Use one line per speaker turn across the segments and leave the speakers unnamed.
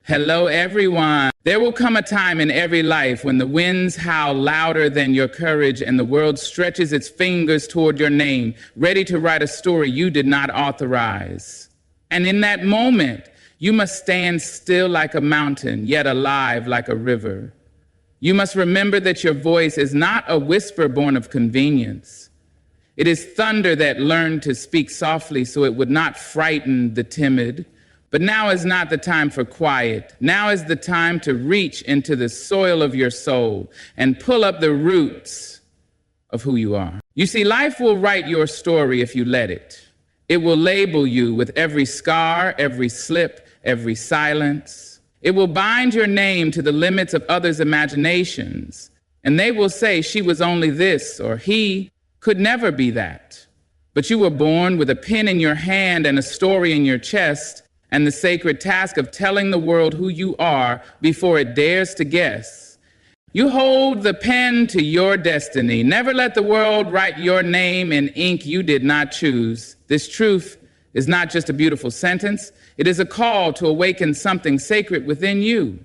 Hello, everyone. There will come a time in every life when the winds howl louder than your courage and the world stretches its fingers toward your name, ready to write a story you did not authorize. And in that moment, you must stand still like a mountain, yet alive like a river. You must remember that your voice is not a whisper born of convenience. It is thunder that learned to speak softly so it would not frighten the timid. But now is not the time for quiet. Now is the time to reach into the soil of your soul and pull up the roots of who you are. You see, life will write your story if you let it. It will label you with every scar, every slip, every silence. It will bind your name to the limits of others' imaginations, and they will say she was only this or he could never be that. But you were born with a pen in your hand and a story in your chest, and the sacred task of telling the world who you are before it dares to guess. You hold the pen to your destiny. Never let the world write your name in ink you did not choose. This truth is not just a beautiful sentence. It is a call to awaken something sacred within you.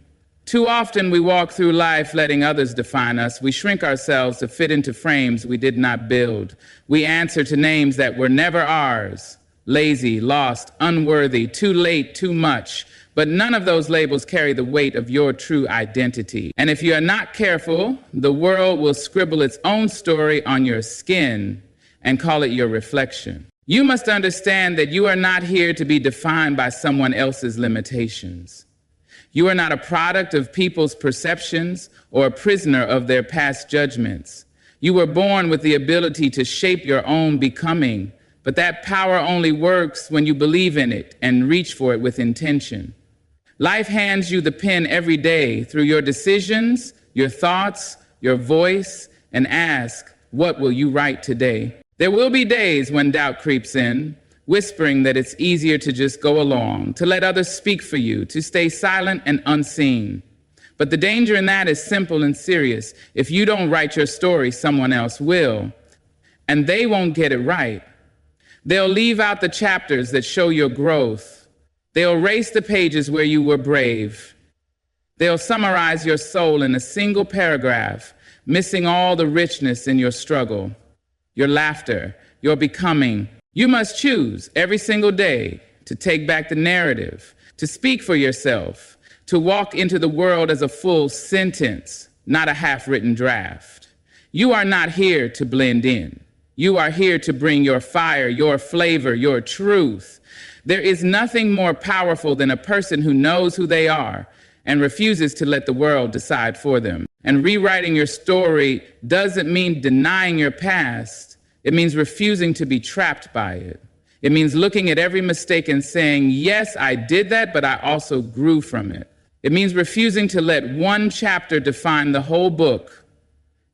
Too often we walk through life letting others define us. We shrink ourselves to fit into frames we did not build. We answer to names that were never ours. Lazy, lost, unworthy, too late, too much. But none of those labels carry the weight of your true identity. And if you are not careful, the world will scribble its own story on your skin and call it your reflection. You must understand that you are not here to be defined by someone else's limitations. You are not a product of people's perceptions or a prisoner of their past judgments. You were born with the ability to shape your own becoming. But that power only works when you believe in it and reach for it with intention. Life hands you the pen every day through your decisions, your thoughts, your voice, and ask, what will you write today? There will be days when doubt creeps in, whispering that it's easier to just go along, to let others speak for you, to stay silent and unseen. But the danger in that is simple and serious. If you don't write your story, someone else will, and they won't get it right. They'll leave out the chapters that show your growth. They'll erase the pages where you were brave. They'll summarize your soul in a single paragraph, missing all the richness in your struggle, your laughter, your becoming. You must choose every single day to take back the narrative, to speak for yourself, to walk into the world as a full sentence, not a half-written draft. You are not here to blend in. You are here to bring your fire, your flavor, your truth. There is nothing more powerful than a person who knows who they are and refuses to let the world decide for them. And rewriting your story doesn't mean denying your past. It means refusing to be trapped by it. It means looking at every mistake and saying, yes, I did that, but I also grew from it. It means refusing to let one chapter define the whole book.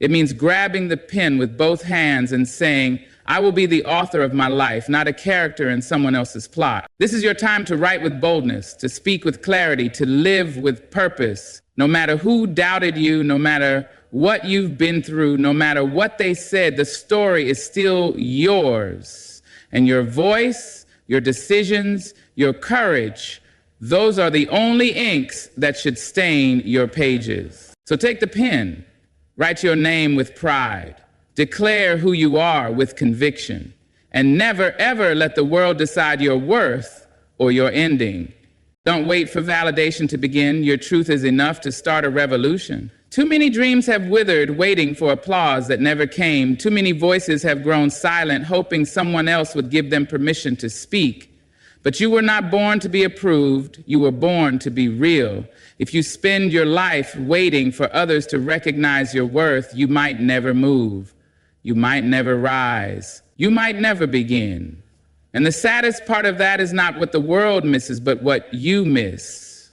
It means grabbing the pen with both hands and saying, I will be the author of my life, not a character in someone else's plot. This is your time to write with boldness, to speak with clarity, to live with purpose. No matter who doubted you, no matter what you've been through, no matter what they said, the story is still yours. And your voice, your decisions, your courage, those are the only inks that should stain your pages. So take the pen. Write your name with pride. Declare who you are with conviction. And never, ever let the world decide your worth or your ending. Don't wait for validation to begin. Your truth is enough to start a revolution. Too many dreams have withered, waiting for applause that never came. Too many voices have grown silent, hoping someone else would give them permission to speak. But you were not born to be approved. You were born to be real. If you spend your life waiting for others to recognize your worth, you might never move. You might never rise. You might never begin. And the saddest part of that is not what the world misses, but what you miss.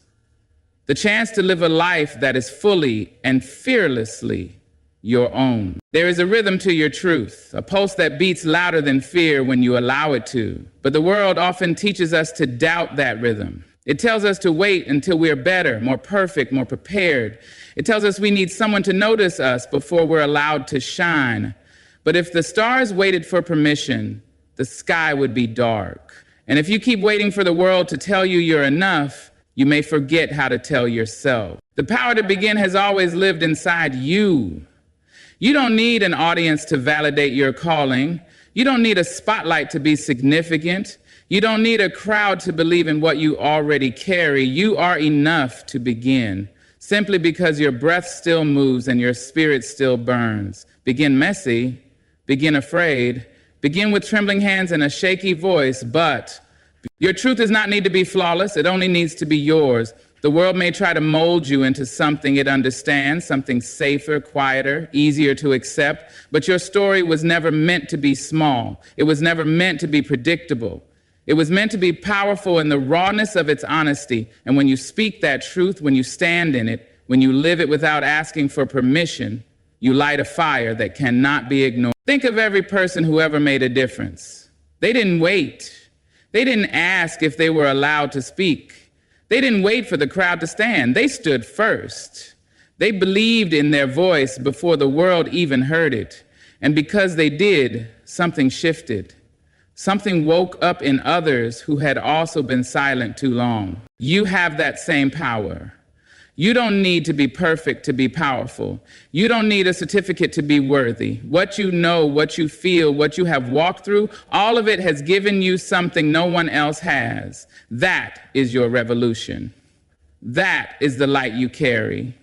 The chance to live a life that is fully and fearlessly your own. There is a rhythm to your truth, a pulse that beats louder than fear when you allow it to. But the world often teaches us to doubt that rhythm. It tells us to wait until we are better, more perfect, more prepared. It tells us we need someone to notice us before we're allowed to shine. But if the stars waited for permission, the sky would be dark. And if you keep waiting for the world to tell you you're enough, You may forget how to tell yourself. The power to begin has always lived inside you. You don't need an audience to validate your calling. You don't need a spotlight to be significant. You don't need a crowd to believe in what you already carry. You are enough to begin, simply because your breath still moves and your spirit still burns. Begin messy, begin afraid, begin with trembling hands and a shaky voice, but your truth does not need to be flawless. It only needs to be yours. The world may try to mold you into something it understands, something safer, quieter, easier to accept, but your story was never meant to be small. It was never meant to be predictable. It was meant to be powerful in the rawness of its honesty. And when you speak that truth, when you stand in it, when you live it without asking for permission, you light a fire that cannot be ignored. Think of every person who ever made a difference. They didn't wait. They didn't ask if they were allowed to speak. They didn't wait for the crowd to stand. They stood first. They believed in their voice before the world even heard it. And because they did, something shifted. Something woke up in others who had also been silent too long. You have that same power. You don't need to be perfect to be powerful. You don't need a certificate to be worthy. What you know, what you feel, what you have walked through, all of it has given you something no one else has. That is your revolution. That is the light you carry.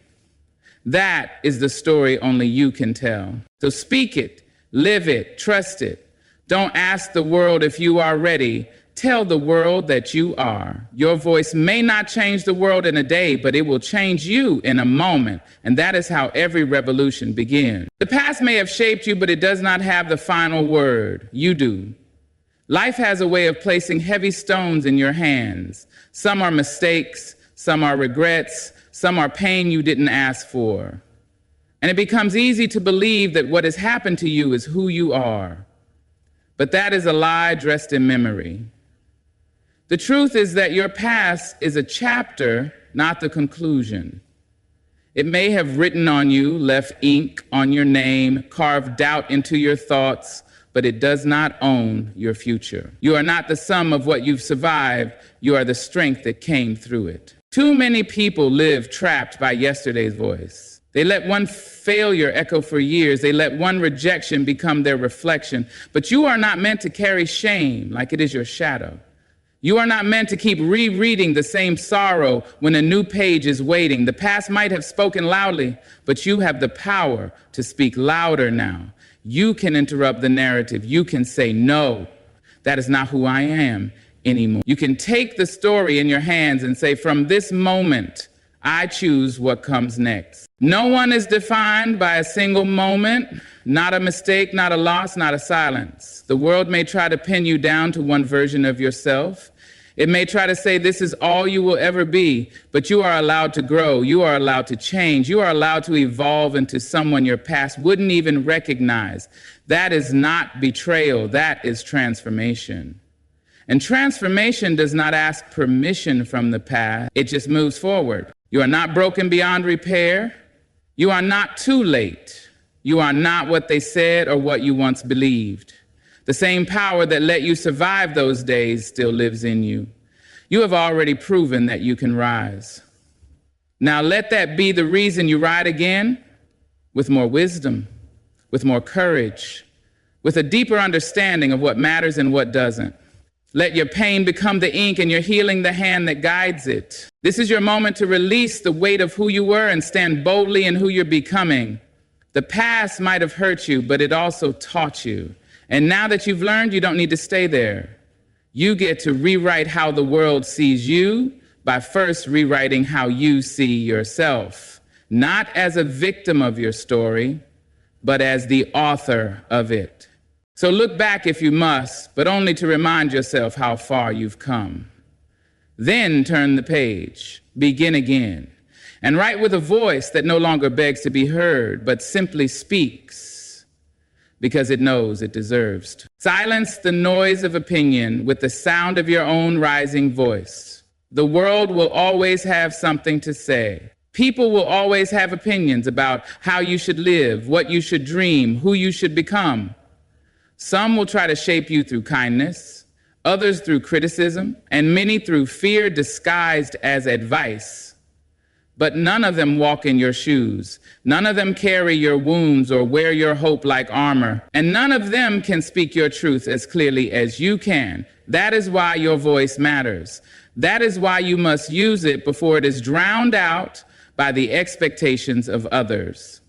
That is the story only you can tell. So speak it, live it, trust it. Don't ask the world if you are ready. Tell the world that you are. Your voice may not change the world in a day, but it will change you in a moment. And that is how every revolution begins. The past may have shaped you, but it does not have the final word. You do. Life has a way of placing heavy stones in your hands. Some are mistakes, some are regrets, some are pain you didn't ask for. And it becomes easy to believe that what has happened to you is who you are. But that is a lie dressed in memory. The truth is that your past is a chapter, not the conclusion. It may have written on you, left ink on your name, carved doubt into your thoughts, but it does not own your future. You are not the sum of what you've survived. You are the strength that came through it. Too many people live trapped by yesterday's voice. They let one failure echo for years. They let one rejection become their reflection. But you are not meant to carry shame like it is your shadow. You are not meant to keep rereading the same sorrow when a new page is waiting. The past might have spoken loudly, but you have the power to speak louder now. You can interrupt the narrative. You can say, no, that is not who I am anymore. You can take the story in your hands and say, from this moment, I choose what comes next. No one is defined by a single moment, not a mistake, not a loss, not a silence. The world may try to pin you down to one version of yourself. It may try to say this is all you will ever be, but you are allowed to grow. You are allowed to change. You are allowed to evolve into someone your past wouldn't even recognize. That is not betrayal. That is transformation. And transformation does not ask permission from the past. It just moves forward. You are not broken beyond repair. You are not too late. You are not what they said or what you once believed. The same power that let you survive those days still lives in you. You have already proven that you can rise. Now let that be the reason you ride again, with more wisdom, with more courage, with a deeper understanding of what matters and what doesn't. Let your pain become the ink and your healing the hand that guides it. This is your moment to release the weight of who you were and stand boldly in who you're becoming. The past might have hurt you, but it also taught you. And now that you've learned, you don't need to stay there. You get to rewrite how the world sees you by first rewriting how you see yourself, not as a victim of your story, but as the author of it. So look back if you must, but only to remind yourself how far you've come. Then turn the page, begin again, and write with a voice that no longer begs to be heard, but simply speaks because it knows it deserves to. Silence the noise of opinion with the sound of your own rising voice. The world will always have something to say. People will always have opinions about how you should live, what you should dream, who you should become. Some will try to shape you through kindness. others through criticism, and many through fear disguised as advice. But none of them walk in your shoes. None of them carry your wounds or wear your hope like armor. And none of them can speak your truth as clearly as you can. That is why your voice matters. That is why you must use it before it is drowned out by the expectations of others.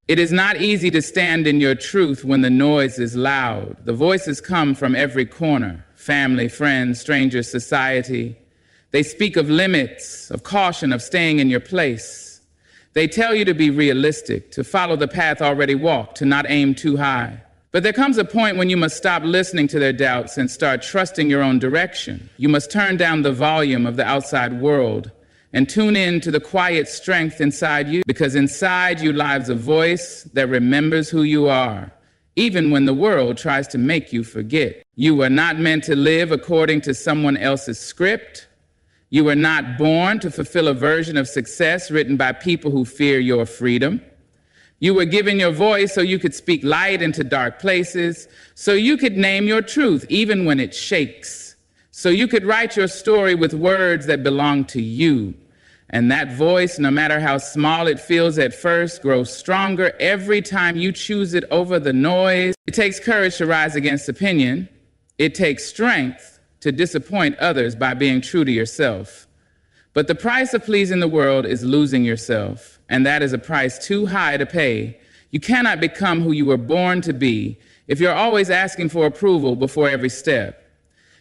It is not easy to stand in your truth when the noise is loud. The voices come from every corner: family, friends, strangers, society. They speak of limits, of caution, of staying in your place. They tell you to be realistic, to follow the path already walked, to not aim too high. But there comes a point when you must stop listening to their doubts and start trusting your own direction. You must turn down the volume of the outside world and tune in to the quiet strength inside you, because inside you lies a voice that remembers who you are, even when the world tries to make you forget. You were not meant to live according to someone else's script. You were not born to fulfill a version of success written by people who fear your freedom. You were given your voice so you could speak light into dark places, so you could name your truth even when it shakes, so you could write your story with words that belong to you. And that voice, no matter how small it feels at first, grows stronger every time you choose it over the noise. It takes courage to rise against opinion. It takes strength to disappoint others by being true to yourself. But the price of pleasing the world is losing yourself, and that is a price too high to pay. You cannot become who you were born to be if you're always asking for approval before every step.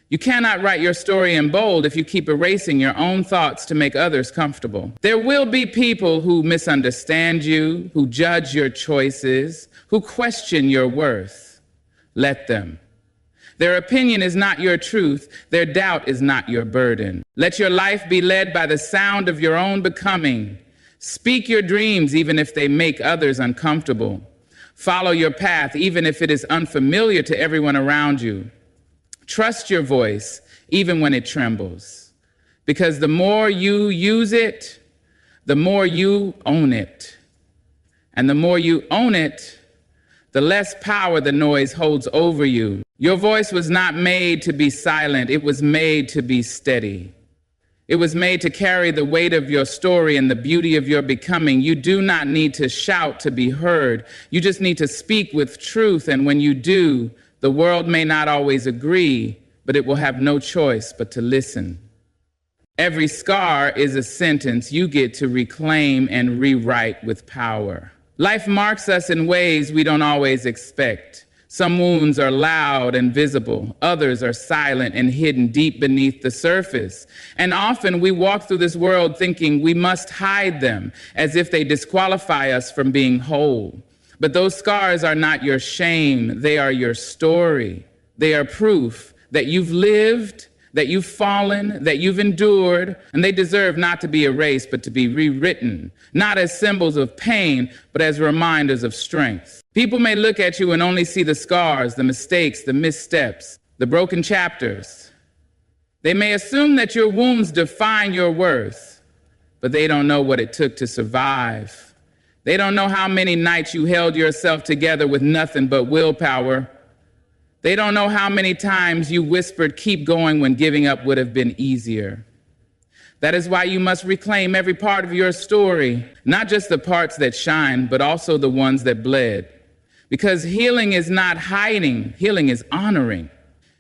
You cannot write your story in bold if you keep erasing your own thoughts to make others comfortable. There will be people who misunderstand you, who judge your choices, who question your worth. Let them. Their opinion is not your truth. Their doubt is not your burden. Let your life be led by the sound of your own becoming. Speak your dreams even if they make others uncomfortable. Follow your path even if it is unfamiliar to everyone around you. Trust your voice even when it trembles. Because the more you use it, the more you own it. And the more you own it, the less power the noise holds over you. Your voice was not made to be silent. It was made to be steady. It was made to carry the weight of your story and the beauty of your becoming. You do not need to shout to be heard. You just need to speak with truth. And when you do, the world may not always agree, but it will have no choice but to listen. Every scar is a sentence you get to reclaim and rewrite with power. Life marks us in ways we don't always expect. Some wounds are loud and visible. Others are silent and hidden deep beneath the surface. And often we walk through this world thinking we must hide them, as if they disqualify us from being whole. But those scars are not your shame. They are your story. They are proof that you've lived, that you've fallen, that you've endured, and they deserve not to be erased, but to be rewritten, not as symbols of pain, but as reminders of strength. People may look at you and only see the scars, the mistakes, the missteps, the broken chapters. They may assume that your wounds define your worth, but they don't know what it took to survive. They don't know how many nights you held yourself together with nothing but willpower. They don't know how many times you whispered, "Keep going," when giving up would have been easier. That is why you must reclaim every part of your story, not just the parts that shine, but also the ones that bled. Because healing is not hiding, healing is honoring.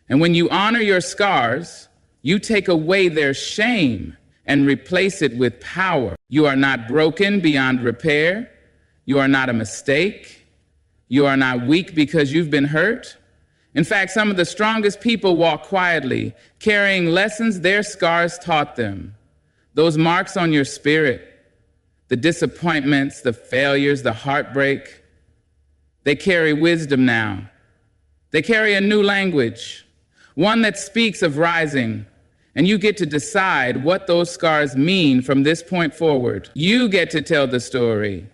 And when you honor your scars, you take away their shame and replace it with power. You are not broken beyond repair. You are not a mistake. You are not weak because you've been hurt. In fact, some of the strongest people walk quietly, carrying lessons their scars taught them. Those marks on your spirit, the disappointments, the failures, the heartbreak, they carry wisdom now. They carry a new language, one that speaks of rising, and you get to decide what those scars mean from this point forward. You get to tell the story,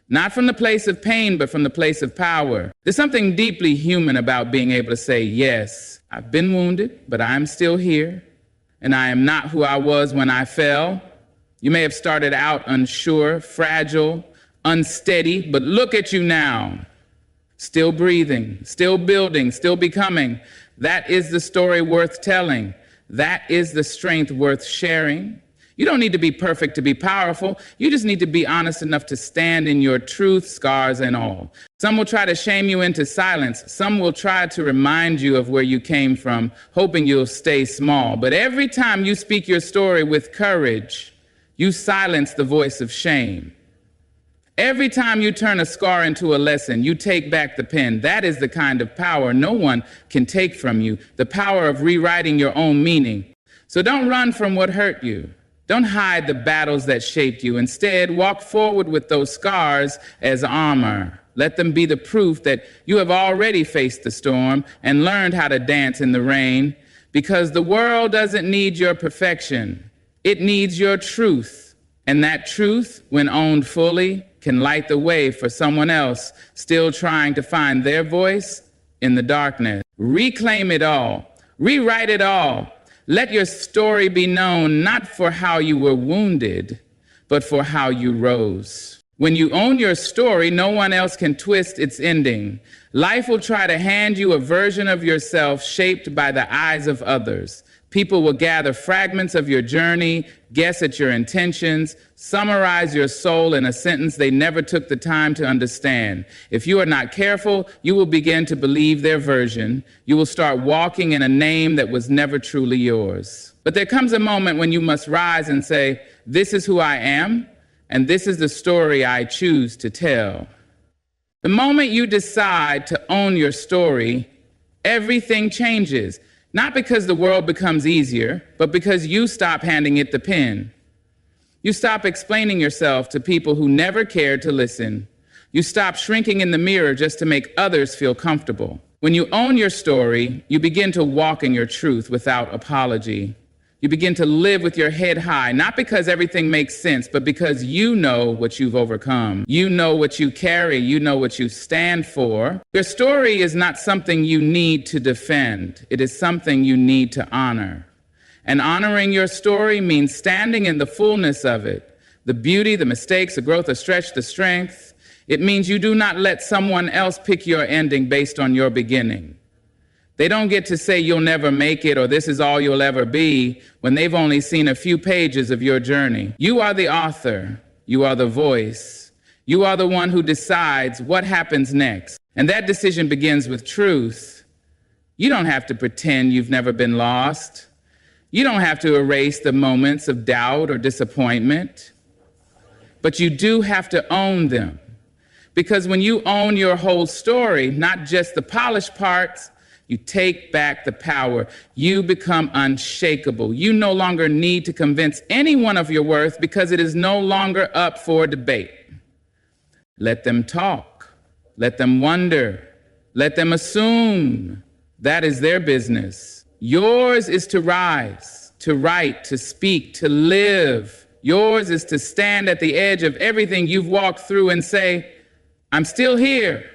not from the place of pain, but from the place of power. There's something deeply human about being able to say, yes, I've been wounded, but I'm still here, and I am not who I was when I fell. You may have started out unsure, fragile, unsteady, but look at you now. still breathing, still building, still becoming. That is the story worth telling. That is the strength worth sharing. You don't need to be perfect to be powerful. You just need to be honest enough to stand in your truth, scars and all. Some will try to shame you into silence. Some will try to remind you of where you came from, hoping you'll stay small. But every time you speak your story with courage, you silence the voice of shame. Every time you turn a scar into a lesson, you take back the pen. That is the kind of power no one can take from you, the power of rewriting your own meaning. So don't run from what hurt you. Don't hide the battles that shaped you. Instead, walk forward with those scars as armor. Let them be the proof that you have already faced the storm and learned how to dance in the rain, because the world doesn't need your perfection. It needs your truth. And that truth, when owned fully, can light the way for someone else still trying to find their voice in the darkness. Reclaim it all. Rewrite it all. Let your story be known not for how you were wounded, but for how you rose. When you own your story, no one else can twist its ending. Life will try to hand you a version of yourself shaped by the eyes of others. People will gather fragments of your journey, guess at your intentions, summarize your soul in a sentence they never took the time to understand. If you are not careful, you will begin to believe their version. You will start walking in a name that was never truly yours. But there comes a moment when you must rise and say, this is who I am, and this is the story I choose to tell. The moment you decide to own your story, everything changes. Not because the world becomes easier, but because you stop handing it the pen. You stop explaining yourself to people who never cared to listen. You stop shrinking in the mirror just to make others feel comfortable. When you own your story, you begin to walk in your truth without apology. You begin to live with your head high, not because everything makes sense, but because you know what you've overcome. You know what you carry. You know what you stand for. Your story is not something you need to defend. It is something you need to honor. And honoring your story means standing in the fullness of it, the beauty, the mistakes, the growth, the stretch, the strength. It means you do not let someone else pick your ending based on your beginning. They don't get to say you'll never make it or this is all you'll ever be when they've only seen a few pages of your journey. You are the author. You are the voice. You are the one who decides what happens next. And that decision begins with truth. You don't have to pretend you've never been lost. You don't have to erase the moments of doubt or disappointment. But you do have to own them. Because when you own your whole story, not just the polished parts, you take back the power. You become unshakable. You no longer need to convince anyone of your worth because it is no longer up for debate. Let them talk. Let them wonder. Let them assume. That is their business. Yours is to rise, to write, to speak, to live. Yours is to stand at the edge of everything you've walked through and say, I'm still here,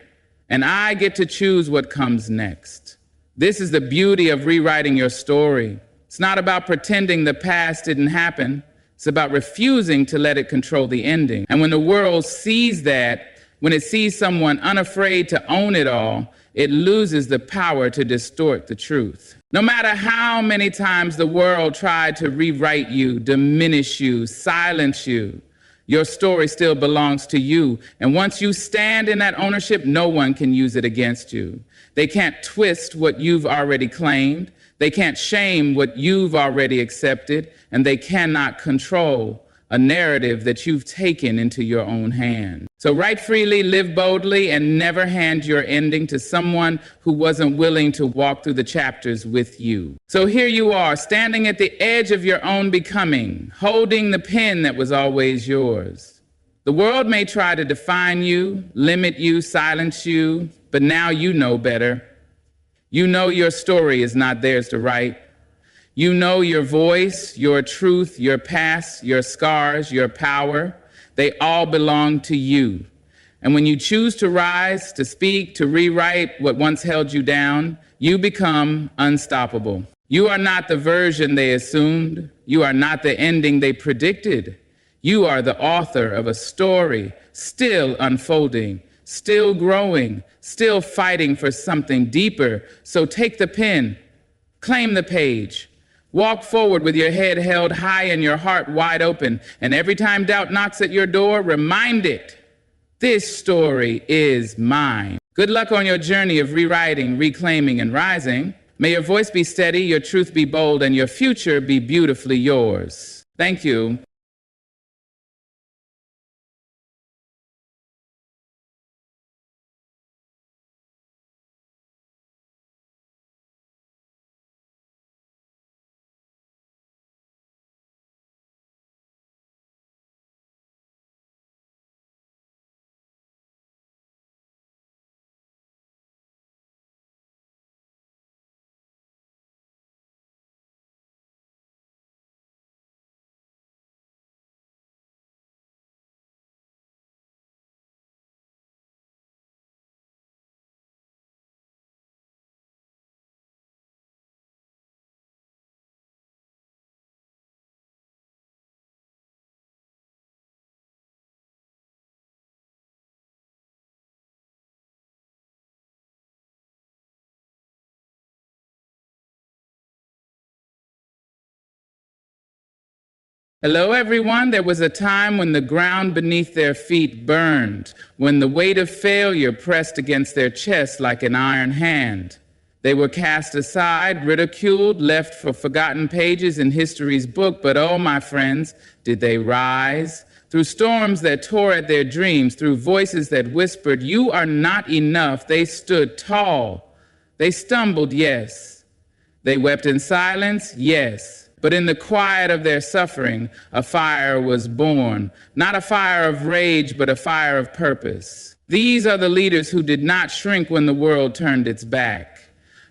and I get to choose what comes next. This is the beauty of rewriting your story. It's not about pretending the past didn't happen. It's about refusing to let it control the ending. And when the world sees that, when it sees someone unafraid to own it all, it loses the power to distort the truth. No matter how many times the world tried to rewrite you, diminish you, silence you, your story still belongs to you. And once you stand in that ownership, no one can use it against you. They can't twist what you've already claimed. They can't shame what you've already accepted. And they cannot control a narrative that you've taken into your own hand. So write freely, live boldly, and never hand your ending to someone who wasn't willing to walk through the chapters with you. So here you are, standing at the edge of your own becoming, holding the pen that was always yours. The world may try to define you, limit you, silence you, but now you know better. You know your story is not theirs to write. You know your voice, your truth, your past, your scars, your power. They all belong to you. And when you choose to rise, to speak, to rewrite what once held you down, you become unstoppable. You are not the version they assumed. You are not the ending they predicted. You are the author of a story still unfolding, still growing, still fighting for something deeper. So take the pen, claim the page, walk forward with your head held high and your heart wide open. And every time doubt knocks at your door, remind it, this story is mine. Good luck on your journey of rewriting, reclaiming, and rising. May your voice be steady, your truth be bold, and your future be beautifully yours. Thank you. Hello, everyone. There was a time when the ground beneath their feet burned, when the weight of failure pressed against their chest like an iron hand. They were cast aside, ridiculed, left for forgotten pages in history's book, but oh, my friends, did they rise? Through storms that tore at their dreams, through voices that whispered, "You are not enough," they stood tall. They stumbled, yes. They wept in silence, yes. But in the quiet of their suffering, a fire was born. Not a fire of rage, but a fire of purpose. These are the leaders who did not shrink when the world turned its back.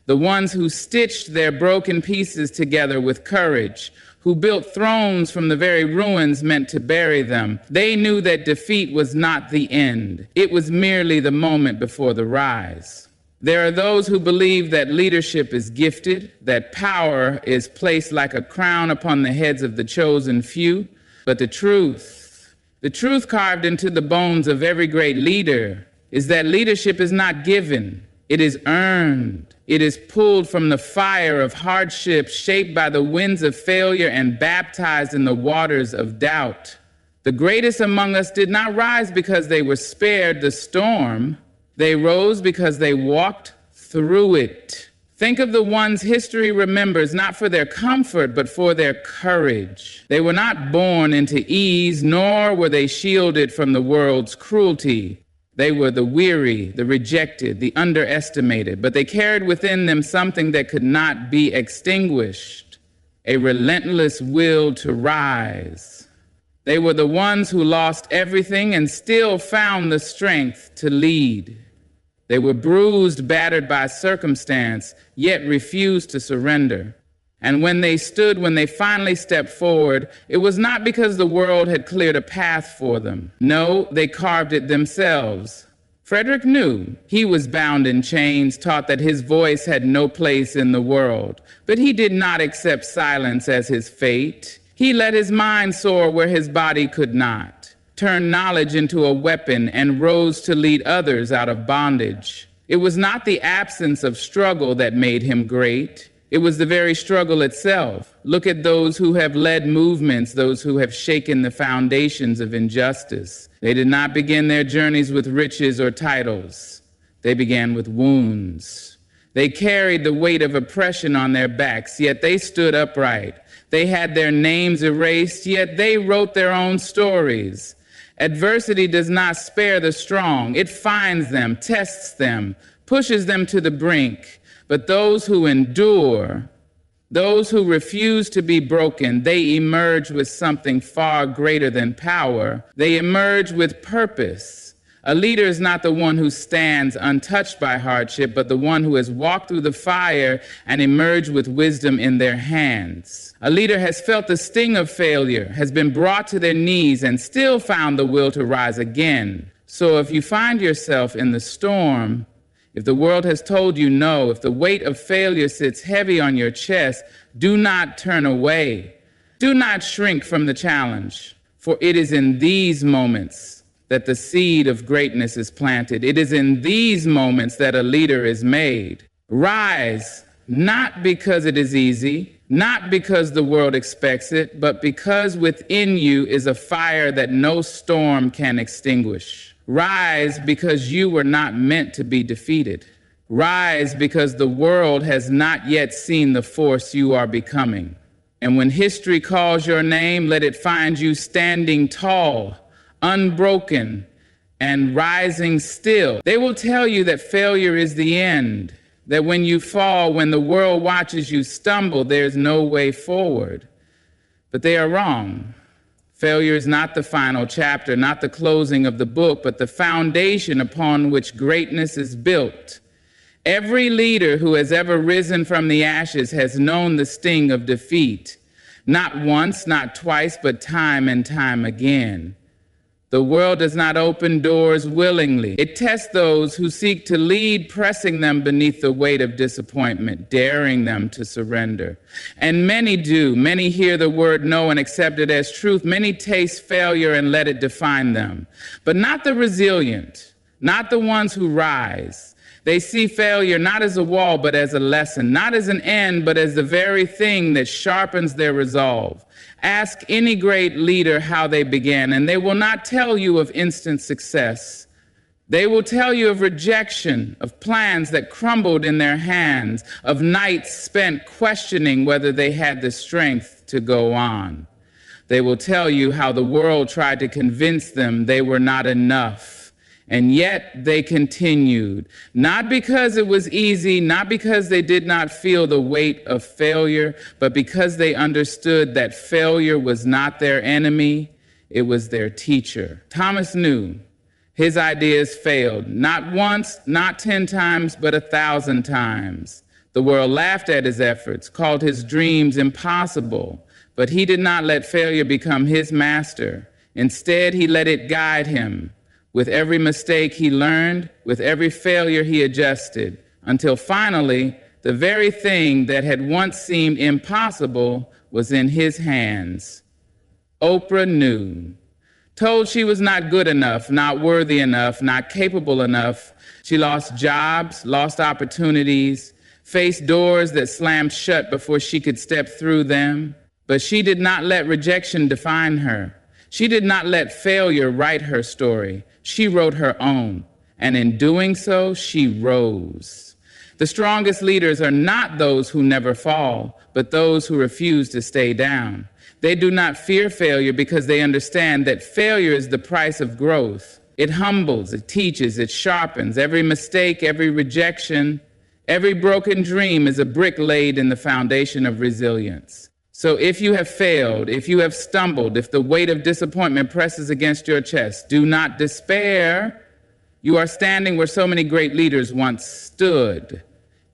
The ones who stitched their broken pieces together with courage, who built thrones from the very ruins meant to bury them. They knew that defeat was not the end. It was merely the moment before the rise. There are those who believe that leadership is gifted, that power is placed like a crown upon the heads of the chosen few. But the truth carved into the bones of every great leader is that leadership is not given, it is earned. It is pulled from the fire of hardship, shaped by the winds of failure and baptized in the waters of doubt. The greatest among us did not rise because they were spared the storm. They rose because they walked through it. Think of the ones history remembers not for their comfort, but for their courage. They were not born into ease, nor were they shielded from the world's cruelty. They were the weary, the rejected, the underestimated, but they carried within them something that could not be extinguished, a relentless will to rise. They were the ones who lost everything and still found the strength to lead. They were bruised, battered by circumstance, yet refused to surrender. And when they finally stepped forward, it was not because the world had cleared a path for them. No, they carved it themselves. Frederick knew he was bound in chains, taught that his voice had no place in the world. But he did not accept silence as his fate. He let his mind soar where his body could not, turned knowledge into a weapon, and rose to lead others out of bondage. It was not the absence of struggle that made him great. It was the very struggle itself. Look at those who have led movements, those who have shaken the foundations of injustice. They did not begin their journeys with riches or titles. They began with wounds. They carried the weight of oppression on their backs, yet they stood upright. They had their names erased, yet they wrote their own stories. Adversity does not spare the strong. It finds them, tests them, pushes them to the brink. But those who endure, those who refuse to be broken, they emerge with something far greater than power. They emerge with purpose. A leader is not the one who stands untouched by hardship, but the one who has walked through the fire and emerged with wisdom in their hands. A leader has felt the sting of failure, has been brought to their knees, and still found the will to rise again. So if you find yourself in the storm, if the world has told you no, if the weight of failure sits heavy on your chest, do not turn away. Do not shrink from the challenge, for it is in these moments that the seed of greatness is planted. It is in these moments that a leader is made. Rise, not because it is easy, not because the world expects it, but because within you is a fire that no storm can extinguish. Rise because you were not meant to be defeated. Rise because the world has not yet seen the force you are becoming. And when history calls your name, let it find you standing tall, unbroken, and rising still. They will tell you that failure is the end, that when you fall, when the world watches you stumble, there's no way forward. But they are wrong. Failure is not the final chapter, not the closing of the book, but the foundation upon which greatness is built. Every leader who has ever risen from the ashes has known the sting of defeat, not once, not twice, but time and time again. The world does not open doors willingly. It tests those who seek to lead, pressing them beneath the weight of disappointment, daring them to surrender. And many do. Many hear the word no and accept it as truth. Many taste failure and let it define them. But not the resilient, not the ones who rise. They see failure not as a wall, but as a lesson, not as an end, but as the very thing that sharpens their resolve. Ask any great leader how they began, and they will not tell you of instant success. They will tell you of rejection, of plans that crumbled in their hands, of nights spent questioning whether they had the strength to go on. They will tell you how the world tried to convince them they were not enough. And yet they continued, not because it was easy, not because they did not feel the weight of failure, but because they understood that failure was not their enemy, it was their teacher. Thomas knew his ideas failed, not once, not 10 times, but 1,000 times. The world laughed at his efforts, called his dreams impossible, but he did not let failure become his master. Instead, he let it guide him. With every mistake he learned, with every failure he adjusted, until finally, the very thing that had once seemed impossible was in his hands. Oprah knew. Told she was not good enough, not worthy enough, not capable enough, she lost jobs, lost opportunities, faced doors that slammed shut before she could step through them. But she did not let rejection define her. She did not let failure write her story. She wrote her own, and in doing so, she rose. The strongest leaders are not those who never fall, but those who refuse to stay down. They do not fear failure because they understand that failure is the price of growth. It humbles, it teaches, it sharpens. Every mistake, every rejection, every broken dream is a brick laid in the foundation of resilience. So if you have failed, if you have stumbled, if the weight of disappointment presses against your chest, do not despair. You are standing where so many great leaders once stood.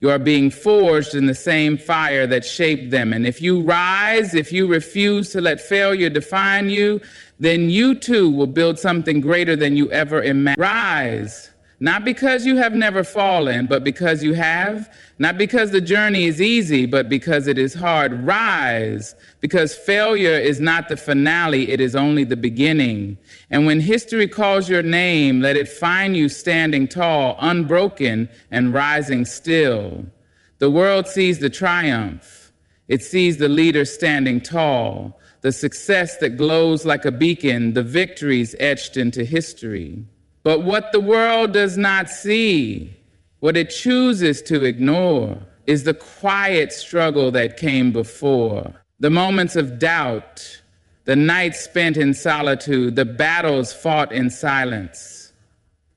You are being forged in the same fire that shaped them. And if you rise, if you refuse to let failure define you, then you too will build something greater than you ever imagined. Rise. Not because you have never fallen, but because you have. Not because the journey is easy, but because it is hard. Rise, because failure is not the finale, it is only the beginning. And when history calls your name, let it find you standing tall, unbroken, and rising still. The world sees the triumph. It sees the leader standing tall, the success that glows like a beacon, the victories etched into history. But what the world does not see, what it chooses to ignore, is the quiet struggle that came before. The moments of doubt, the nights spent in solitude, the battles fought in silence.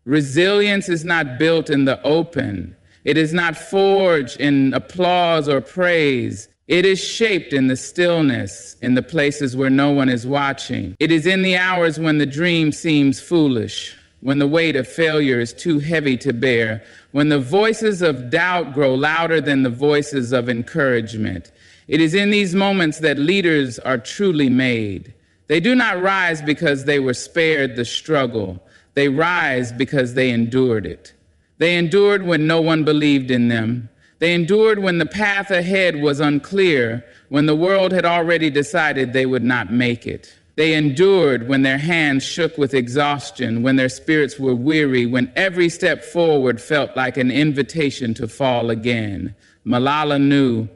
Resilience is not built in the open. It is not forged in applause or praise. It is shaped in the stillness, in the places where no one is watching. It is in the hours when the dream seems foolish, when the weight of failure is too heavy to bear, when the voices of doubt grow louder than the voices of encouragement. It is in these moments that leaders are truly made. They do not rise because they were spared the struggle. They rise because they endured it. They endured when no one believed in them. They endured when the path ahead was unclear, when the world had already decided they would not make it. They endured when their hands shook with exhaustion, when their spirits were weary, when every step forward felt like an invitation to fall again. Malala knew.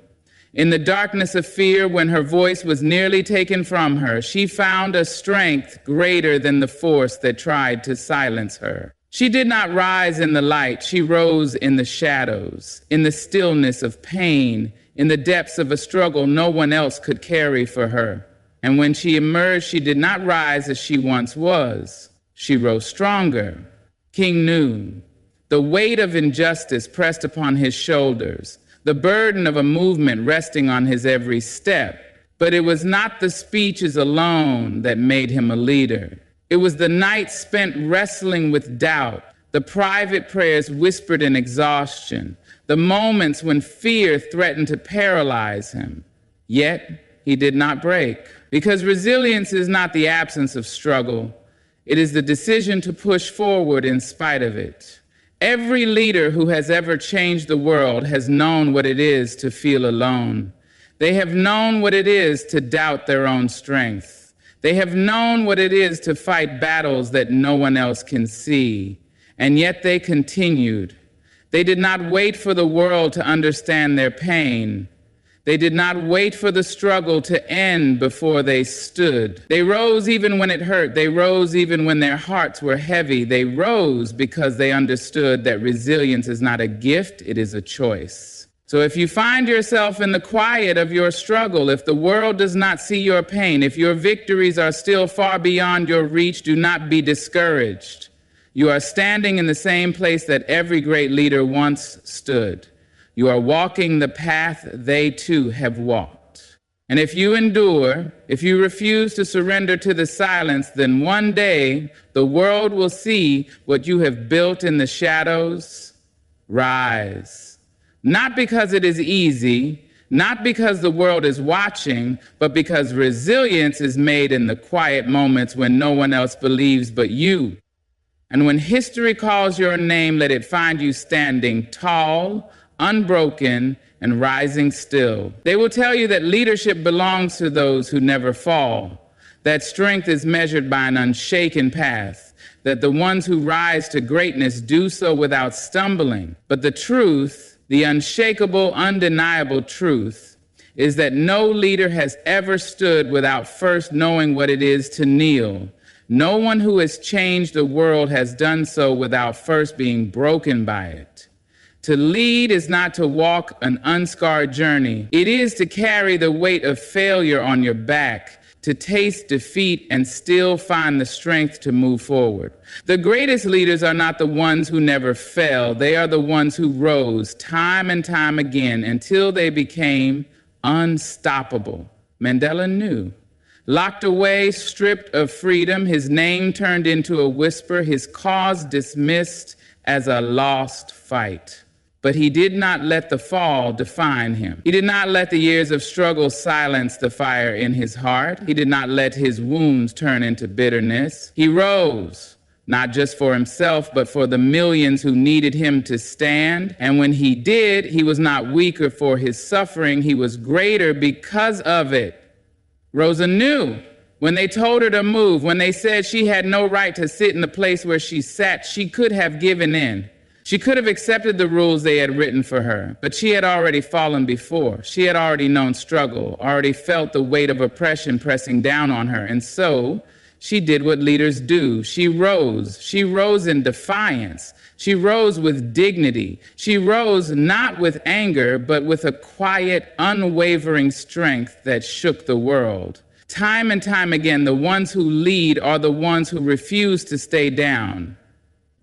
In the darkness of fear, when her voice was nearly taken from her, she found a strength greater than the force that tried to silence her. She did not rise in the light, she rose in the shadows, in the stillness of pain, in the depths of a struggle no one else could carry for her. And when she emerged, she did not rise as she once was. She rose stronger. King knew. The weight of injustice pressed upon his shoulders, the burden of a movement resting on his every step. But it was not the speeches alone that made him a leader. It was the nights spent wrestling with doubt, the private prayers whispered in exhaustion, the moments when fear threatened to paralyze him. Yet, he did not break. Because resilience is not the absence of struggle. It is the decision to push forward in spite of it. Every leader who has ever changed the world has known what it is to feel alone. They have known what it is to doubt their own strength. They have known what it is to fight battles that no one else can see. And yet they continued. They did not wait for the world to understand their pain. They did not wait for the struggle to end before they stood. They rose even when it hurt. They rose even when their hearts were heavy. They rose because they understood that resilience is not a gift, it is a choice. So if you find yourself in the quiet of your struggle, if the world does not see your pain, if your victories are still far beyond your reach, do not be discouraged. You are standing in the same place that every great leader once stood. You are walking the path they too have walked. And if you endure, if you refuse to surrender to the silence, then one day the world will see what you have built in the shadows. Rise. Not because it is easy, not because the world is watching, but because resilience is made in the quiet moments when no one else believes but you. And when history calls your name, let it find you standing tall, unbroken, and rising still. They will tell you that leadership belongs to those who never fall, that strength is measured by an unshaken path, that the ones who rise to greatness do so without stumbling. But the truth, the unshakable, undeniable truth, is that no leader has ever stood without first knowing what it is to kneel. No one who has changed the world has done so without first being broken by it. To lead is not to walk an unscarred journey. It is to carry the weight of failure on your back, to taste defeat and still find the strength to move forward. The greatest leaders are not the ones who never fell. They are the ones who rose time and time again until they became unstoppable. Mandela knew. Locked away, stripped of freedom, his name turned into a whisper, his cause dismissed as a lost fight. But he did not let the fall define him. He did not let the years of struggle silence the fire in his heart. He did not let his wounds turn into bitterness. He rose, not just for himself, but for the millions who needed him to stand. And when he did, he was not weaker for his suffering. He was greater because of it. Rosa knew. When they told her to move, when they said she had no right to sit in the place where she sat, she could have given in. She could have accepted the rules they had written for her, but she had already fallen before. She had already known struggle, already felt the weight of oppression pressing down on her, and so she did what leaders do. She rose. She rose in defiance. She rose with dignity. She rose not with anger, but with a quiet, unwavering strength that shook the world. Time and time again, the ones who lead are the ones who refuse to stay down.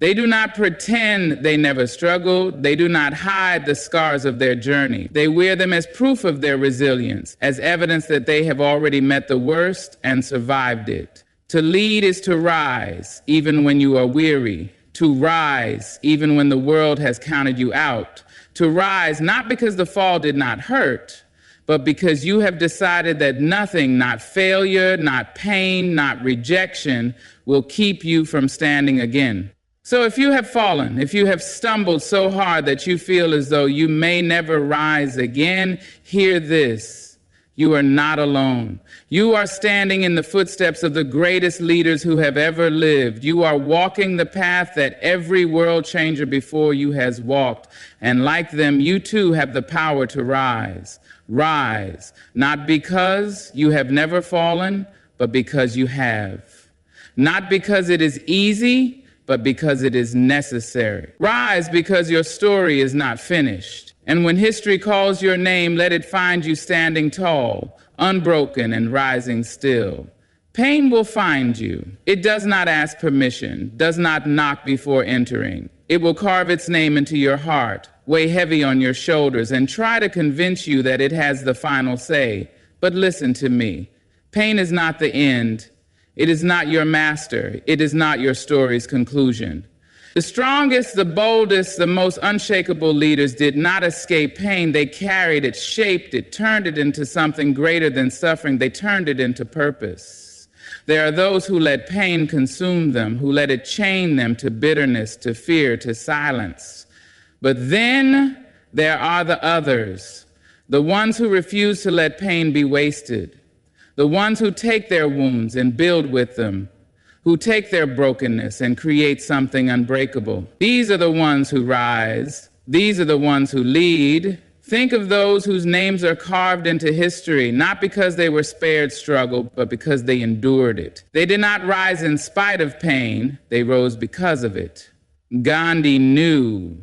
They do not pretend they never struggled. They do not hide the scars of their journey. They wear them as proof of their resilience, as evidence that they have already met the worst and survived it. To lead is to rise, even when you are weary. To rise, even when the world has counted you out. To rise, not because the fall did not hurt, but because you have decided that nothing, not failure, not pain, not rejection, will keep you from standing again. So if you have fallen, if you have stumbled so hard that you feel as though you may never rise again, hear this. You are not alone. You are standing in the footsteps of the greatest leaders who have ever lived. You are walking the path that every world changer before you has walked. And like them, you too have the power to rise. Rise, not because you have never fallen, but because you have. Not because it is easy, but because it is necessary. Rise because your story is not finished. And when history calls your name, let it find you standing tall, unbroken, and rising still. Pain will find you. It does not ask permission, does not knock before entering. It will carve its name into your heart, weigh heavy on your shoulders, and try to convince you that it has the final say. But listen to me. Pain is not the end. It is not your master. It is not your story's conclusion. The strongest, the boldest, the most unshakable leaders did not escape pain. They carried it, shaped it, turned it into something greater than suffering. They turned it into purpose. There are those who let pain consume them, who let it chain them to bitterness, to fear, to silence. But then there are the others, the ones who refuse to let pain be wasted, the ones who take their wounds and build with them, who take their brokenness and create something unbreakable. These are the ones who rise. These are the ones who lead. Think of those whose names are carved into history, not because they were spared struggle, but because they endured it. They did not rise in spite of pain. They rose because of it. Gandhi knew.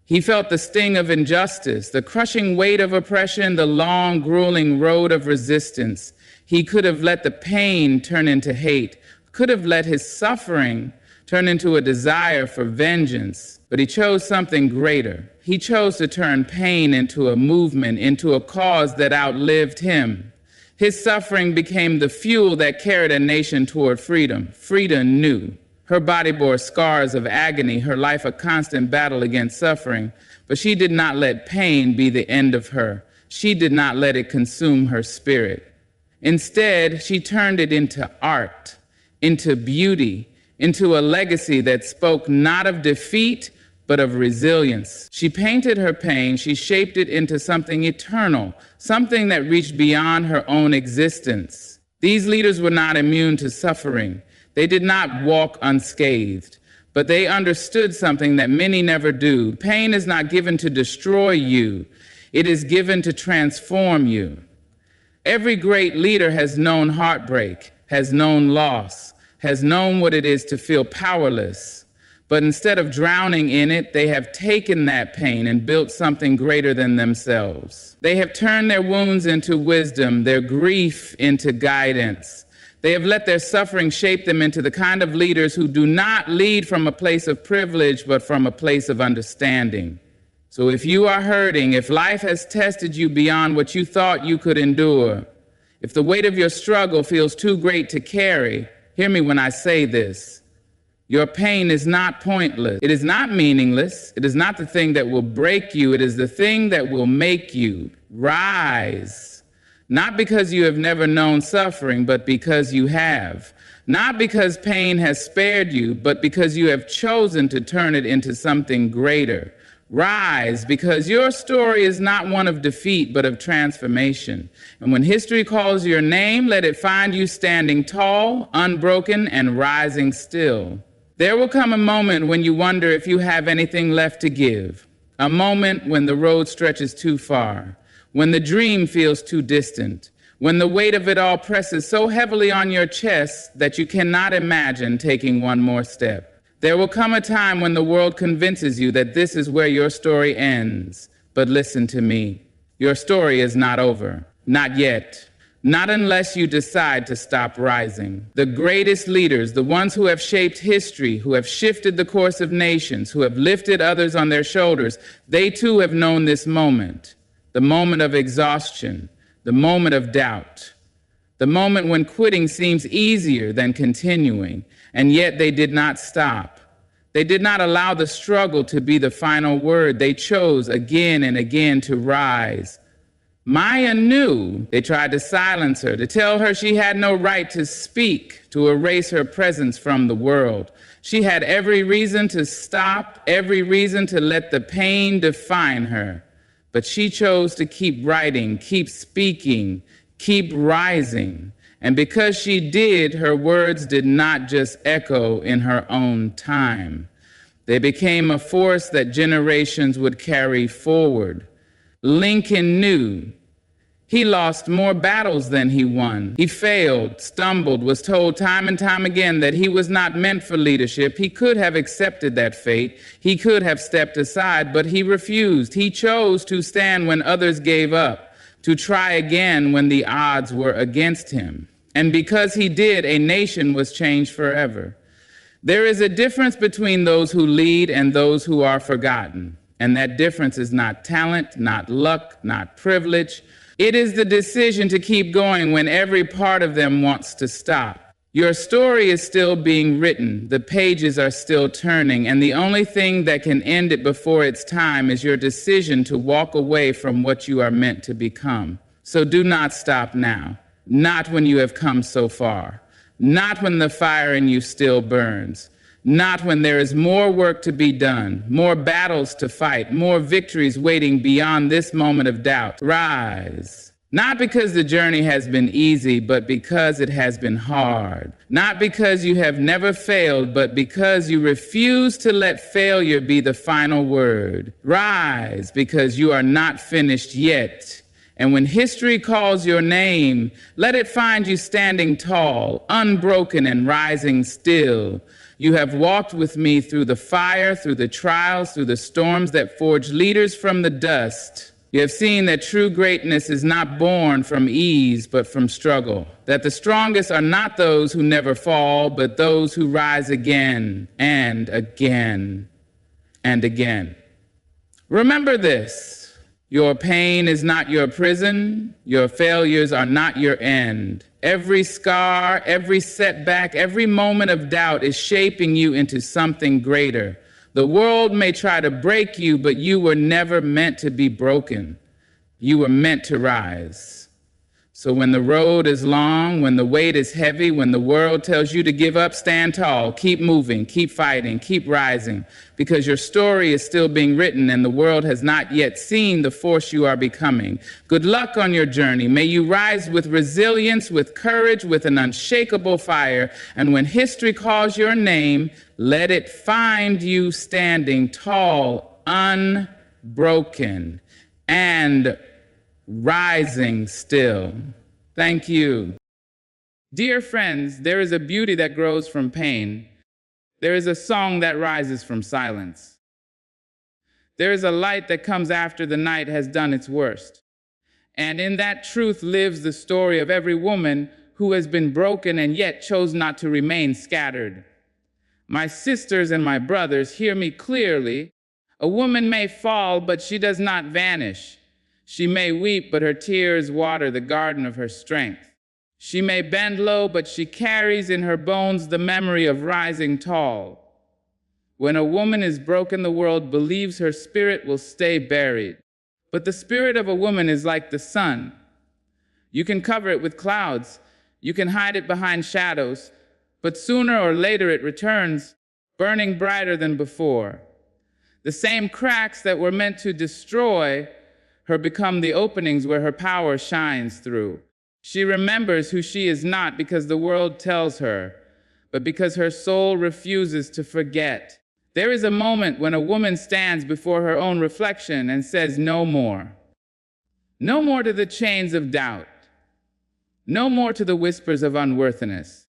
He felt the sting of injustice, the crushing weight of oppression, the long, grueling road of resistance. He could have let the pain turn into hate, could have let his suffering turn into a desire for vengeance, but he chose something greater. He chose to turn pain into a movement, into a cause that outlived him. His suffering became the fuel that carried a nation toward freedom. Frida knew. Her body bore scars of agony, her life a constant battle against suffering, but she did not let pain be the end of her. She did not let it consume her spirit. Instead, she turned it into art, into beauty, into a legacy that spoke not of defeat, but of resilience. She painted her pain, she shaped it into something eternal, something that reached beyond her own existence. These leaders were not immune to suffering. They did not walk unscathed, but they understood something that many never do. Pain is not given to destroy you. It is given to transform you. Every great leader has known heartbreak, has known loss, has known what it is to feel powerless. But instead of drowning in it, they have taken that pain and built something greater than themselves. They have turned their wounds into wisdom, their grief into guidance. They have let their suffering shape them into the kind of leaders who do not lead from a place of privilege, but from a place of understanding. So if you are hurting, if life has tested you beyond what you thought you could endure, if the weight of your struggle feels too great to carry, hear me when I say this. Your pain is not pointless. It is not meaningless. It is not the thing that will break you. It is the thing that will make you rise. Not because you have never known suffering, but because you have. Not because pain has spared you, but because you have chosen to turn it into something greater. Rise, because your story is not one of defeat, but of transformation. And when history calls your name, let it find you standing tall, unbroken, and rising still. There will come a moment when you wonder if you have anything left to give. A moment when the road stretches too far, when the dream feels too distant, when the weight of it all presses so heavily on your chest that you cannot imagine taking one more step. There will come a time when the world convinces you that this is where your story ends. But listen to me. Your story is not over. Not yet. Not unless you decide to stop rising. The greatest leaders, the ones who have shaped history, who have shifted the course of nations, who have lifted others on their shoulders, they too have known this moment. The moment of exhaustion. The moment of doubt. The moment when quitting seems easier than continuing. And yet they did not stop. They did not allow the struggle to be the final word. They chose again and again to rise. Maya knew. They tried to silence her, to tell her she had no right to speak, to erase her presence from the world. She had every reason to stop, every reason to let the pain define her. But she chose to keep writing, keep speaking, Keep rising. And because she did, her words did not just echo in her own time. They became a force that generations would carry forward. Lincoln knew. He lost more battles than he won. He failed, stumbled, was told time and time again that he was not meant for leadership. He could have accepted that fate. He could have stepped aside, but he refused. He chose to stand when others gave up, to try again when the odds were against him. And because he did, a nation was changed forever. There is a difference between those who lead and those who are forgotten. And that difference is not talent, not luck, not privilege. It is the decision to keep going when every part of them wants to stop. Your story is still being written, the pages are still turning, and the only thing that can end it before its time is your decision to walk away from what you are meant to become. So do not stop now, not when you have come so far, not when the fire in you still burns, not when there is more work to be done, more battles to fight, more victories waiting beyond this moment of doubt. Rise. Not because the journey has been easy, but because it has been hard. Not because you have never failed, but because you refuse to let failure be the final word. Rise, because you are not finished yet. And when history calls your name, let it find you standing tall, unbroken and rising still. You have walked with me through the fire, through the trials, through the storms that forge leaders from the dust. You have seen that true greatness is not born from ease, but from struggle. That the strongest are not those who never fall, but those who rise again and again and again. Remember this. Your pain is not your prison. Your failures are not your end. Every scar, every setback, every moment of doubt is shaping you into something greater. The world may try to break you, but you were never meant to be broken. You were meant to rise. So when the road is long, when the weight is heavy, when the world tells you to give up, stand tall, keep moving, keep fighting, keep rising, because your story is still being written and the world has not yet seen the force you are becoming. Good luck on your journey. May you rise with resilience, with courage, with an unshakable fire. And when history calls your name, let it find you standing tall, unbroken, and rising still. Thank you. Dear friends, there is a beauty that grows from pain. There is a song that rises from silence. There is a light that comes after the night has done its worst. And in that truth lives the story of every woman who has been broken and yet chose not to remain scattered. My sisters and my brothers, hear me clearly. A woman may fall, but she does not vanish. She may weep, but her tears water the garden of her strength. She may bend low, but she carries in her bones the memory of rising tall. When a woman is broken, the world believes her spirit will stay buried. But the spirit of a woman is like the sun. You can cover it with clouds. You can hide it behind shadows. But sooner or later it returns, burning brighter than before. The same cracks that were meant to destroy her become the openings where her power shines through. She remembers who she is not because the world tells her, but because her soul refuses to forget. There is a moment when a woman stands before her own reflection and says, no more. No more to the chains of doubt. No more to the whispers of unworthiness.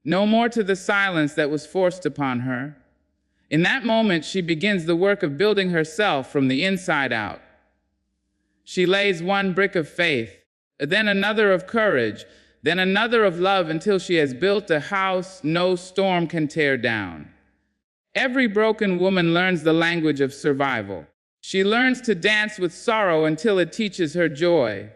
No more to the silence that was forced upon her. In that moment, she begins the work of building herself from the inside out. She lays one brick of faith, then another of courage, then another of love until she has built a house no storm can tear down. Every broken woman learns the language of survival. She learns to dance with sorrow until it teaches her joy.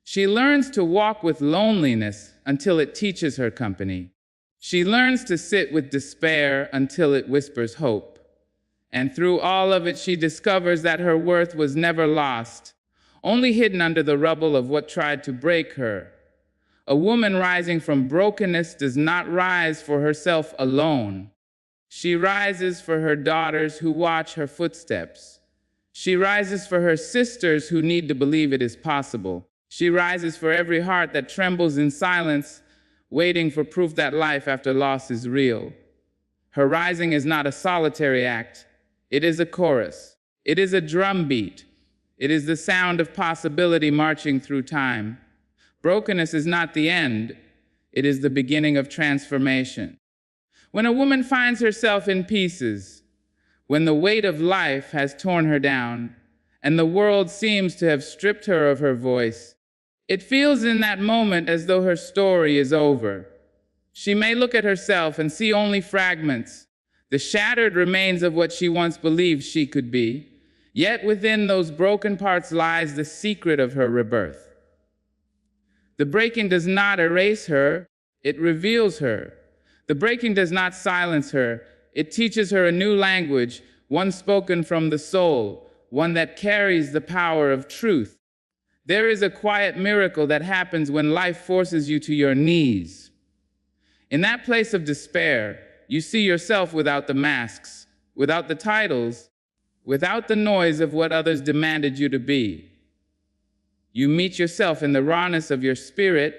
She learns to walk with loneliness until it teaches her company. She learns to sit with despair until it whispers hope. And through all of it, she discovers that her worth was never lost, only hidden under the rubble of what tried to break her. A woman rising from brokenness does not rise for herself alone. She rises for her daughters who watch her footsteps. She rises for her sisters who need to believe it is possible. She rises for every heart that trembles in silence, waiting for proof that life after loss is real. Her rising is not a solitary act. It is a chorus. It is a drumbeat. It is the sound of possibility marching through time. Brokenness is not the end. It is the beginning of transformation. When a woman finds herself in pieces, when the weight of life has torn her down, and the world seems to have stripped her of her voice, it feels in that moment as though her story is over. She may look at herself and see only fragments, the shattered remains of what she once believed she could be. Yet within those broken parts lies the secret of her rebirth. The breaking does not erase her, it reveals her. The breaking does not silence her, it teaches her a new language, one spoken from the soul, one that carries the power of truth. There is a quiet miracle that happens when life forces you to your knees. In that place of despair, you see yourself without the masks, without the titles, without the noise of what others demanded you to be. You meet yourself in the rawness of your spirit,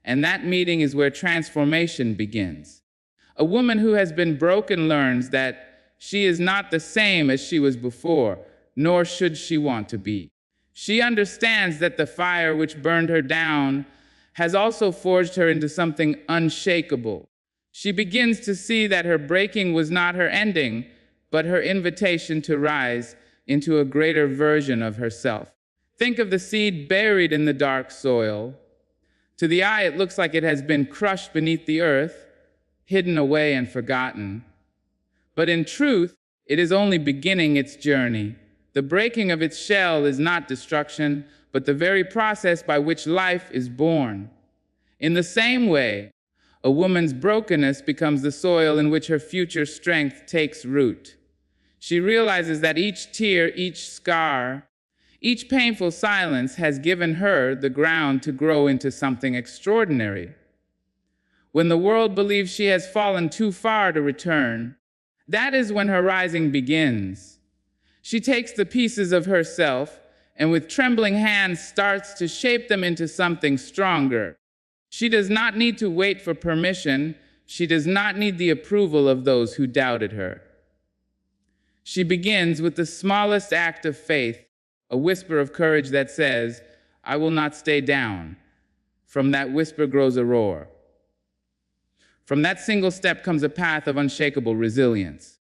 and that meeting is where transformation begins. A woman who has been broken learns that she is not the same as she was before, nor should she want to be. She understands that the fire which burned her down has also forged her into something unshakable. She begins to see that her breaking was not her ending, but her invitation to rise into a greater version of herself. Think of the seed buried in the dark soil. To the eye, it looks like it has been crushed beneath the earth, hidden away and forgotten. But in truth, it is only beginning its journey. The breaking of its shell is not destruction, but the very process by which life is born. In the same way, a woman's brokenness becomes the soil in which her future strength takes root. She realizes that each tear, each scar, each painful silence has given her the ground to grow into something extraordinary. When the world believes she has fallen too far to return, that is when her rising begins. She takes the pieces of herself and with trembling hands starts to shape them into something stronger. She does not need to wait for permission. She does not need the approval of those who doubted her. She begins with the smallest act of faith, a whisper of courage that says, "I will not stay down." From that whisper grows a roar. From that single step comes a path of unshakable resilience.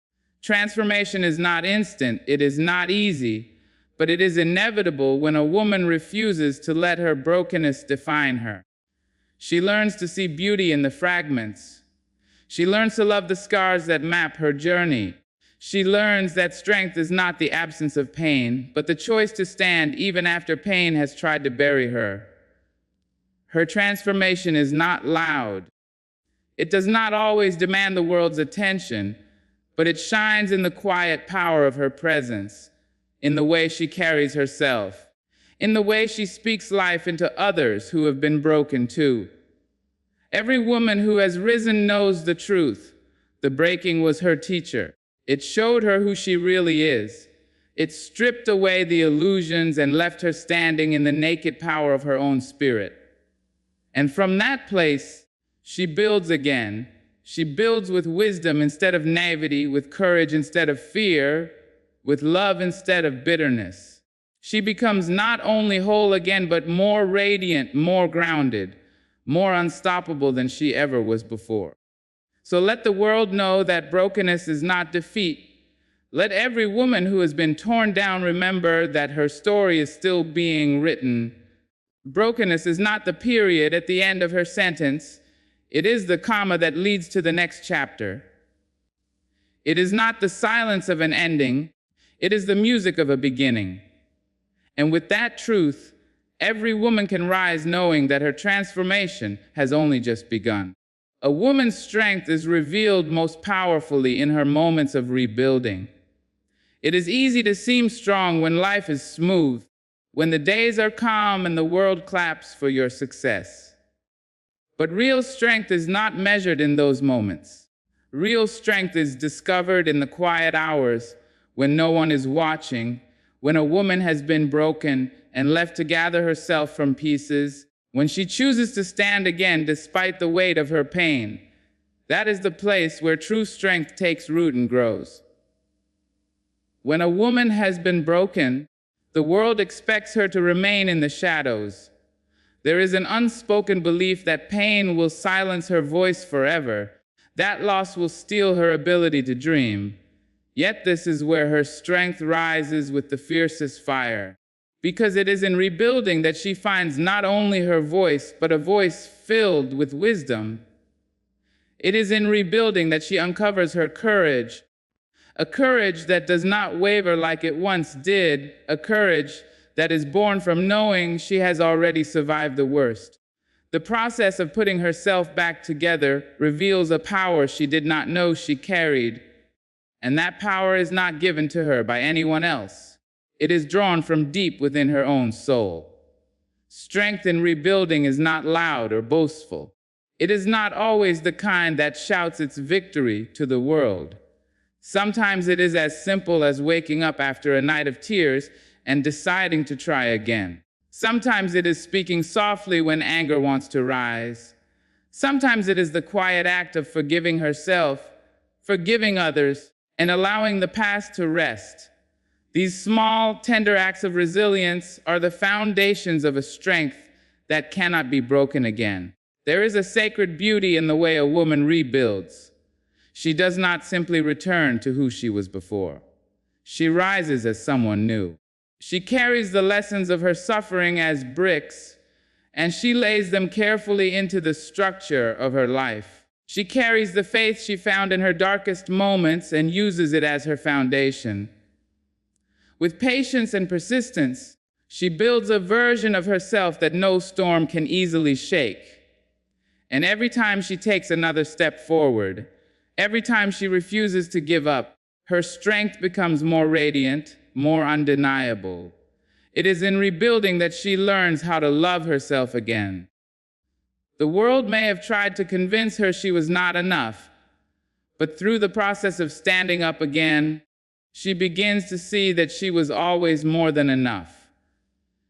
Transformation is not instant, it is not easy, but it is inevitable when a woman refuses to let her brokenness define her. She learns to see beauty in the fragments. She learns to love the scars that map her journey. She learns that strength is not the absence of pain, but the choice to stand even after pain has tried to bury her. Her transformation is not loud. It does not always demand the world's attention, but it shines in the quiet power of her presence, in the way she carries herself, in the way she speaks life into others who have been broken too. Every woman who has risen knows the truth. The breaking was her teacher. It showed her who she really is. It stripped away the illusions and left her standing in the naked power of her own spirit. And from that place, she builds again. She builds with wisdom instead of naivety, with courage instead of fear, with love instead of bitterness. She becomes not only whole again, but more radiant, more grounded, more unstoppable than she ever was before. So let the world know that brokenness is not defeat. Let every woman who has been torn down remember that her story is still being written. Brokenness is not the period at the end of her sentence. It is the comma that leads to the next chapter. It is not the silence of an ending. It is the music of a beginning. And with that truth, every woman can rise knowing that her transformation has only just begun. A woman's strength is revealed most powerfully in her moments of rebuilding. It is easy to seem strong when life is smooth, when the days are calm and the world claps for your success. But real strength is not measured in those moments. Real strength is discovered in the quiet hours when no one is watching, When a woman has been broken and left to gather herself from pieces, when she chooses to stand again despite the weight of her pain, that is the place where true strength takes root and grows. When a woman has been broken, the world expects her to remain in the shadows. There is an unspoken belief that pain will silence her voice forever. That loss will steal her ability to dream. Yet this is where her strength rises with the fiercest fire. Because it is in rebuilding that she finds not only her voice, but a voice filled with wisdom. It is in rebuilding that she uncovers her courage, a courage that does not waver like it once did, a courage that is born from knowing she has already survived the worst. The process of putting herself back together reveals a power she did not know she carried, and that power is not given to her by anyone else. It is drawn from deep within her own soul. Strength in rebuilding is not loud or boastful. It is not always the kind that shouts its victory to the world. Sometimes it is as simple as waking up after a night of tears and deciding to try again. Sometimes it is speaking softly when anger wants to rise. Sometimes it is the quiet act of forgiving herself, forgiving others, and allowing the past to rest. These small, tender acts of resilience are the foundations of a strength that cannot be broken again. There is a sacred beauty in the way a woman rebuilds. She does not simply return to who she was before. She rises as someone new. She carries the lessons of her suffering as bricks, and she lays them carefully into the structure of her life. She carries the faith she found in her darkest moments and uses it as her foundation. With patience and persistence, she builds a version of herself that no storm can easily shake. And every time she takes another step forward, every time she refuses to give up, her strength becomes more radiant, more undeniable. It is in rebuilding that she learns how to love herself again. The world may have tried to convince her she was not enough, but through the process of standing up again, she begins to see that she was always more than enough.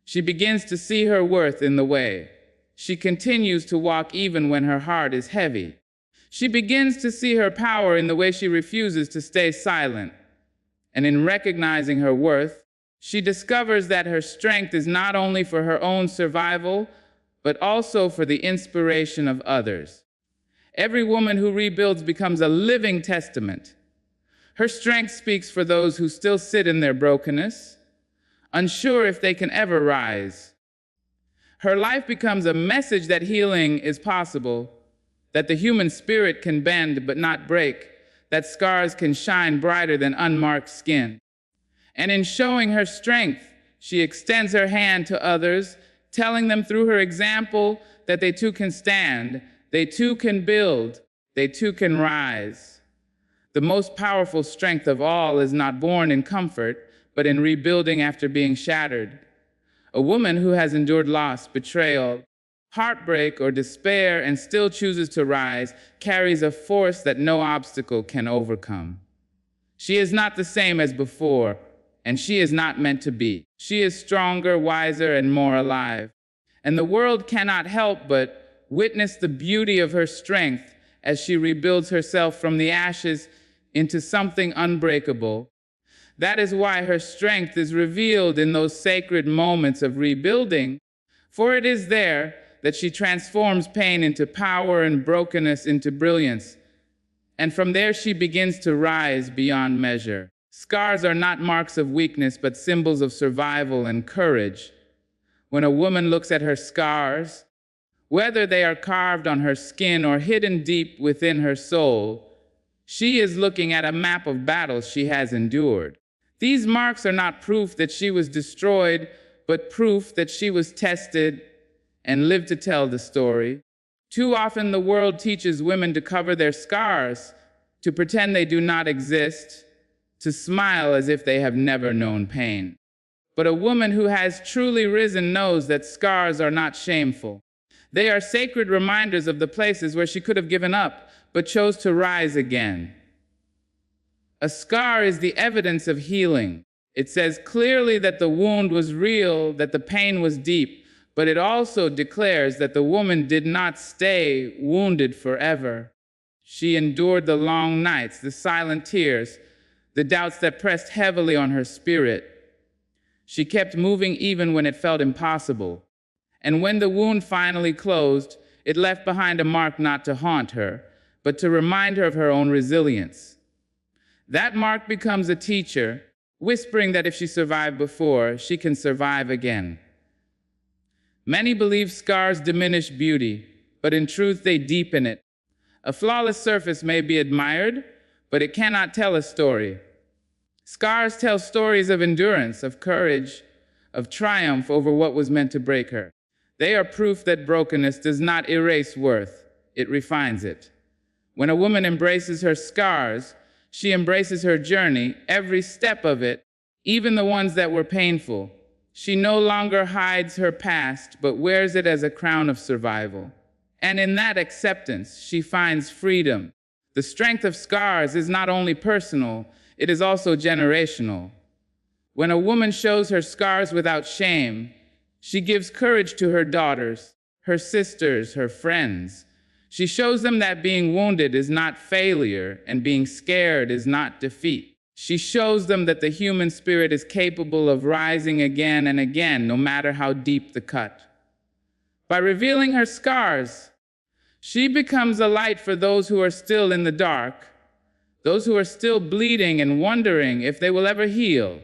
She begins to see her worth in the way. She continues to walk even when her heart is heavy. She begins to see her power in the way she refuses to stay silent. And in recognizing her worth, she discovers that her strength is not only for her own survival, but also for the inspiration of others. Every woman who rebuilds becomes a living testament. Her strength speaks for those who still sit in their brokenness, unsure if they can ever rise. Her life becomes a message that healing is possible, that the human spirit can bend but not break, that scars can shine brighter than unmarked skin. And in showing her strength, she extends her hand to others, telling them through her example that they too can stand, they too can build, they too can rise. The most powerful strength of all is not born in comfort, but in rebuilding after being shattered. A woman who has endured loss, betrayal, heartbreak, or despair and still chooses to rise carries a force that no obstacle can overcome. She is not the same as before, and she is not meant to be. She is stronger, wiser, and more alive. And the world cannot help but witness the beauty of her strength as she rebuilds herself from the ashes into something unbreakable. That is why her strength is revealed in those sacred moments of rebuilding, for it is there that she transforms pain into power and brokenness into brilliance. And from there she begins to rise beyond measure. Scars are not marks of weakness, but symbols of survival and courage. When a woman looks at her scars, whether they are carved on her skin or hidden deep within her soul, she is looking at a map of battles she has endured. These marks are not proof that she was destroyed, but proof that she was tested and lived to tell the story. Too often the world teaches women to cover their scars, to pretend they do not exist, to smile as if they have never known pain. But a woman who has truly risen knows that scars are not shameful. They are sacred reminders of the places where she could have given up, but chose to rise again. A scar is the evidence of healing. It says clearly that the wound was real, that the pain was deep, but it also declares that the woman did not stay wounded forever. She endured the long nights, the silent tears, the doubts that pressed heavily on her spirit. She kept moving even when it felt impossible. And when the wound finally closed, it left behind a mark not to haunt her, but to remind her of her own resilience. That mark becomes a teacher, whispering that if she survived before, she can survive again. Many believe scars diminish beauty, but in truth they deepen it. A flawless surface may be admired, but it cannot tell a story. Scars tell stories of endurance, of courage, of triumph over what was meant to break her. They are proof that brokenness does not erase worth, it refines it. When a woman embraces her scars, she embraces her journey, every step of it, even the ones that were painful. She no longer hides her past, but wears it as a crown of survival. And in that acceptance, she finds freedom. The strength of scars is not only personal, it is also generational. When a woman shows her scars without shame, she gives courage to her daughters, her sisters, her friends. She shows them that being wounded is not failure and being scared is not defeat. She shows them that the human spirit is capable of rising again and again, no matter how deep the cut. By revealing her scars, she becomes a light for those who are still in the dark, those who are still bleeding and wondering if they will ever heal.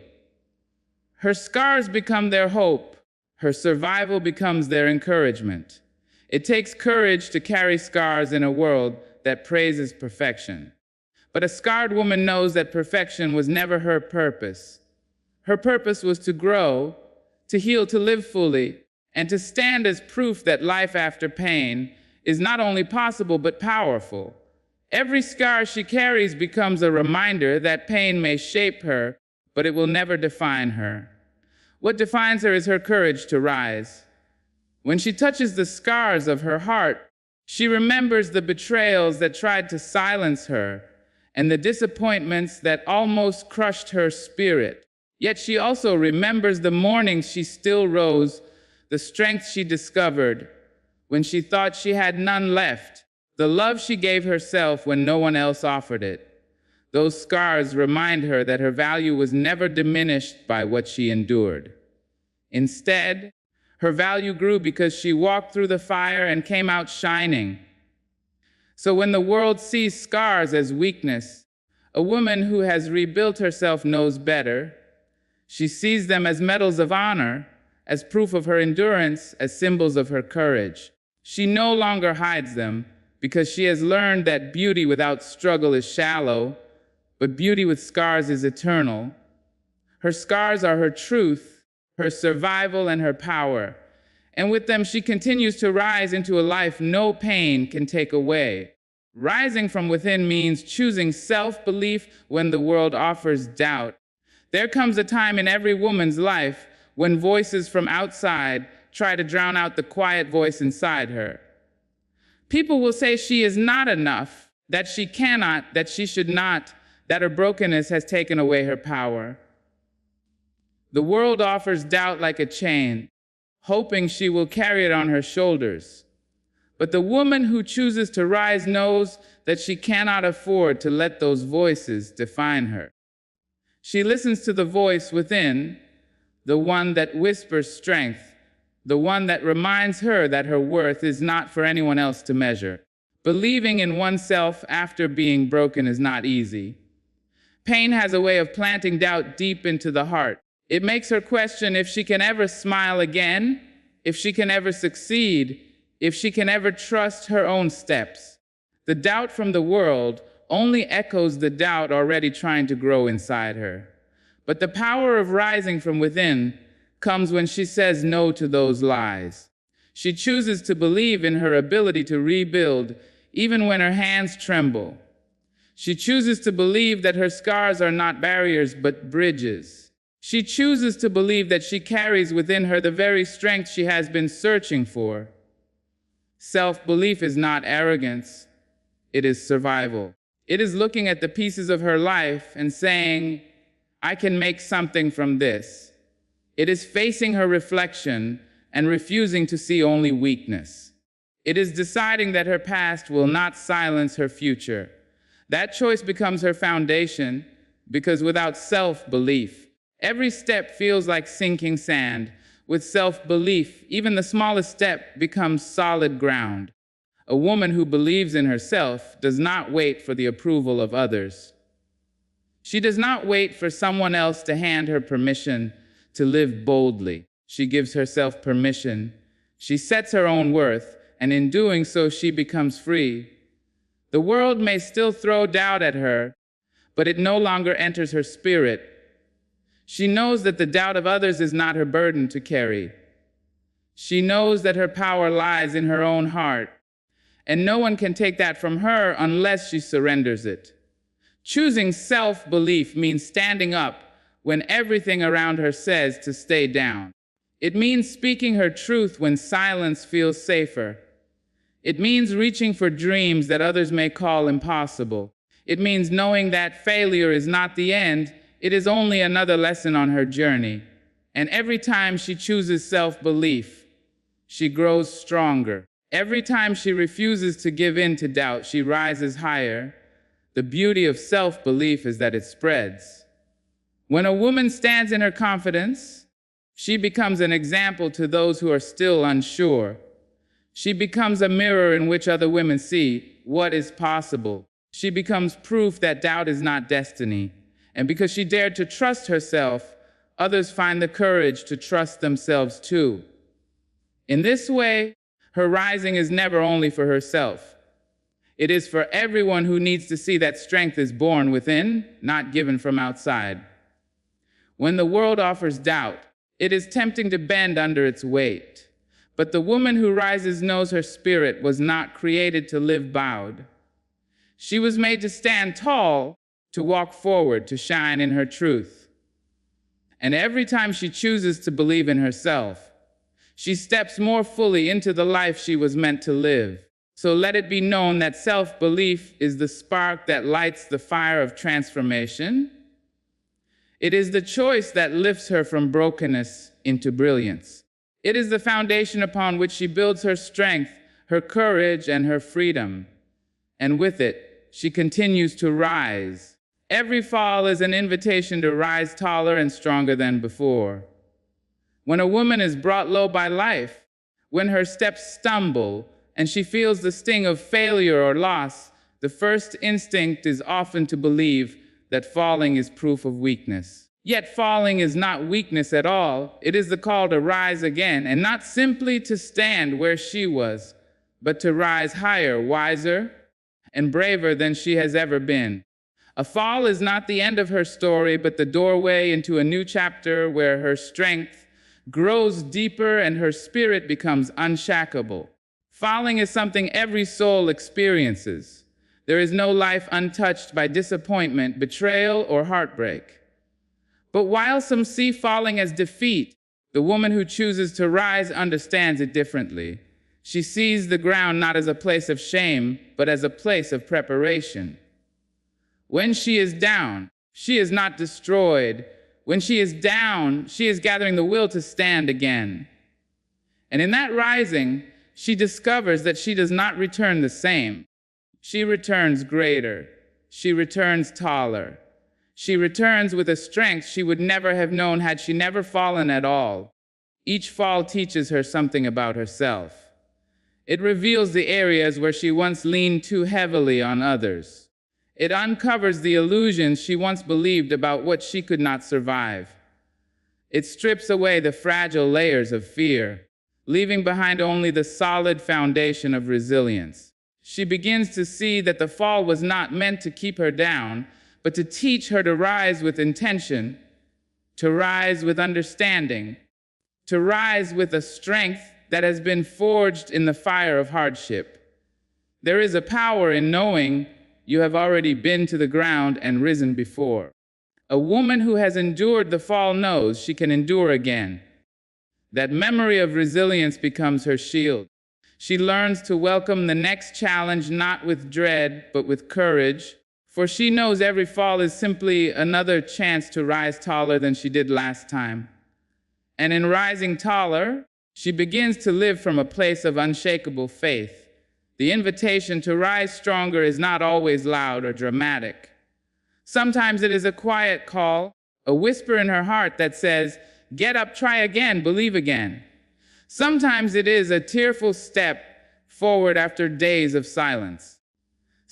Her scars become their hope. Her survival becomes their encouragement. It takes courage to carry scars in a world that praises perfection. But a scarred woman knows that perfection was never her purpose. Her purpose was to grow, to heal, to live fully, and to stand as proof that life after pain is not only possible but powerful. Every scar she carries becomes a reminder that pain may shape her, but it will never define her. What defines her is her courage to rise. When she touches the scars of her heart, she remembers the betrayals that tried to silence her and the disappointments that almost crushed her spirit. Yet she also remembers the mornings she still rose, the strength she discovered when she thought she had none left, the love she gave herself when no one else offered it. Those scars remind her that her value was never diminished by what she endured. Instead, her value grew because she walked through the fire and came out shining. So when the world sees scars as weakness, a woman who has rebuilt herself knows better. She sees them as medals of honor, as proof of her endurance, as symbols of her courage. She no longer hides them because she has learned that beauty without struggle is shallow, but beauty with scars is eternal. Her scars are her truth, her survival, and her power. And with them, she continues to rise into a life no pain can take away. Rising from within means choosing self-belief when the world offers doubt. There comes a time in every woman's life when voices from outside try to drown out the quiet voice inside her. People will say she is not enough, that she cannot, that she should not, that her brokenness has taken away her power. The world offers doubt like a chain, hoping she will carry it on her shoulders. But the woman who chooses to rise knows that she cannot afford to let those voices define her. She listens to the voice within, the one that whispers strength, the one that reminds her that her worth is not for anyone else to measure. Believing in oneself after being broken is not easy. Pain has a way of planting doubt deep into the heart. It makes her question if she can ever smile again, if she can ever succeed, if she can ever trust her own steps. The doubt from the world only echoes the doubt already trying to grow inside her. But the power of rising from within comes when she says no to those lies. She chooses to believe in her ability to rebuild, even when her hands tremble. She chooses to believe that her scars are not barriers, but bridges. She chooses to believe that she carries within her the very strength she has been searching for. Self-belief is not arrogance, it is survival. It is looking at the pieces of her life and saying, I can make something from this. It is facing her reflection and refusing to see only weakness. It is deciding that her past will not silence her future. That choice becomes her foundation because without self-belief, every step feels like sinking sand. With self-belief, even the smallest step becomes solid ground. A woman who believes in herself does not wait for the approval of others. She does not wait for someone else to hand her permission to live boldly. She gives herself permission. She sets her own worth, and in doing so, she becomes free. The world may still throw doubt at her, but it no longer enters her spirit. She knows that the doubt of others is not her burden to carry. She knows that her power lies in her own heart, and no one can take that from her unless she surrenders it. Choosing self-belief means standing up when everything around her says to stay down. It means speaking her truth when silence feels safer. It means reaching for dreams that others may call impossible. It means knowing that failure is not the end, it is only another lesson on her journey. And every time she chooses self-belief, she grows stronger. Every time she refuses to give in to doubt, she rises higher. The beauty of self-belief is that it spreads. When a woman stands in her confidence, she becomes an example to those who are still unsure. She becomes a mirror in which other women see what is possible. She becomes proof that doubt is not destiny. And because she dared to trust herself, others find the courage to trust themselves too. In this way, her rising is never only for herself. It is for everyone who needs to see that strength is born within, not given from outside. When the world offers doubt, it is tempting to bend under its weight. But the woman who rises knows her spirit was not created to live bowed. She was made to stand tall, to walk forward, to shine in her truth. And every time she chooses to believe in herself, she steps more fully into the life she was meant to live. So let it be known that self-belief is the spark that lights the fire of transformation. It is the choice that lifts her from brokenness into brilliance. It is the foundation upon which she builds her strength, her courage, and her freedom. And with it, she continues to rise. Every fall is an invitation to rise taller and stronger than before. When a woman is brought low by life, when her steps stumble, and she feels the sting of failure or loss, the first instinct is often to believe that falling is proof of weakness. Yet falling is not weakness at all. It is the call to rise again, and not simply to stand where she was, but to rise higher, wiser, and braver than she has ever been. A fall is not the end of her story, but the doorway into a new chapter where her strength grows deeper and her spirit becomes unshackable. Falling is something every soul experiences. There is no life untouched by disappointment, betrayal, or heartbreak. But while some see falling as defeat, the woman who chooses to rise understands it differently. She sees the ground not as a place of shame, but as a place of preparation. When she is down, she is not destroyed. When she is down, she is gathering the will to stand again. And in that rising, she discovers that she does not return the same. She returns greater. She returns taller. She returns with a strength she would never have known had she never fallen at all. Each fall teaches her something about herself. It reveals the areas where she once leaned too heavily on others. It uncovers the illusions she once believed about what she could not survive. It strips away the fragile layers of fear, leaving behind only the solid foundation of resilience. She begins to see that the fall was not meant to keep her down, but to teach her to rise with intention, to rise with understanding, to rise with a strength that has been forged in the fire of hardship. There is a power in knowing you have already been to the ground and risen before. A woman who has endured the fall knows she can endure again. That memory of resilience becomes her shield. She learns to welcome the next challenge not with dread, but with courage, For she knows every fall is simply another chance to rise taller than she did last time. And in rising taller, she begins to live from a place of unshakable faith. The invitation to rise stronger is not always loud or dramatic. Sometimes it is a quiet call, a whisper in her heart that says, "Get up, try again, believe again." Sometimes it is a tearful step forward after days of silence.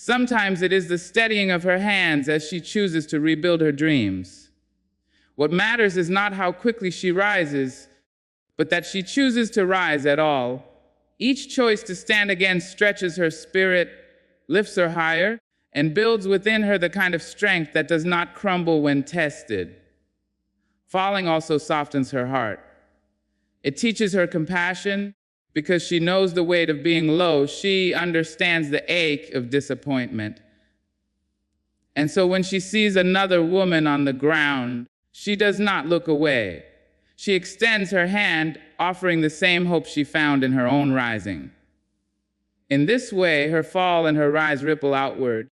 Sometimes it is the steadying of her hands as she chooses to rebuild her dreams. What matters is not how quickly she rises, but that she chooses to rise at all. Each choice to stand again stretches her spirit, lifts her higher, and builds within her the kind of strength that does not crumble when tested. Falling also softens her heart. It teaches her compassion. Because she knows the weight of being low, she understands the ache of disappointment. And so when she sees another woman on the ground, she does not look away. She extends her hand, offering the same hope she found in her own rising. In this way, her fall and her rise ripple outward,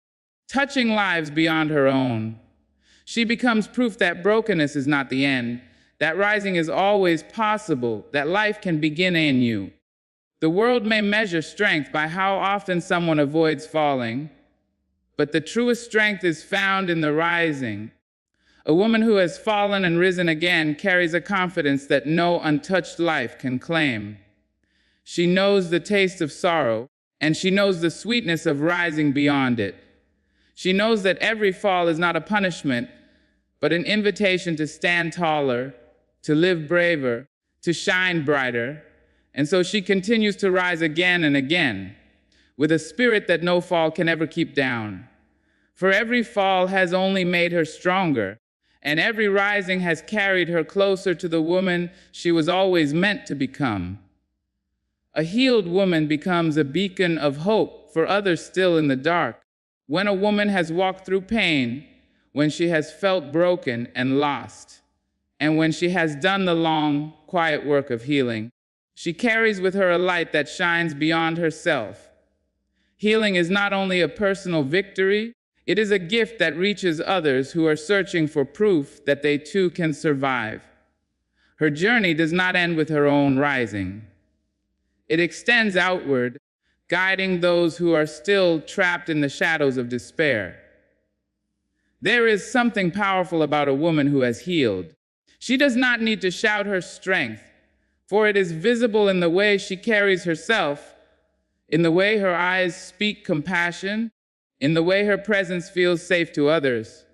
touching lives beyond her own. She becomes proof that brokenness is not the end, that rising is always possible, that life can begin in you. The world may measure strength by how often someone avoids falling, but the truest strength is found in the rising. A woman who has fallen and risen again carries a confidence that no untouched life can claim. She knows the taste of sorrow, and she knows the sweetness of rising beyond it. She knows that every fall is not a punishment, but an invitation to stand taller, to live braver, to shine brighter. And so she continues to rise again and again, with a spirit that no fall can ever keep down. For every fall has only made her stronger, and every rising has carried her closer to the woman she was always meant to become. A healed woman becomes a beacon of hope for others still in the dark. When a woman has walked through pain, when she has felt broken and lost, and when she has done the long, quiet work of healing, she carries with her a light that shines beyond herself. Healing is not only a personal victory, it is a gift that reaches others who are searching for proof that they too can survive. Her journey does not end with her own rising. It extends outward, guiding those who are still trapped in the shadows of despair. There is something powerful about a woman who has healed. She does not need to shout her strength, for it is visible in the way she carries herself, in the way her eyes speak compassion, in the way her presence feels safe to others.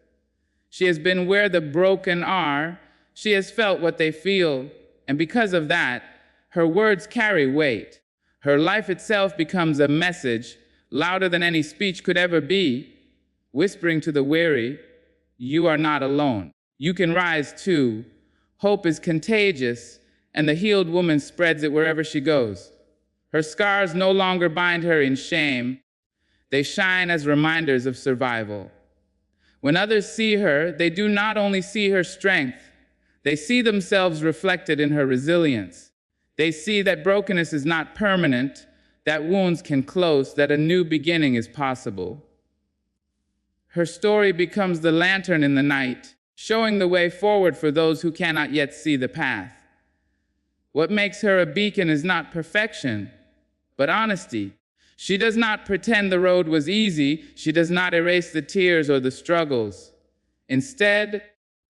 She has been where the broken are, she has felt what they feel, and because of that, her words carry weight. Her life itself becomes a message, louder than any speech could ever be, whispering to the weary, "You are not alone. You can rise too." Hope is contagious, and the healed woman spreads it wherever she goes. Her scars no longer bind her in shame. They shine as reminders of survival. When others see her, they do not only see her strength, they see themselves reflected in her resilience. They see that brokenness is not permanent, that wounds can close, that a new beginning is possible. Her story becomes the lantern in the night, showing the way forward for those who cannot yet see the path. What makes her a beacon is not perfection, but honesty. She does not pretend the road was easy. She does not erase the tears or the struggles. Instead,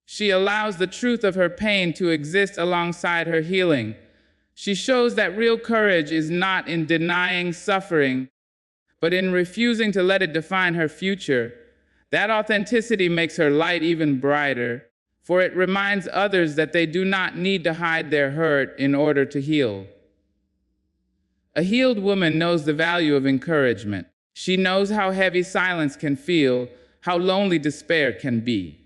she allows the truth of her pain to exist alongside her healing. She shows that real courage is not in denying suffering, but in refusing to let it define her future. That authenticity makes her light even brighter, for it reminds others that they do not need to hide their hurt in order to heal. A healed woman knows the value of encouragement. She knows how heavy silence can feel, how lonely despair can be.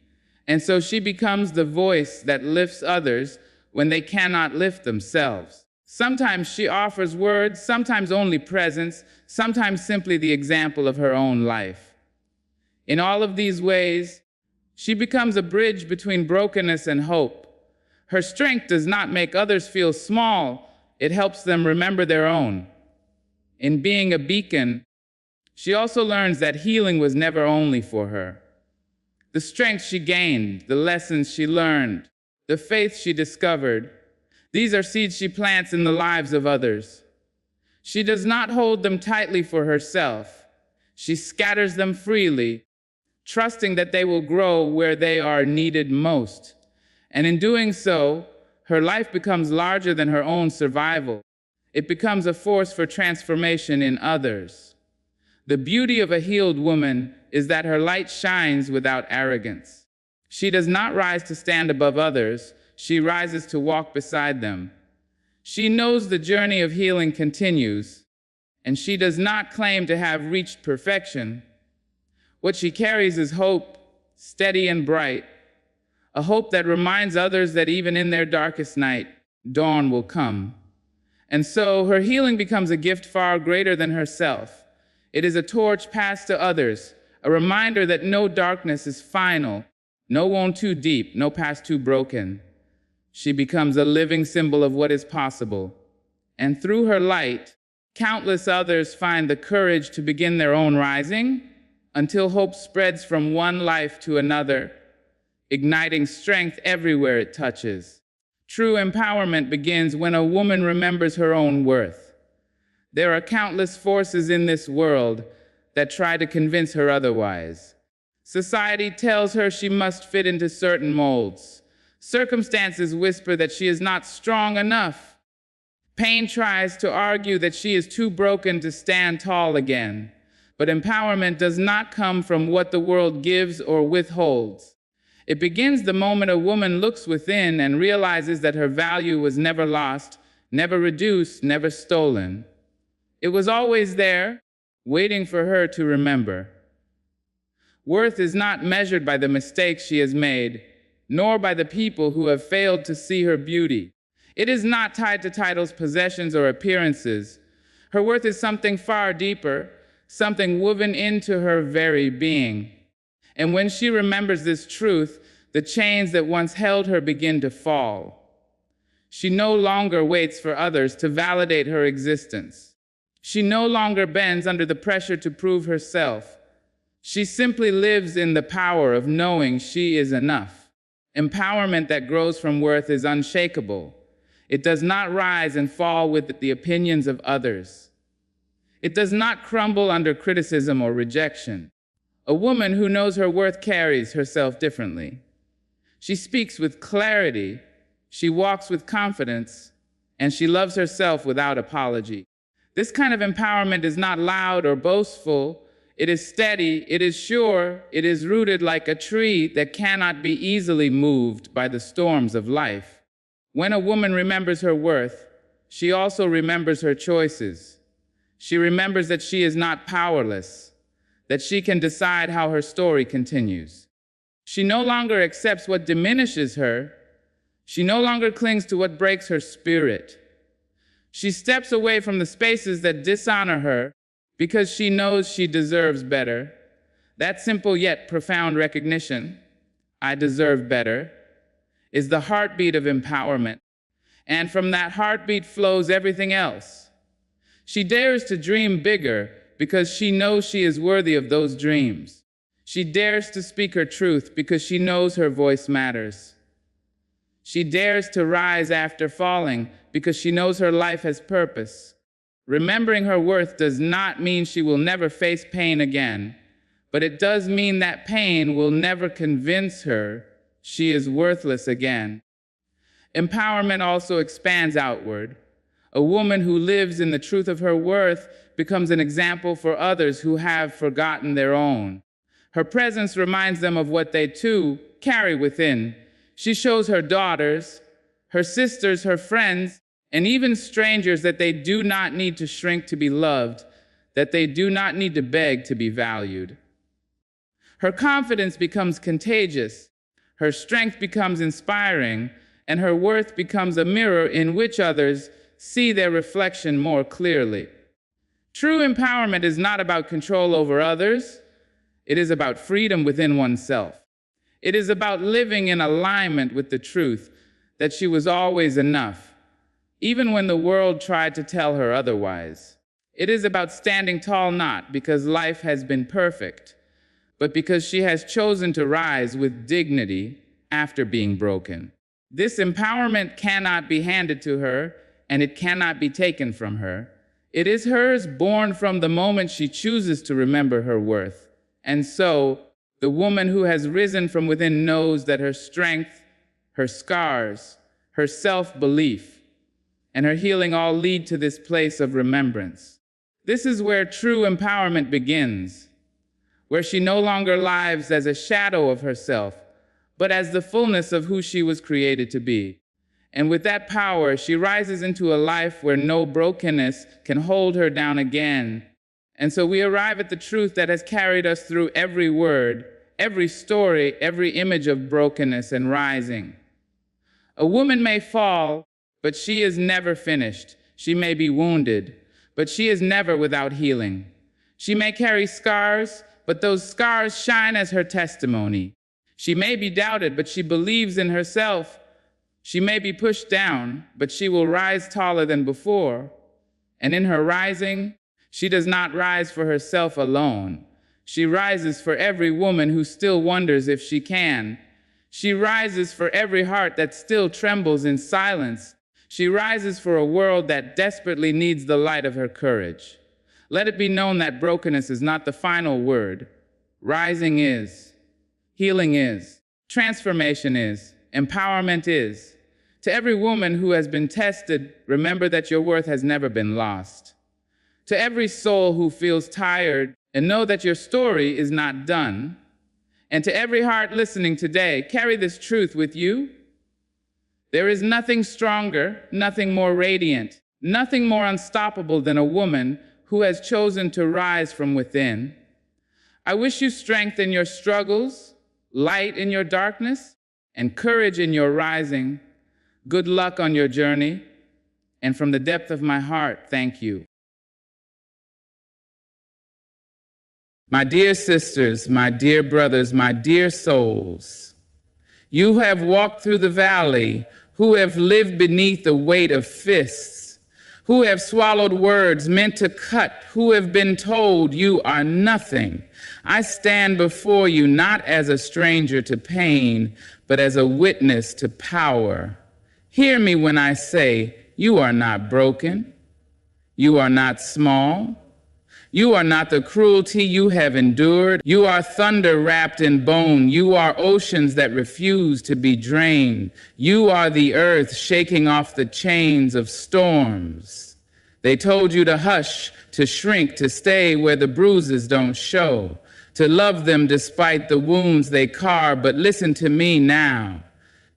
And so she becomes the voice that lifts others when they cannot lift themselves. Sometimes she offers words, sometimes only presence, sometimes simply the example of her own life. In all of these ways, she becomes a bridge between brokenness and hope. Her strength does not make others feel small, it helps them remember their own. In being a beacon, She also learns that healing was never only for her. The strength she gained, the lessons she learned, the faith she discovered, these are seeds she plants in the lives of others. She does not hold them tightly for herself. She scatters them freely, trusting that they will grow where they are needed most. And in doing so, her life becomes larger than her own survival. It becomes a force for transformation in others. The beauty of a healed woman is that her light shines without arrogance. She does not rise to stand above others, she rises to walk beside them. She knows the journey of healing continues, and she does not claim to have reached perfection. What she carries is hope, steady and bright, a hope that reminds others that even in their darkest night, dawn will come. And so her healing becomes a gift far greater than herself. It is a torch passed to others, a reminder that no darkness is final, no wound too deep, no past too broken. She becomes a living symbol of what is possible. And through her light, countless others find the courage to begin their own rising until hope spreads from one life to another, igniting strength everywhere it touches. True empowerment begins when a woman remembers her own worth. There are countless forces in this world that try to convince her otherwise. Society tells her she must fit into certain molds. Circumstances whisper that she is not strong enough. Pain tries to argue that she is too broken to stand tall again. But empowerment does not come from what the world gives or withholds. It begins the moment a woman looks within and realizes that her value was never lost, never reduced, never stolen. It was always there, waiting for her to remember. Worth is not measured by the mistakes she has made, nor by the people who have failed to see her beauty. It is not tied to titles, possessions, or appearances. Her worth is something far deeper, something woven into her very being. And when she remembers this truth, the chains that once held her begin to fall. She no longer waits for others to validate her existence. She no longer bends under the pressure to prove herself. She simply lives in the power of knowing she is enough. Empowerment that grows from worth is unshakable. It does not rise and fall with the opinions of others. It does not crumble under criticism or rejection. A woman who knows her worth carries herself differently. She speaks with clarity, she walks with confidence, and she loves herself without apology. This kind of empowerment is not loud or boastful. It is steady, it is sure, it is rooted like a tree that cannot be easily moved by the storms of life. When a woman remembers her worth, she also remembers her choices. She remembers that she is not powerless, that she can decide how her story continues. She no longer accepts what diminishes her. She no longer clings to what breaks her spirit. She steps away from the spaces that dishonor her because she knows she deserves better. That simple yet profound recognition, I deserve better, is the heartbeat of empowerment. And from that heartbeat flows everything else. She dares to dream bigger because she knows she is worthy of those dreams. She dares to speak her truth because she knows her voice matters. She dares to rise after falling because she knows her life has purpose. Remembering her worth does not mean she will never face pain again, but it does mean that pain will never convince her she is worthless again. Empowerment also expands outward. A woman who lives in the truth of her worth becomes an example for others who have forgotten their own. Her presence reminds them of what they too carry within. She shows her daughters, her sisters, her friends, and even strangers that they do not need to shrink to be loved, that they do not need to beg to be valued. Her confidence becomes contagious, her strength becomes inspiring, and her worth becomes a mirror in which others see their reflection more clearly. True empowerment is not about control over others. It is about freedom within oneself. It is about living in alignment with the truth that she was always enough, even when the world tried to tell her otherwise. It is about standing tall not because life has been perfect, but because she has chosen to rise with dignity after being broken. This empowerment cannot be handed to her, and it cannot be taken from her. It is hers, born from the moment she chooses to remember her worth. And so, the woman who has risen from within knows that her strength, her scars, her self-belief, and her healing all lead to this place of remembrance. This is where true empowerment begins, where she no longer lives as a shadow of herself, but as the fullness of who she was created to be. And with that power, she rises into a life where no brokenness can hold her down again. And so we arrive at the truth that has carried us through every word, every story, every image of brokenness and rising. A woman may fall, but she is never finished. She may be wounded, but she is never without healing. She may carry scars, but those scars shine as her testimony. She may be doubted, but she believes in herself. She may be pushed down, but she will rise taller than before. And in her rising, she does not rise for herself alone. She rises for every woman who still wonders if she can. She rises for every heart that still trembles in silence. She rises for a world that desperately needs the light of her courage. Let it be known that brokenness is not the final word. Rising is. Healing is. Transformation is. Empowerment is. To every woman who has been tested, remember that your worth has never been lost. To every soul who feels tired, and know that your story is not done. And to every heart listening today, carry this truth with you. There is nothing stronger, nothing more radiant, nothing more unstoppable than a woman who has chosen to rise from within. I wish you strength in your struggles, light in your darkness, and courage in your rising. Good luck on your journey, and from the depth of my heart, thank you. My dear sisters, my dear brothers, my dear souls, you have walked through the valley, who have lived beneath the weight of fists, who have swallowed words meant to cut, who have been told you are nothing. I stand before you not as a stranger to pain, but as a witness to power. Hear me when I say, you are not broken. You are not small. You are not the cruelty you have endured. You are thunder wrapped in bone. You are oceans that refuse to be drained. You are the earth shaking off the chains of storms. They told you to hush, to shrink, to stay where the bruises don't show, to love them despite the wounds they carve. But listen to me now.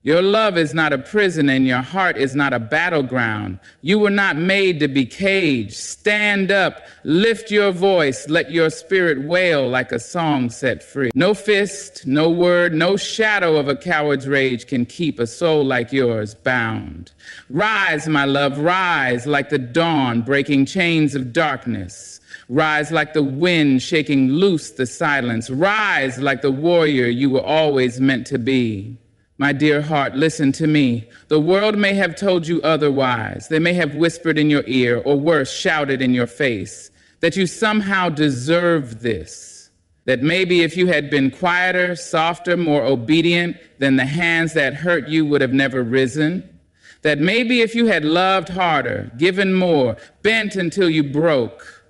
Your love is not a prison and your heart is not a battleground. You were not made to be caged. Stand up, lift your voice, let your spirit wail like a song set free. No fist, no word, no shadow of a coward's rage can keep a soul like yours bound. Rise, my love, rise like the dawn breaking chains of darkness. Rise like the wind shaking loose the silence. Rise like the warrior you were always meant to be. My dear heart, listen to me. The world may have told you otherwise. They may have whispered in your ear, or worse, shouted in your face, that you somehow deserve this. That maybe if you had been quieter, softer, more obedient, then the hands that hurt you would have never risen. That maybe if you had loved harder, given more, bent until you broke,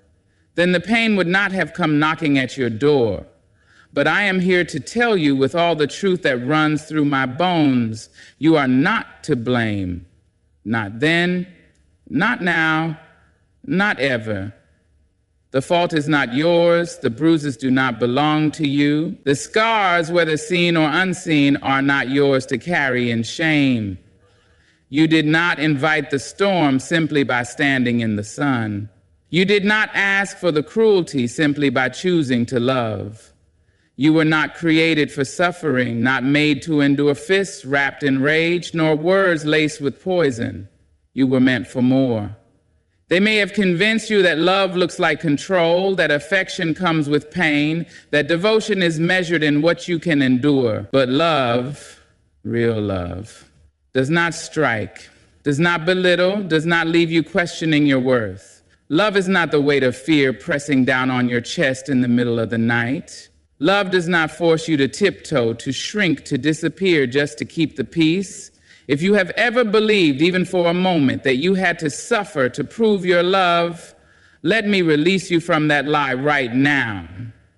then the pain would not have come knocking at your door. But I am here to tell you with all the truth that runs through my bones, you are not to blame. Not then, not now, not ever. The fault is not yours. The bruises do not belong to you. The scars, whether seen or unseen, are not yours to carry in shame. You did not invite the storm simply by standing in the sun. You did not ask for the cruelty simply by choosing to love. You were not created for suffering, not made to endure fists wrapped in rage, nor words laced with poison. You were meant for more. They may have convinced you that love looks like control, that affection comes with pain, that devotion is measured in what you can endure. But love, real love, does not strike, does not belittle, does not leave you questioning your worth. Love is not the weight of fear pressing down on your chest in the middle of the night. Love does not force you to tiptoe, to shrink, to disappear just to keep the peace. If you have ever believed, even for a moment, that you had to suffer to prove your love, let me release you from that lie right now.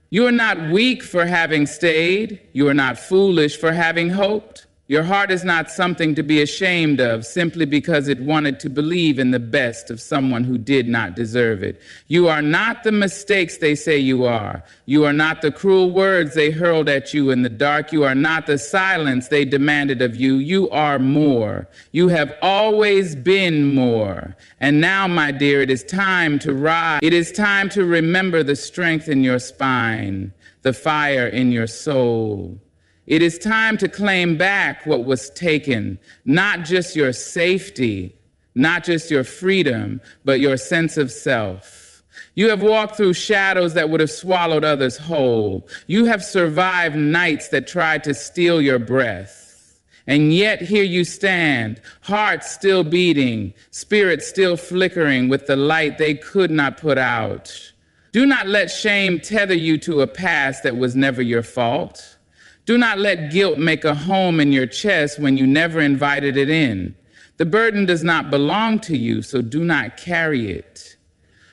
You are not weak for having stayed. You are not foolish for having hoped. Your heart is not something to be ashamed of simply because it wanted to believe in the best of someone who did not deserve it. You are not the mistakes they say you are. You are not the cruel words they hurled at you in the dark. You are not the silence they demanded of you. You are more. You have always been more. And now, my dear, it is time to rise. It is time to remember the strength in your spine, the fire in your soul. It is time to claim back what was taken, not just your safety, not just your freedom, but your sense of self. You have walked through shadows that would have swallowed others whole. You have survived nights that tried to steal your breath. And yet here you stand, heart still beating, spirit still flickering with the light they could not put out. Do not let shame tether you to a past that was never your fault. Do not let guilt make a home in your chest when you never invited it in. The burden does not belong to you, so do not carry it.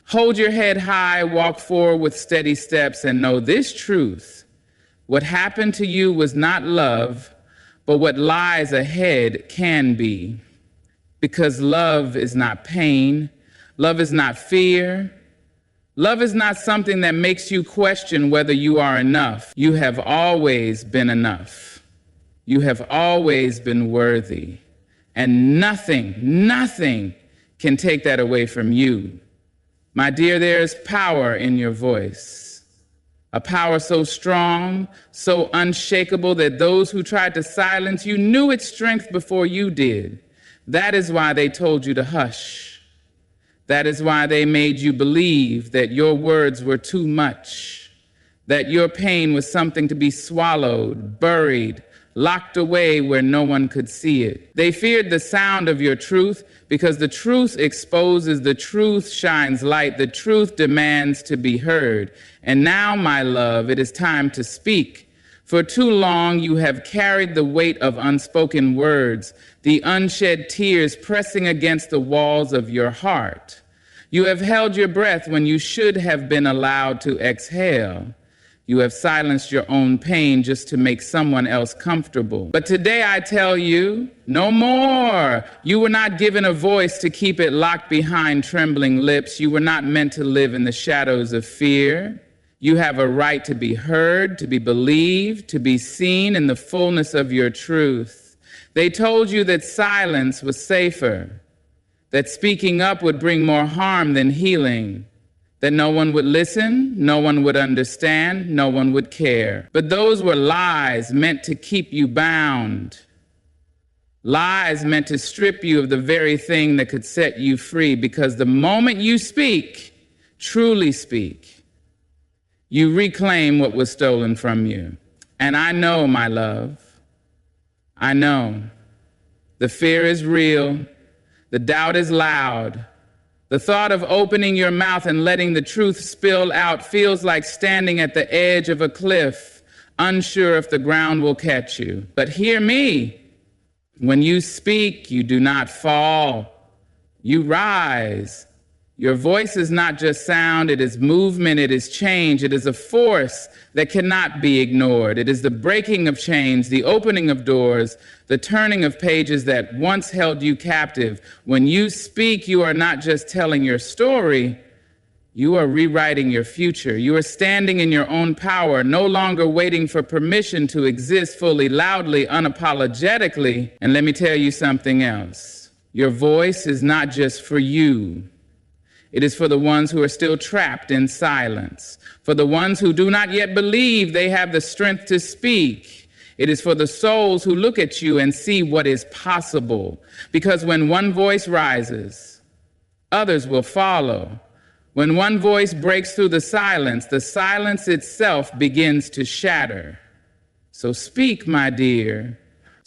Hold your head high, walk forward with steady steps, and know this truth. What happened to you was not love, but what lies ahead can be. Because love is not pain, love is not fear, love is not something that makes you question whether you are enough. You have always been enough. You have always been worthy. And nothing can take that away from you. My dear, there is power in your voice. A power so strong, so unshakable that those who tried to silence you knew its strength before you did. That is why they told you to hush. That is why they made you believe that your words were too much, that your pain was something to be swallowed, buried, locked away where no one could see it. They feared the sound of your truth because the truth exposes, the truth shines light, the truth demands to be heard. And now, my love, it is time to speak. For too long, you have carried the weight of unspoken words, the unshed tears pressing against the walls of your heart. You have held your breath when you should have been allowed to exhale. You have silenced your own pain just to make someone else comfortable. But today I tell you, no more. You were not given a voice to keep it locked behind trembling lips. You were not meant to live in the shadows of fear. You have a right to be heard, to be believed, to be seen in the fullness of your truth. They told you that silence was safer, that speaking up would bring more harm than healing, that no one would listen, no one would understand, no one would care. But those were lies meant to keep you bound, lies meant to strip you of the very thing that could set you free, because the moment you speak, truly speak, you reclaim what was stolen from you. And I know, my love, I know. The fear is real. The doubt is loud. The thought of opening your mouth and letting the truth spill out feels like standing at the edge of a cliff, unsure if the ground will catch you. But hear me. When you speak, you do not fall. You rise. Your voice is not just sound, it is movement, it is change, it is a force that cannot be ignored. It is the breaking of chains, the opening of doors, the turning of pages that once held you captive. When you speak, you are not just telling your story, you are rewriting your future. You are standing in your own power, no longer waiting for permission to exist fully, loudly, unapologetically. And let me tell you something else. Your voice is not just for you. It is for the ones who are still trapped in silence, for the ones who do not yet believe they have the strength to speak. It is for the souls who look at you and see what is possible. Because when one voice rises, others will follow. When one voice breaks through the silence itself begins to shatter. So speak, my dear.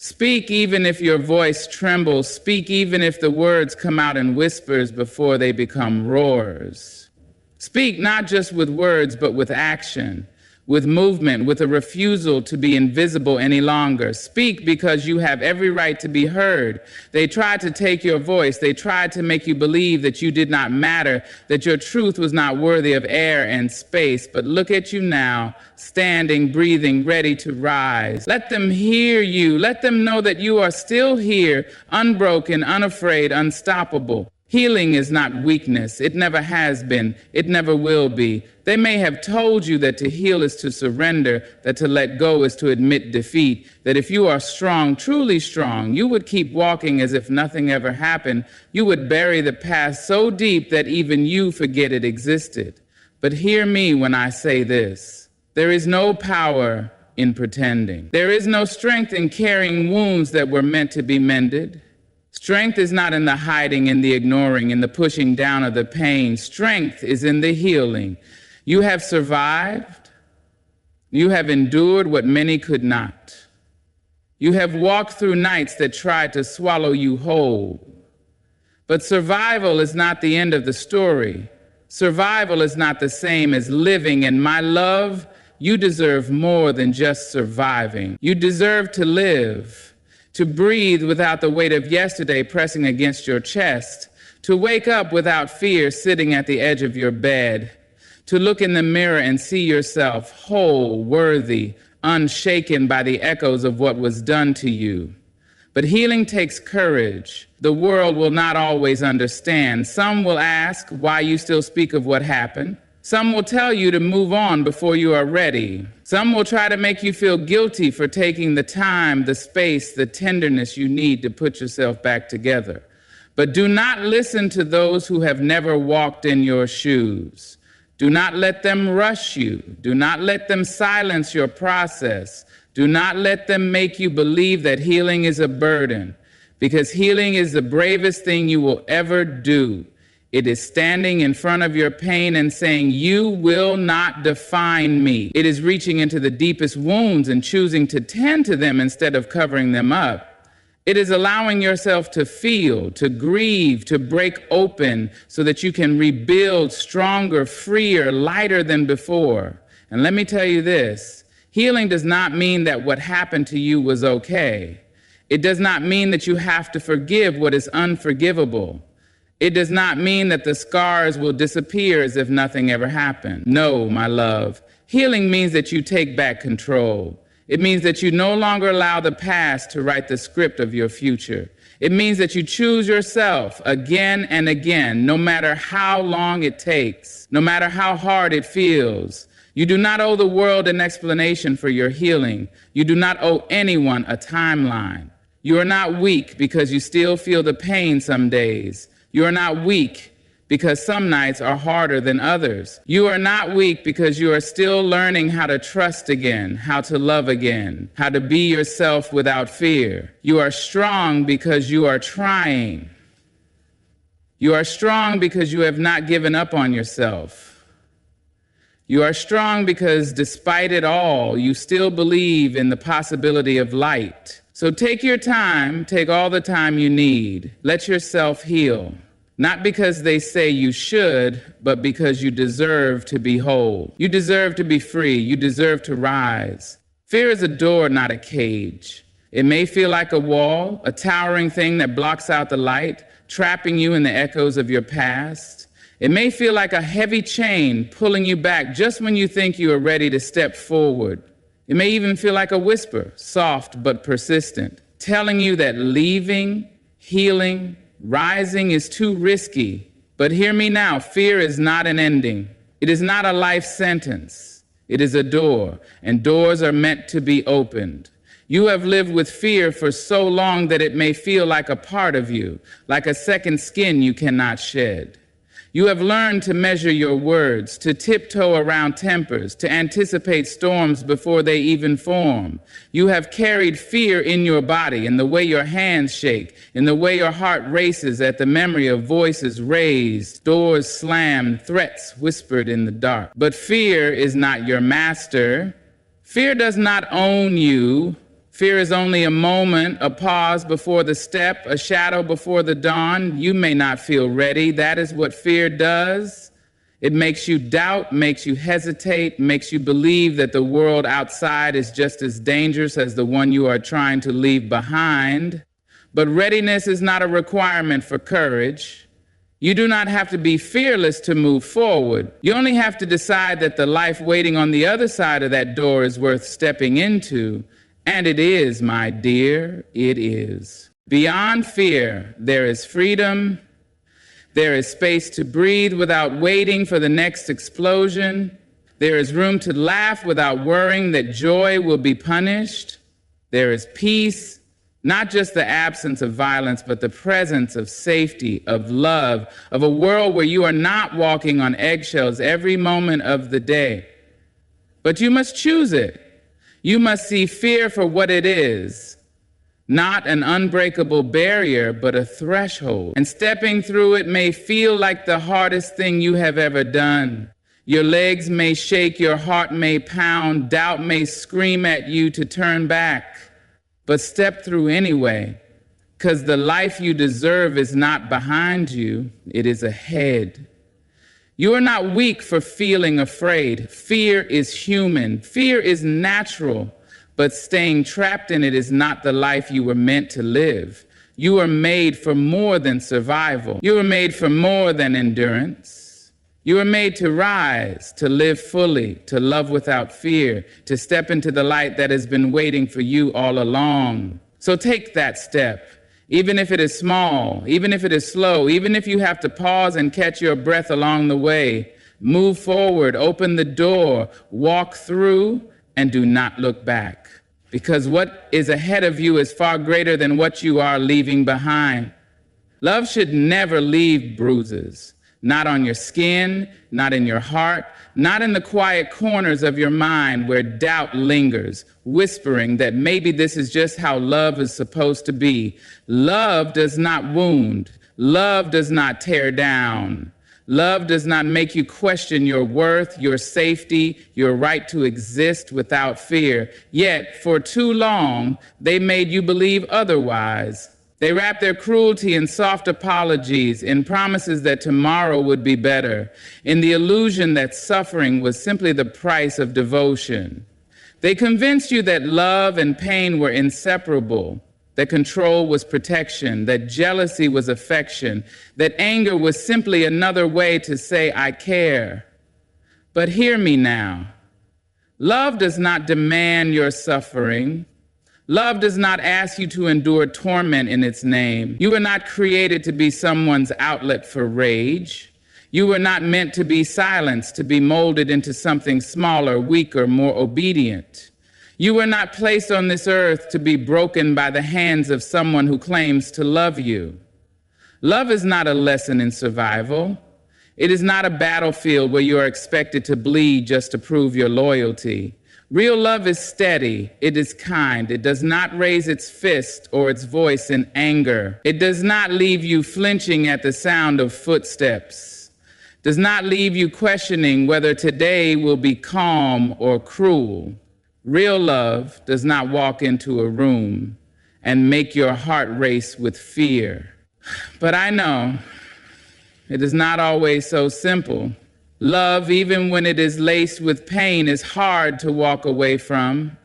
Speak even if your voice trembles. Speak even if the words come out in whispers before they become roars. Speak not just with words, but with action, with movement, with a refusal to be invisible any longer. Speak because you have every right to be heard. They tried to take your voice. They tried to make you believe that you did not matter, that your truth was not worthy of air and space. But look at you now, standing, breathing, ready to rise. Let them hear you. Let them know that you are still here, unbroken, unafraid, unstoppable. Healing is not weakness. It never has been. It never will be. They may have told you that to heal is to surrender, that to let go is to admit defeat, that if you are strong, truly strong, you would keep walking as if nothing ever happened. You would bury the past so deep that even you forget it existed. But hear me when I say this. There is no power in pretending. There is no strength in carrying wounds that were meant to be mended. Strength is not in the hiding, in the ignoring, in the pushing down of the pain. Strength is in the healing. You have survived. You have endured what many could not. You have walked through nights that tried to swallow you whole. But survival is not the end of the story. Survival is not the same as living, and my love, you deserve more than just surviving. You deserve to live. To breathe without the weight of yesterday pressing against your chest, to wake up without fear sitting at the edge of your bed, to look in the mirror and see yourself whole, worthy, unshaken by the echoes of what was done to you. But healing takes courage. The world will not always understand. Some will ask why you still speak of what happened. Some will tell you to move on before you are ready. Some will try to make you feel guilty for taking the time, the space, the tenderness you need to put yourself back together. But do not listen to those who have never walked in your shoes. Do not let them rush you. Do not let them silence your process. Do not let them make you believe that healing is a burden, because healing is the bravest thing you will ever do. It is standing in front of your pain and saying, you will not define me. It is reaching into the deepest wounds and choosing to tend to them instead of covering them up. It is allowing yourself to feel, to grieve, to break open so that you can rebuild stronger, freer, lighter than before. And let me tell you this, healing does not mean that what happened to you was okay. It does not mean that you have to forgive what is unforgivable. It does not mean that the scars will disappear as if nothing ever happened. No, my love. Healing means that you take back control. It means that you no longer allow the past to write the script of your future. It means that you choose yourself again and again, no matter how long it takes, no matter how hard it feels. You do not owe the world an explanation for your healing. You do not owe anyone a timeline. You are not weak because you still feel the pain some days. You are not weak because some nights are harder than others. You are not weak because you are still learning how to trust again, how to love again, how to be yourself without fear. You are strong because you are trying. You are strong because you have not given up on yourself. You are strong because despite it all, you still believe in the possibility of light. So take your time, take all the time you need. Let yourself heal. Not because they say you should, but because you deserve to be whole. You deserve to be free. You deserve to rise. Fear is a door, not a cage. It may feel like a wall, a towering thing that blocks out the light, trapping you in the echoes of your past. It may feel like a heavy chain pulling you back just when you think you are ready to step forward. It may even feel like a whisper, soft but persistent, telling you that leaving, healing, rising is too risky. But hear me now, fear is not an ending. It is not a life sentence. It is a door, and doors are meant to be opened. You have lived with fear for so long that it may feel like a part of you, like a second skin you cannot shed. You have learned to measure your words, to tiptoe around tempers, to anticipate storms before they even form. You have carried fear in your body, in the way your hands shake, in the way your heart races at the memory of voices raised, doors slammed, threats whispered in the dark. But fear is not your master. Fear does not own you. Fear is only a moment, a pause before the step, a shadow before the dawn. You may not feel ready. That is what fear does. It makes you doubt, makes you hesitate, makes you believe that the world outside is just as dangerous as the one you are trying to leave behind. But readiness is not a requirement for courage. You do not have to be fearless to move forward. You only have to decide that the life waiting on the other side of that door is worth stepping into. And it is, my dear, it is. Beyond fear, there is freedom. There is space to breathe without waiting for the next explosion. There is room to laugh without worrying that joy will be punished. There is peace, not just the absence of violence, but the presence of safety, of love, of a world where you are not walking on eggshells every moment of the day. But you must choose it. You must see fear for what it is. Not an unbreakable barrier, but a threshold. And stepping through it may feel like the hardest thing you have ever done. Your legs may shake, your heart may pound, doubt may scream at you to turn back. But step through anyway, because the life you deserve is not behind you, it is ahead. You are not weak for feeling afraid. Fear is human. Fear is natural. But staying trapped in it is not the life you were meant to live. You are made for more than survival. You are made for more than endurance. You are made to rise, to live fully, to love without fear, to step into the light that has been waiting for you all along. So take that step, even if it is small, even if it is slow, even if you have to pause and catch your breath along the way. Move forward, open the door, walk through, and do not look back. Because what is ahead of you is far greater than what you are leaving behind. Love should never leave bruises, not on your skin, not in your heart, not in the quiet corners of your mind where doubt lingers, whispering that maybe this is just how love is supposed to be. Love does not wound. Love does not tear down. Love does not make you question your worth, your safety, your right to exist without fear. Yet, for too long, they made you believe otherwise. They wrapped their cruelty in soft apologies, in promises that tomorrow would be better, in the illusion that suffering was simply the price of devotion. They convinced you that love and pain were inseparable, that control was protection, that jealousy was affection, that anger was simply another way to say, I care. But hear me now. Love does not demand your suffering. Love does not ask you to endure torment in its name. You were not created to be someone's outlet for rage. You were not meant to be silenced, to be molded into something smaller, weaker, more obedient. You were not placed on this earth to be broken by the hands of someone who claims to love you. Love is not a lesson in survival. It is not a battlefield where you are expected to bleed just to prove your loyalty. Real love is steady. It is kind. It does not raise its fist or its voice in anger. It does not leave you flinching at the sound of footsteps. Does not leave you questioning whether today will be calm or cruel. Real love does not walk into a room and make your heart race with fear. But I know it is not always so simple. Love, even when it is laced with pain, is hard to walk away from.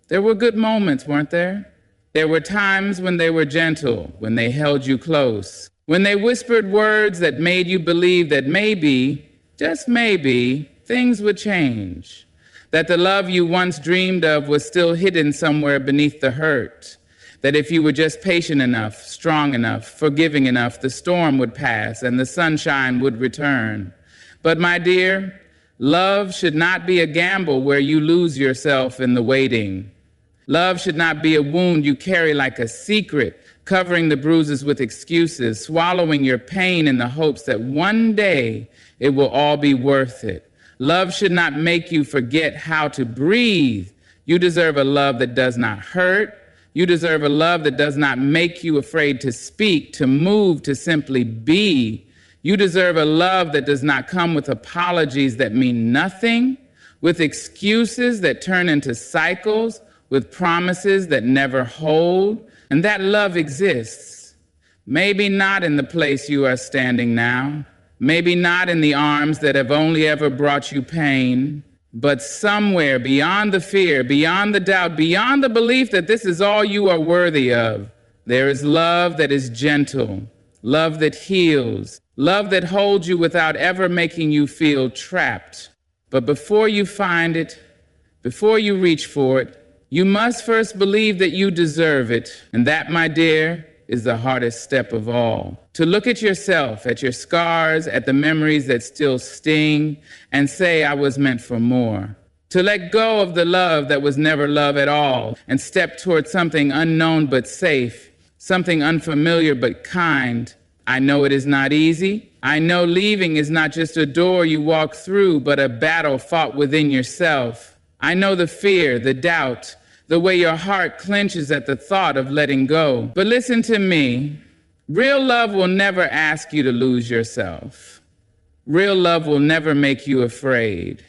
There were good moments, weren't there? There were times when they were gentle, when they held you close, when they whispered words that made you believe that maybe, just maybe, things would change. That the love you once dreamed of was still hidden somewhere beneath the hurt. That if you were just patient enough, strong enough, forgiving enough, the storm would pass and the sunshine would return. But my dear, love should not be a gamble where you lose yourself in the waiting. Love should not be a wound you carry like a secret, covering the bruises with excuses, swallowing your pain in the hopes that one day it will all be worth it. Love should not make you forget how to breathe. You deserve a love that does not hurt. You deserve a love that does not make you afraid to speak, to move, to simply be. You deserve a love that does not come with apologies that mean nothing, with excuses that turn into cycles, with promises that never hold, and that love exists. Maybe not in the place you are standing now, maybe not in the arms that have only ever brought you pain, but somewhere beyond the fear, beyond the doubt, beyond the belief that this is all you are worthy of, there is love that is gentle, love that heals, love that holds you without ever making you feel trapped. But before you find it, before you reach for it, you must first believe that you deserve it. And that, my dear, is the hardest step of all. To look at yourself, at your scars, at the memories that still sting, and say, I was meant for more. To let go of the love that was never love at all, and step toward something unknown but safe, something unfamiliar but kind. I know it is not easy. I know leaving is not just a door you walk through, but a battle fought within yourself. I know the fear, the doubt, the way your heart clenches at the thought of letting go. But listen to me. Real love will never ask you to lose yourself. Real love will never make you afraid.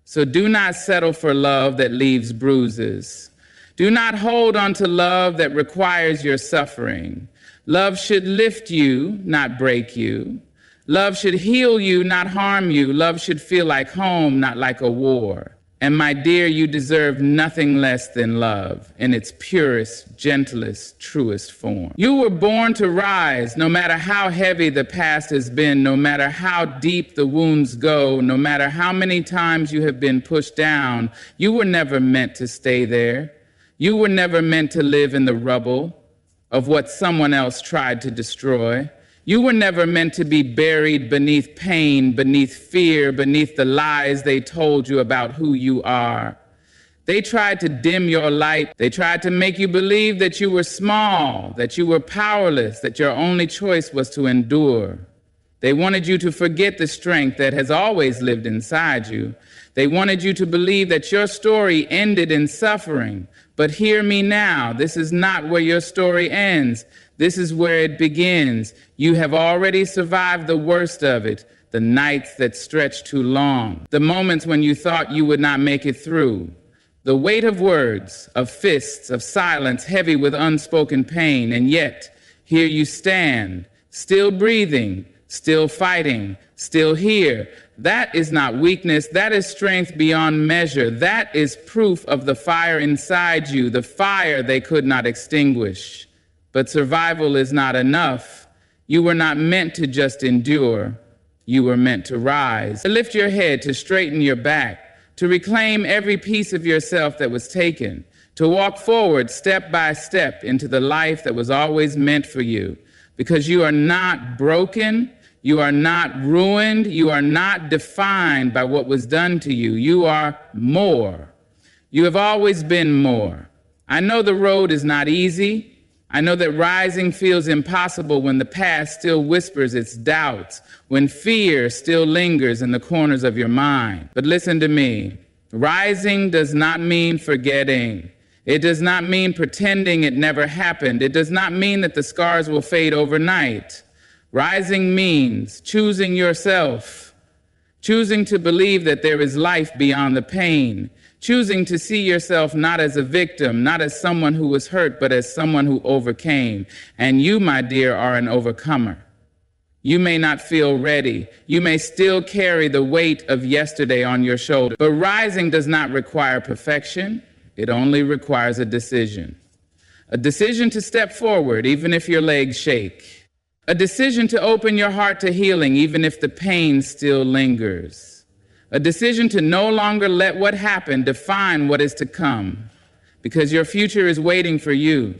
So do not settle for love that leaves bruises. Do not hold on to love that requires your suffering. Love should lift you, not break you. Love should heal you, not harm you. Love should feel like home, not like a war. And my dear, you deserve nothing less than love in its purest, gentlest, truest form. You were born to rise, no matter how heavy the past has been, no matter how deep the wounds go, no matter how many times you have been pushed down. You were never meant to stay there. You were never meant to live in the rubble of what someone else tried to destroy. You were never meant to be buried beneath pain, beneath fear, beneath the lies they told you about who you are. They tried to dim your light. They tried to make you believe that you were small, that you were powerless, that your only choice was to endure. They wanted you to forget the strength that has always lived inside you. They wanted you to believe that your story ended in suffering. But hear me now, this is not where your story ends. This is where it begins. You have already survived the worst of it, the nights that stretched too long, the moments when you thought you would not make it through, the weight of words, of fists, of silence heavy with unspoken pain, and yet here you stand, still breathing, still fighting, still here. That is not weakness, that is strength beyond measure. That is proof of the fire inside you, the fire they could not extinguish. But survival is not enough. You were not meant to just endure. You were meant to rise, to lift your head, to straighten your back, to reclaim every piece of yourself that was taken, to walk forward step by step into the life that was always meant for you. Because you are not broken, you are not ruined, you are not defined by what was done to you. You are more. You have always been more. I know the road is not easy. I know that rising feels impossible when the past still whispers its doubts, when fear still lingers in the corners of your mind. But listen to me. Rising does not mean forgetting. It does not mean pretending it never happened. It does not mean that the scars will fade overnight. Rising means choosing yourself, choosing to believe that there is life beyond the pain, choosing to see yourself not as a victim, not as someone who was hurt, but as someone who overcame. And you, my dear, are an overcomer. You may not feel ready. You may still carry the weight of yesterday on your shoulder. But rising does not require perfection. It only requires a decision. A decision to step forward, even if your legs shake. A decision to open your heart to healing, even if the pain still lingers. A decision to no longer let what happened define what is to come, because your future is waiting for you.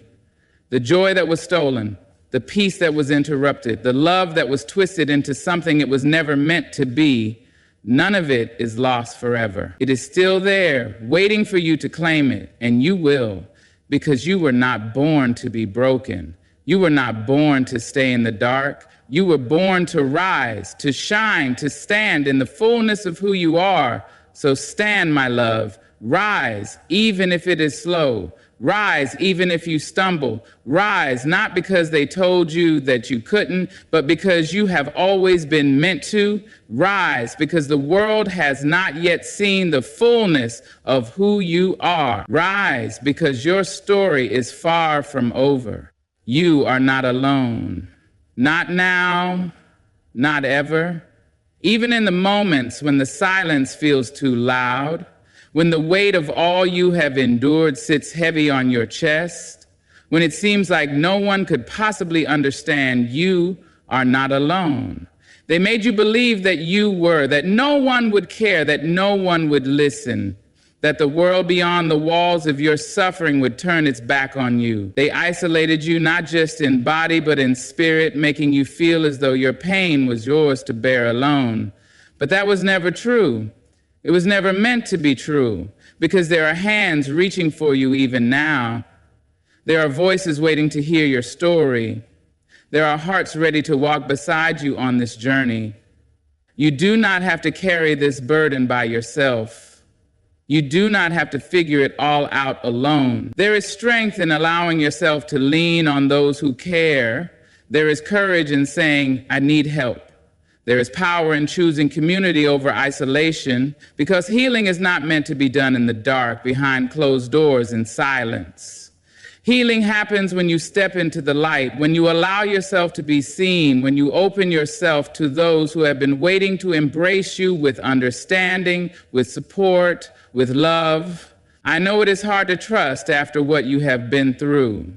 The joy that was stolen, the peace that was interrupted, the love that was twisted into something it was never meant to be, none of it is lost forever. It is still there, waiting for you to claim it, and you will, because you were not born to be broken. You were not born to stay in the dark. You were born to rise, to shine, to stand in the fullness of who you are. So stand, my love, rise, even if it is slow. Rise even if you stumble. Rise not because they told you that you couldn't, but because you have always been meant to. Rise because the world has not yet seen the fullness of who you are. Rise because your story is far from over. You are not alone. Not now, not ever. Even in the moments when the silence feels too loud, when the weight of all you have endured sits heavy on your chest, when it seems like no one could possibly understand, you are not alone. They made you believe that you were, that no one would care, that no one would listen, that the world beyond the walls of your suffering would turn its back on you. They isolated you not just in body but in spirit, making you feel as though your pain was yours to bear alone. But that was never true. It was never meant to be true, because there are hands reaching for you even now. There are voices waiting to hear your story. There are hearts ready to walk beside you on this journey. You do not have to carry this burden by yourself. You do not have to figure it all out alone. There is strength in allowing yourself to lean on those who care. There is courage in saying, I need help. There is power in choosing community over isolation, because healing is not meant to be done in the dark, behind closed doors, in silence. Healing happens when you step into the light, when you allow yourself to be seen, when you open yourself to those who have been waiting to embrace you with understanding, with support, with love. I know it is hard to trust after what you have been through.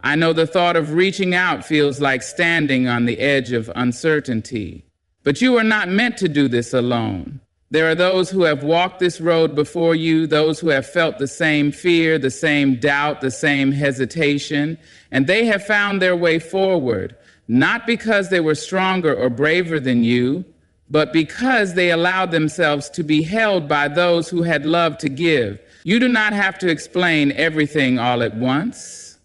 I know the thought of reaching out feels like standing on the edge of uncertainty. But you are not meant to do this alone. There are those who have walked this road before you, those who have felt the same fear, the same doubt, the same hesitation, and they have found their way forward, not because they were stronger or braver than you, but because they allowed themselves to be held by those who had love to give. You do not have to explain everything all at once.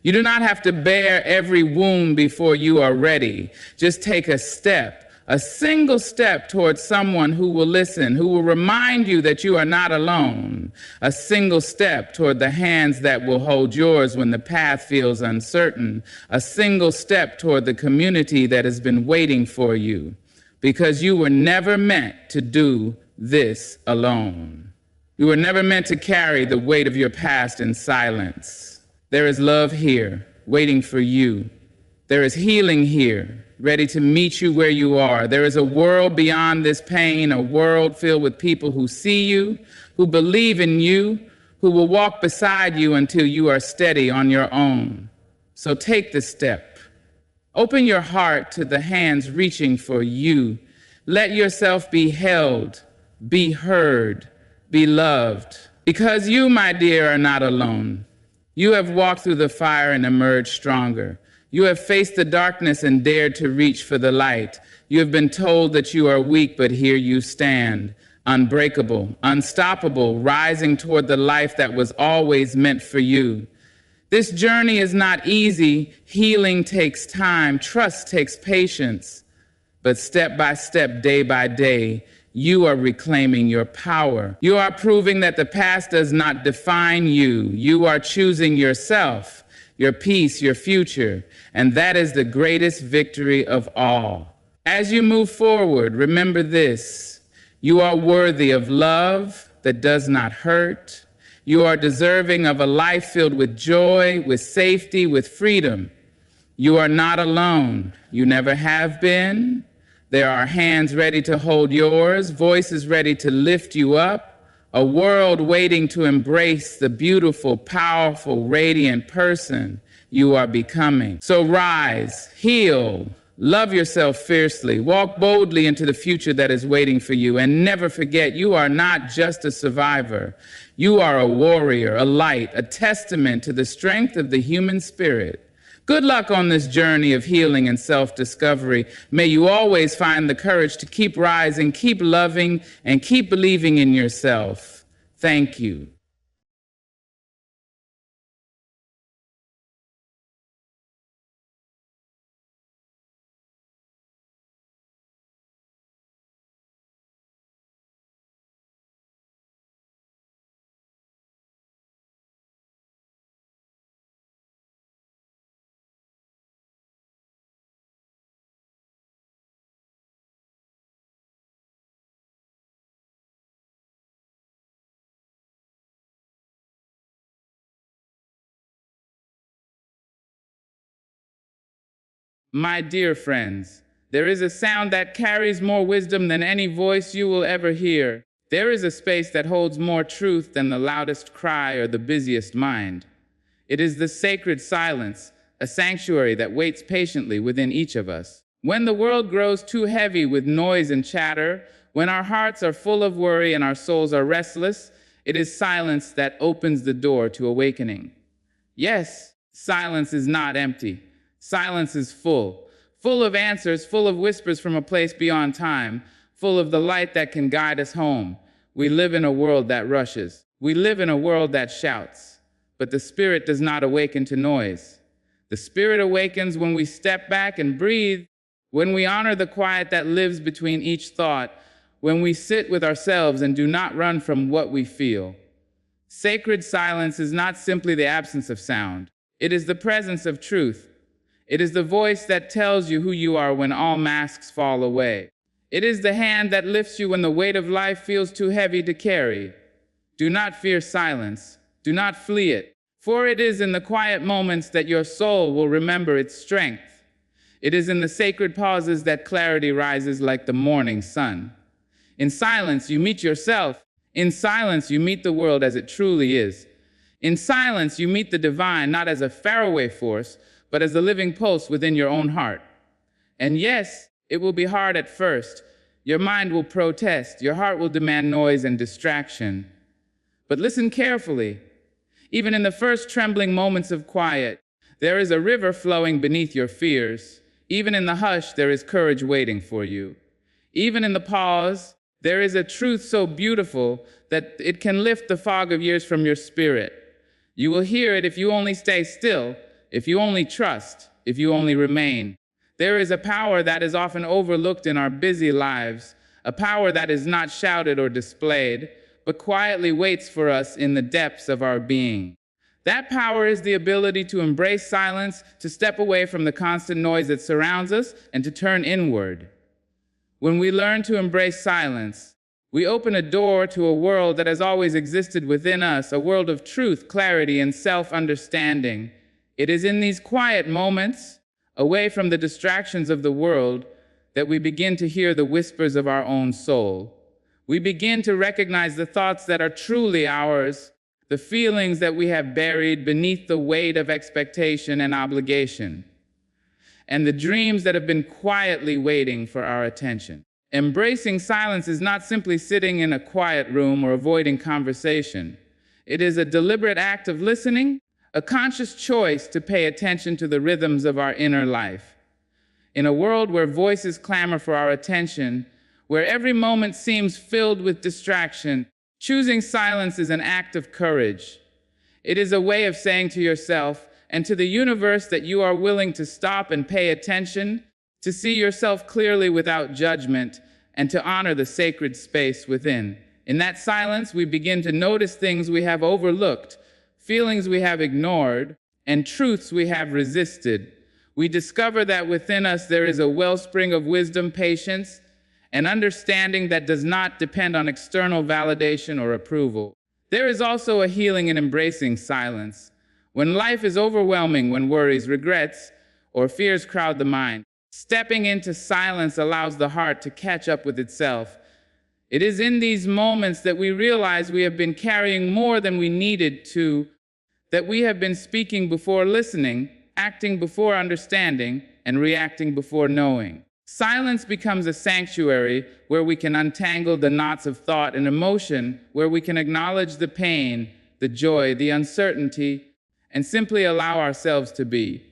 You do not have to bear every wound before you are ready. Just take a step. A single step towards someone who will listen, who will remind you that you are not alone. A single step toward the hands that will hold yours when the path feels uncertain. A single step toward the community that has been waiting for you. Because you were never meant to do this alone. You were never meant to carry the weight of your past in silence. There is love here, waiting for you. There is healing here, ready to meet you where you are. There is a world beyond this pain, a world filled with people who see you, who believe in you, who will walk beside you until you are steady on your own. So take the step. Open your heart to the hands reaching for you. Let yourself be held, be heard, be loved. Because you, my dear, are not alone. You have walked through the fire and emerged stronger. You have faced the darkness and dared to reach for the light. You have been told that you are weak, but here you stand, unbreakable, unstoppable, rising toward the life that was always meant for you. This journey is not easy. Healing takes time. Trust takes patience. But step by step, day by day, you are reclaiming your power. You are proving that the past does not define you. You are choosing yourself, your peace, your future, and that is the greatest victory of all. As you move forward, remember this: you are worthy of love that does not hurt. You are deserving of a life filled with joy, with safety, with freedom. You are not alone. You never have been. There are hands ready to hold yours, voices ready to lift you up, a world waiting to embrace the beautiful, powerful, radiant person you are becoming. So rise, heal, love yourself fiercely, walk boldly into the future that is waiting for you, and never forget you are not just a survivor. You are a warrior, a light, a testament to the strength of the human spirit. Good luck on this journey of healing and self-discovery. May you always find the courage to keep rising, keep loving, and keep believing in yourself. Thank you. My dear friends, there is a sound that carries more wisdom than any voice you will ever hear. There is a space that holds more truth than the loudest cry or the busiest mind. It is the sacred silence, a sanctuary that waits patiently within each of us. When the world grows too heavy with noise and chatter, when our hearts are full of worry and our souls are restless, it is silence that opens the door to awakening. Yes, silence is not empty. Silence is full, full of answers, full of whispers from a place beyond time, full of the light that can guide us home. We live in a world that rushes. We live in a world that shouts. But the spirit does not awaken to noise. The spirit awakens when we step back and breathe, when we honor the quiet that lives between each thought, when we sit with ourselves and do not run from what we feel. Sacred silence is not simply the absence of sound. It is the presence of truth. It is the voice that tells you who you are when all masks fall away. It is the hand that lifts you when the weight of life feels too heavy to carry. Do not fear silence. Do not flee it. For it is in the quiet moments that your soul will remember its strength. It is in the sacred pauses that clarity rises like the morning sun. In silence, you meet yourself. In silence, you meet the world as it truly is. In silence, you meet the divine not as a faraway force, but as the living pulse within your own heart. And yes, it will be hard at first. Your mind will protest. Your heart will demand noise and distraction. But listen carefully. Even in the first trembling moments of quiet, there is a river flowing beneath your fears. Even in the hush, there is courage waiting for you. Even in the pause, there is a truth so beautiful that it can lift the fog of years from your spirit. You will hear it if you only stay still, if you only trust, if you only remain. There is a power that is often overlooked in our busy lives, a power that is not shouted or displayed, but quietly waits for us in the depths of our being. That power is the ability to embrace silence, to step away from the constant noise that surrounds us, and to turn inward. When we learn to embrace silence, we open a door to a world that has always existed within us, a world of truth, clarity, and self-understanding. It is in these quiet moments, away from the distractions of the world, that we begin to hear the whispers of our own soul. We begin to recognize the thoughts that are truly ours, the feelings that we have buried beneath the weight of expectation and obligation, and the dreams that have been quietly waiting for our attention. Embracing silence is not simply sitting in a quiet room or avoiding conversation. It is a deliberate act of listening, a conscious choice to pay attention to the rhythms of our inner life. In a world where voices clamor for our attention, where every moment seems filled with distraction, choosing silence is an act of courage. It is a way of saying to yourself and to the universe that you are willing to stop and pay attention, to see yourself clearly without judgment, and to honor the sacred space within. In that silence, we begin to notice things we have overlooked, feelings we have ignored, and truths we have resisted. We discover that within us there is a wellspring of wisdom, patience, and understanding that does not depend on external validation or approval. There is also a healing in embracing silence. When life is overwhelming, when worries, regrets, or fears crowd the mind, stepping into silence allows the heart to catch up with itself. It is in these moments that we realize we have been carrying more than we needed to, that we have been speaking before listening, acting before understanding, and reacting before knowing. Silence becomes a sanctuary where we can untangle the knots of thought and emotion, where we can acknowledge the pain, the joy, the uncertainty, and simply allow ourselves to be.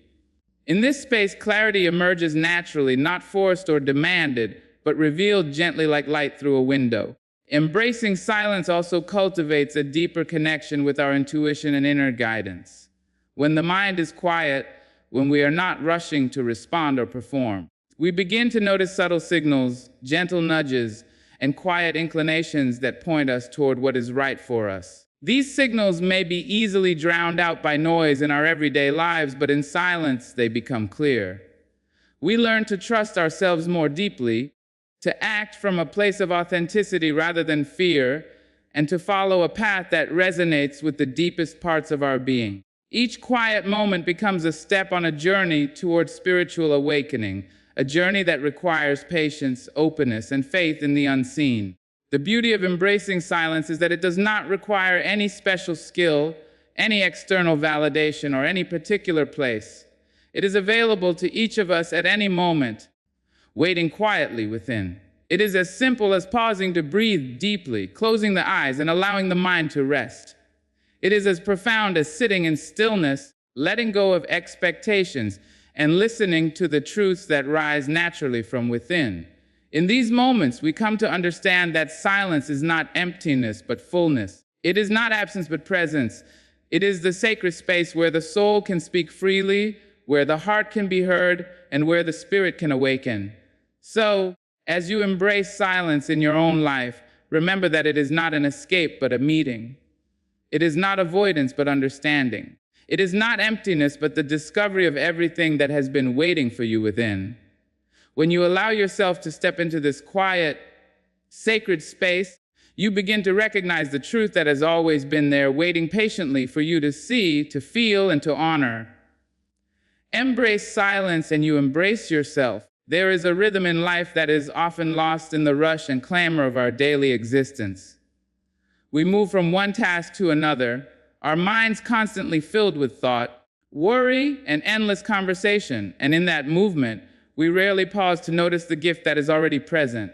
In this space, clarity emerges naturally, not forced or demanded, but revealed gently like light through a window. Embracing silence also cultivates a deeper connection with our intuition and inner guidance. When the mind is quiet, when we are not rushing to respond or perform, we begin to notice subtle signals, gentle nudges, and quiet inclinations that point us toward what is right for us. These signals may be easily drowned out by noise in our everyday lives, but in silence they become clear. We learn to trust ourselves more deeply, to act from a place of authenticity rather than fear, and to follow a path that resonates with the deepest parts of our being. Each quiet moment becomes a step on a journey towards spiritual awakening, a journey that requires patience, openness, and faith in the unseen. The beauty of embracing silence is that it does not require any special skill, any external validation, or any particular place. It is available to each of us at any moment, waiting quietly within. It is as simple as pausing to breathe deeply, closing the eyes, and allowing the mind to rest. It is as profound as sitting in stillness, letting go of expectations, and listening to the truths that rise naturally from within. In these moments, we come to understand that silence is not emptiness, but fullness. It is not absence, but presence. It is the sacred space where the soul can speak freely, where the heart can be heard, and where the spirit can awaken. So, as you embrace silence in your own life, remember that it is not an escape, but a meeting. It is not avoidance, but understanding. It is not emptiness, but the discovery of everything that has been waiting for you within. When you allow yourself to step into this quiet, sacred space, you begin to recognize the truth that has always been there, waiting patiently for you to see, to feel, and to honor. Embrace silence and you embrace yourself. There is a rhythm in life that is often lost in the rush and clamor of our daily existence. We move from one task to another, our minds constantly filled with thought, worry, and endless conversation. And in that movement, we rarely pause to notice the gift that is already present.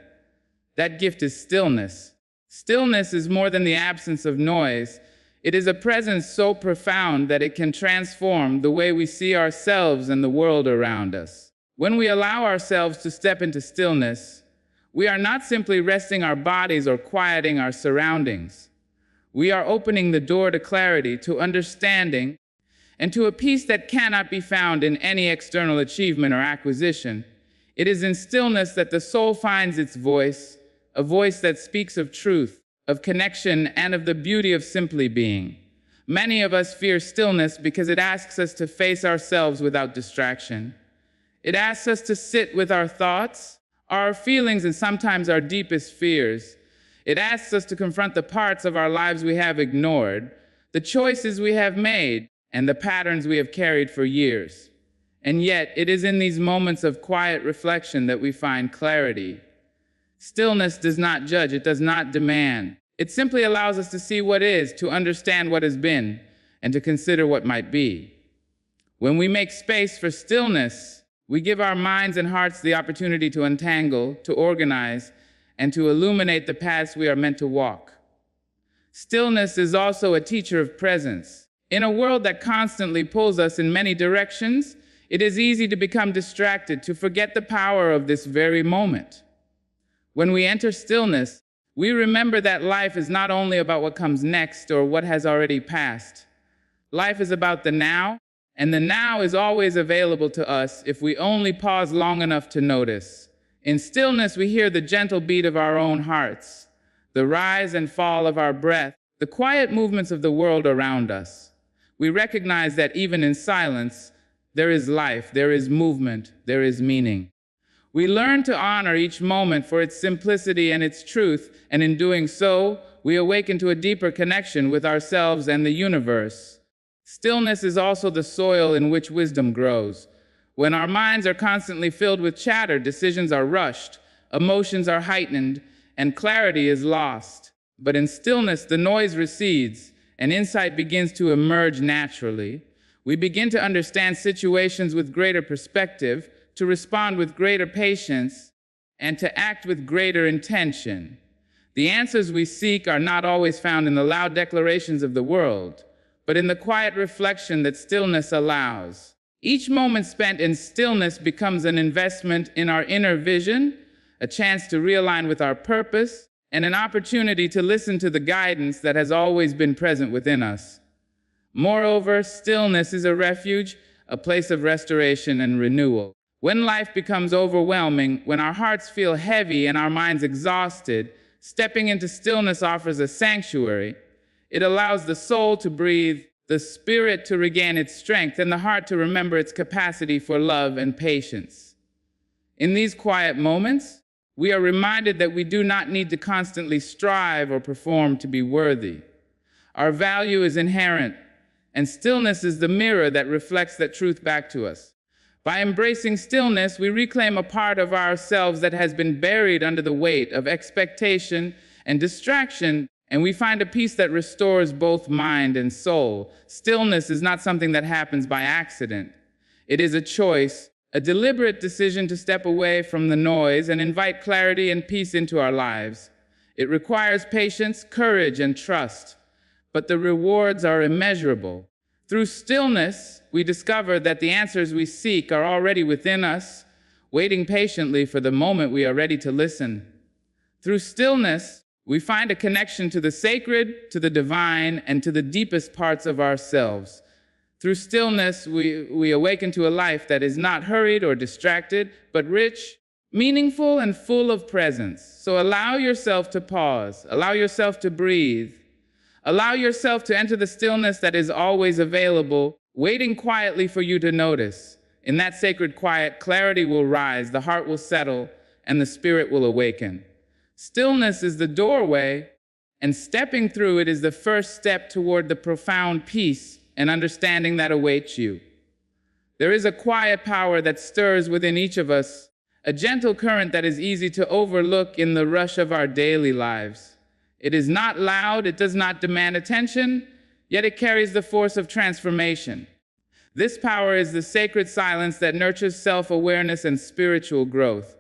That gift is stillness. Stillness is more than the absence of noise. It is a presence so profound that it can transform the way we see ourselves and the world around us. When we allow ourselves to step into stillness, we are not simply resting our bodies or quieting our surroundings. We are opening the door to clarity, to understanding, and to a peace that cannot be found in any external achievement or acquisition. It is in stillness that the soul finds its voice, a voice that speaks of truth, of connection, and of the beauty of simply being. Many of us fear stillness because it asks us to face ourselves without distraction. It asks us to sit with our thoughts, our feelings, and sometimes our deepest fears. It asks us to confront the parts of our lives we have ignored, the choices we have made, and the patterns we have carried for years. And yet, it is in these moments of quiet reflection that we find clarity. Stillness does not judge, it does not demand. It simply allows us to see what is, to understand what has been, and to consider what might be. When we make space for stillness, we give our minds and hearts the opportunity to untangle, to organize, and to illuminate the paths we are meant to walk. Stillness is also a teacher of presence. In a world that constantly pulls us in many directions, it is easy to become distracted, to forget the power of this very moment. When we enter stillness, we remember that life is not only about what comes next or what has already passed. Life is about the now, and the now is always available to us if we only pause long enough to notice. In stillness, we hear the gentle beat of our own hearts, the rise and fall of our breath, the quiet movements of the world around us. We recognize that even in silence, there is life, there is movement, there is meaning. We learn to honor each moment for its simplicity and its truth, and in doing so, we awaken to a deeper connection with ourselves and the universe. Stillness is also the soil in which wisdom grows. When our minds are constantly filled with chatter, decisions are rushed, emotions are heightened, and clarity is lost. But in stillness, the noise recedes, and insight begins to emerge naturally. We begin to understand situations with greater perspective, to respond with greater patience, and to act with greater intention. The answers we seek are not always found in the loud declarations of the world, but in the quiet reflection that stillness allows. Each moment spent in stillness becomes an investment in our inner vision, a chance to realign with our purpose, and an opportunity to listen to the guidance that has always been present within us. Moreover, stillness is a refuge, a place of restoration and renewal. When life becomes overwhelming, when our hearts feel heavy and our minds exhausted, stepping into stillness offers a sanctuary. It allows the soul to breathe, the spirit to regain its strength, and the heart to remember its capacity for love and patience. In these quiet moments, we are reminded that we do not need to constantly strive or perform to be worthy. Our value is inherent, and stillness is the mirror that reflects that truth back to us. By embracing stillness, we reclaim a part of ourselves that has been buried under the weight of expectation and distraction, and we find a peace that restores both mind and soul. Stillness is not something that happens by accident. It is a choice, a deliberate decision to step away from the noise and invite clarity and peace into our lives. It requires patience, courage, and trust, but the rewards are immeasurable. Through stillness, we discover that the answers we seek are already within us, waiting patiently for the moment we are ready to listen. Through stillness, we find a connection to the sacred, to the divine, and to the deepest parts of ourselves. Through stillness, we awaken to a life that is not hurried or distracted, but rich, meaningful, and full of presence. So allow yourself to pause, allow yourself to breathe, allow yourself to enter the stillness that is always available, waiting quietly for you to notice. In that sacred quiet, clarity will rise, the heart will settle, and the spirit will awaken. Stillness is the doorway, and stepping through it is the first step toward the profound peace and understanding that awaits you. There is a quiet power that stirs within each of us, a gentle current that is easy to overlook in the rush of our daily lives. It is not loud, it does not demand attention, yet it carries the force of transformation. This power is the sacred silence that nurtures self-awareness and spiritual growth.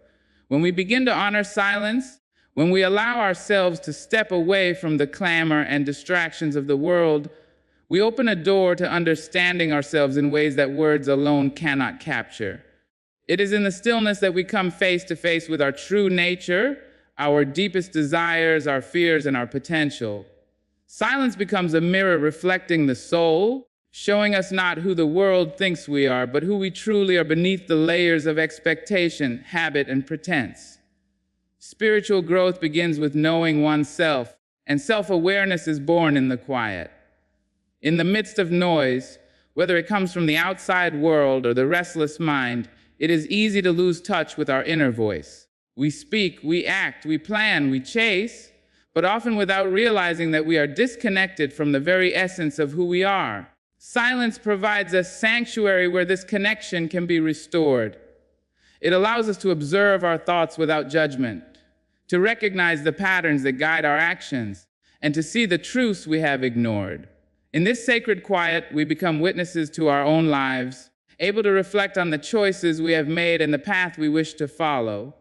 When we begin to honor silence, when we allow ourselves to step away from the clamor and distractions of the world, we open a door to understanding ourselves in ways that words alone cannot capture. It is in the stillness that we come face to face with our true nature, our deepest desires, our fears, and our potential. Silence becomes a mirror reflecting the soul, showing us not who the world thinks we are, but who we truly are beneath the layers of expectation, habit, and pretense. Spiritual growth begins with knowing oneself, and self-awareness is born in the quiet. In the midst of noise, whether it comes from the outside world or the restless mind, it is easy to lose touch with our inner voice. We speak, we act, we plan, we chase, but often without realizing that we are disconnected from the very essence of who we are. Silence provides a sanctuary where this connection can be restored. It allows us to observe our thoughts without judgment, to recognize the patterns that guide our actions, and to see the truths we have ignored. In this sacred quiet, we become witnesses to our own lives, able to reflect on the choices we have made and the path we wish to follow.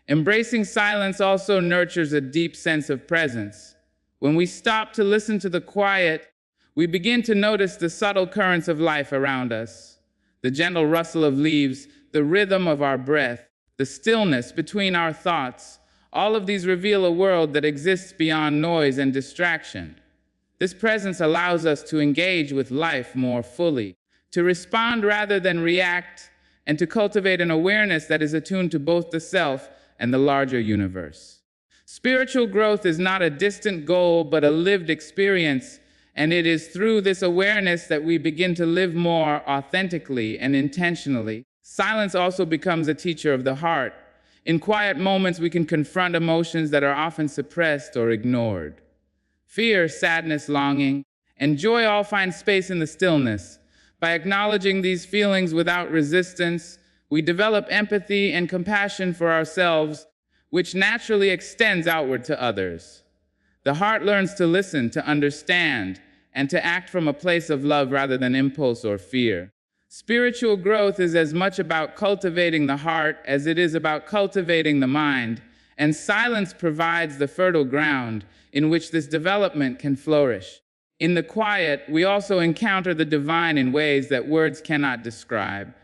Embracing silence also nurtures a deep sense of presence. When we stop to listen to the quiet, we begin to notice the subtle currents of life around us, the gentle rustle of leaves, the rhythm of our breath, the stillness between our thoughts. All of these reveal a world that exists beyond noise and distraction. This presence allows us to engage with life more fully, to respond rather than react, and to cultivate an awareness that is attuned to both the self and the larger universe. Spiritual growth is not a distant goal, but a lived experience, and it is through this awareness that we begin to live more authentically and intentionally. Silence also becomes a teacher of the heart. In quiet moments, we can confront emotions that are often suppressed or ignored. Fear, sadness, longing, and joy all find space in the stillness. By acknowledging these feelings without resistance, we develop empathy and compassion for ourselves, which naturally extends outward to others. The heart learns to listen, to understand, and to act from a place of love rather than impulse or fear. Spiritual growth is as much about cultivating the heart as it is about cultivating the mind, and silence provides the fertile ground in which this development can flourish. In the quiet, we also encounter the divine in ways that words cannot describe.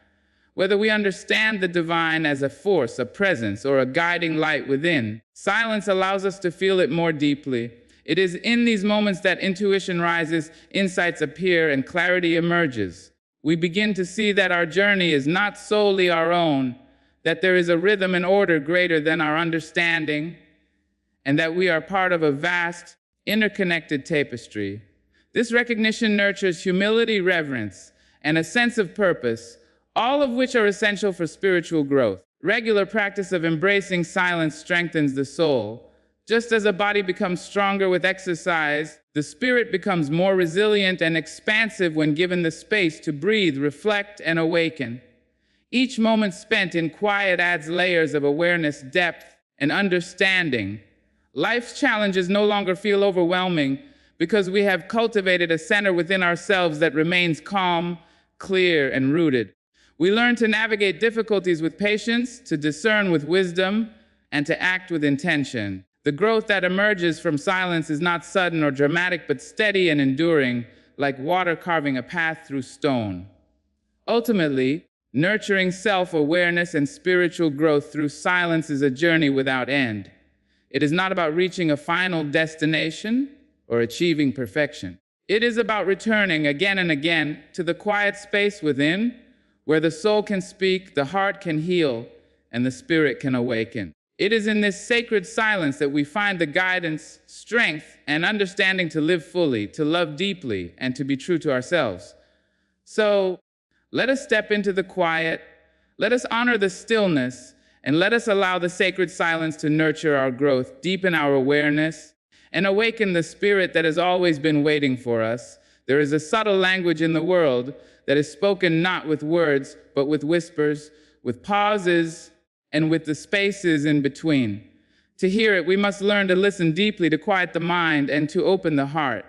Whether we understand the divine as a force, a presence, or a guiding light within, silence allows us to feel it more deeply. It is in these moments that intuition rises, insights appear, and clarity emerges. We begin to see that our journey is not solely our own, that there is a rhythm and order greater than our understanding, and that we are part of a vast, interconnected tapestry. This recognition nurtures humility, reverence, and a sense of purpose, all of which are essential for spiritual growth. Regular practice of embracing silence strengthens the soul, Just as a body becomes stronger with exercise, the spirit becomes more resilient and expansive when given the space to breathe, reflect, and awaken. Each moment spent in quiet adds layers of awareness, depth, and understanding. Life's challenges no longer feel overwhelming because we have cultivated a center within ourselves that remains calm, clear, and rooted. We learn to navigate difficulties with patience, to discern with wisdom, and to act with intention. The growth that emerges from silence is not sudden or dramatic, but steady and enduring, like water carving a path through stone. Ultimately, nurturing self-awareness and spiritual growth through silence is a journey without end. It is not about reaching a final destination or achieving perfection. It is about returning again and again to the quiet space within, where the soul can speak, the heart can heal, and the spirit can awaken. It is in this sacred silence that we find the guidance, strength, and understanding to live fully, to love deeply, and to be true to ourselves. So, let us step into the quiet, let us honor the stillness, and let us allow the sacred silence to nurture our growth, deepen our awareness, and awaken the spirit that has always been waiting for us. There is a subtle language in the world that is spoken not with words, but with whispers, with pauses, and with the spaces in between. To hear it, we must learn to listen deeply, to quiet the mind, and to open the heart.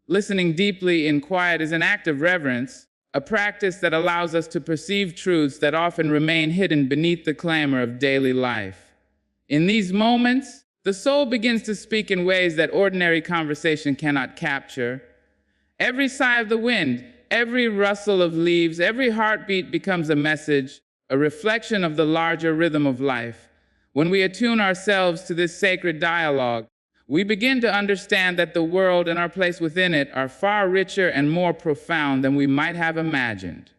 Listening deeply in quiet is an act of reverence, a practice that allows us to perceive truths that often remain hidden beneath the clamor of daily life. In these moments, the soul begins to speak in ways that ordinary conversation cannot capture. Every sigh of the wind, every rustle of leaves, every heartbeat becomes a message, a reflection of the larger rhythm of life. When we attune ourselves to this sacred dialogue, we begin to understand that the world and our place within it are far richer and more profound than we might have imagined.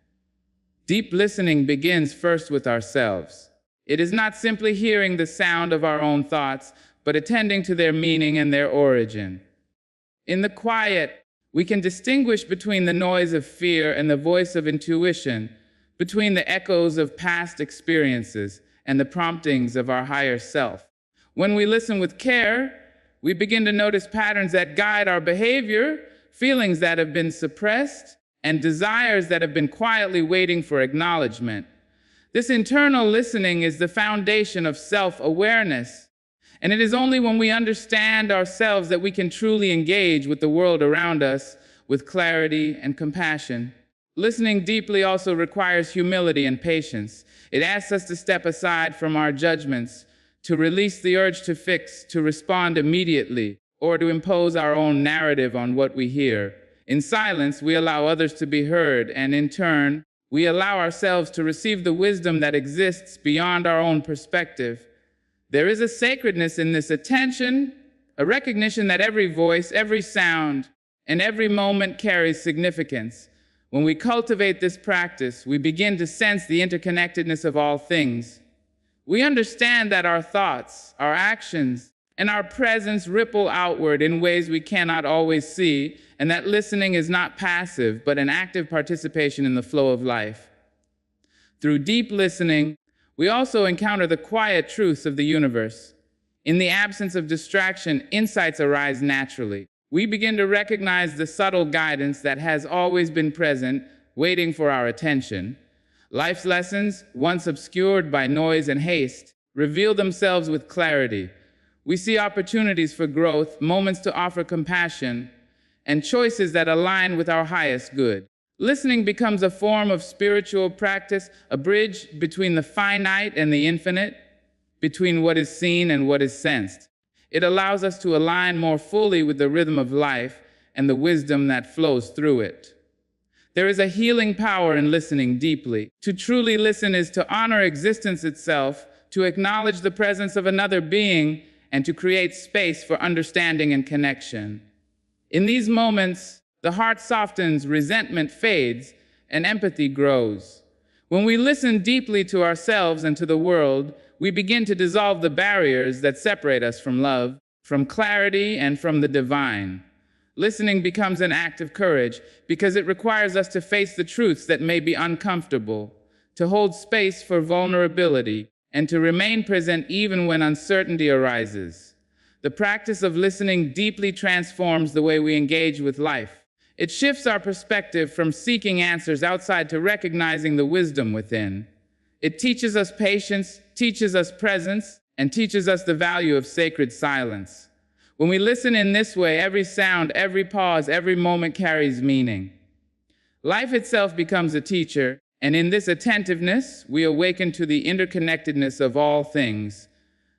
Deep listening begins first with ourselves. It is not simply hearing the sound of our own thoughts, but attending to their meaning and their origin. In the quiet, we can distinguish between the noise of fear and the voice of intuition, between the echoes of past experiences and the promptings of our higher self. When we listen with care, we begin to notice patterns that guide our behavior, feelings that have been suppressed, and desires that have been quietly waiting for acknowledgement. This internal listening is the foundation of self-awareness, and it is only when we understand ourselves that we can truly engage with the world around us with clarity and compassion. Listening deeply also requires humility and patience. It asks us to step aside from our judgments, to release the urge to fix, to respond immediately, or to impose our own narrative on what we hear. In silence, we allow others to be heard, and in turn, we allow ourselves to receive the wisdom that exists beyond our own perspective. There is a sacredness in this attention, a recognition that every voice, every sound, and every moment carries significance. When we cultivate this practice, we begin to sense the interconnectedness of all things. We understand that our thoughts, our actions, and our presence ripple outward in ways we cannot always see, and that listening is not passive, but an active participation in the flow of life. Through deep listening, we also encounter the quiet truths of the universe. In the absence of distraction, insights arise naturally. We begin to recognize the subtle guidance that has always been present, waiting for our attention. Life's lessons, once obscured by noise and haste, reveal themselves with clarity. We see opportunities for growth, moments to offer compassion, and choices that align with our highest good. Listening becomes a form of spiritual practice, a bridge between the finite and the infinite, between what is seen and what is sensed. It allows us to align more fully with the rhythm of life and the wisdom that flows through it. There is a healing power in listening deeply. To truly listen is to honor existence itself, to acknowledge the presence of another being, and to create space for understanding and connection. In these moments, the heart softens, resentment fades, and empathy grows. When we listen deeply to ourselves and to the world, we begin to dissolve the barriers that separate us from love, from clarity, and from the divine. Listening becomes an act of courage because it requires us to face the truths that may be uncomfortable, to hold space for vulnerability, and to remain present even when uncertainty arises. The practice of listening deeply transforms the way we engage with life. It shifts our perspective from seeking answers outside to recognizing the wisdom within. It teaches us patience, teaches us presence, and teaches us the value of sacred silence. When we listen in this way, every sound, every pause, every moment carries meaning. Life itself becomes a teacher, and in this attentiveness, we awaken to the interconnectedness of all things,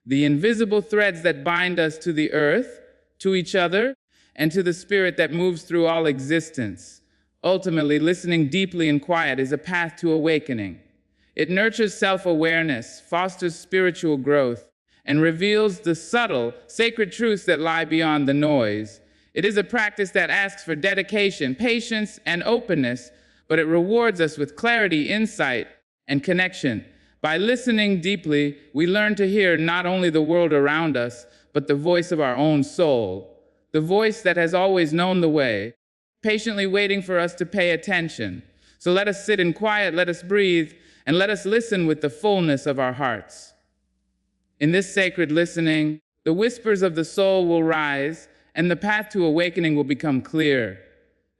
the invisible threads that bind us to the earth, to each other, and to the spirit that moves through all existence. Ultimately, listening deeply and quiet is a path to awakening. It nurtures self-awareness, fosters spiritual growth, and reveals the subtle, sacred truths that lie beyond the noise. It is a practice that asks for dedication, patience, and openness, but it rewards us with clarity, insight, and connection. By listening deeply, we learn to hear not only the world around us, but the voice of our own soul, the voice that has always known the way, patiently waiting for us to pay attention. So let us sit in quiet, let us breathe, and let us listen with the fullness of our hearts. In this sacred listening, the whispers of the soul will rise, and the path to awakening will become clear.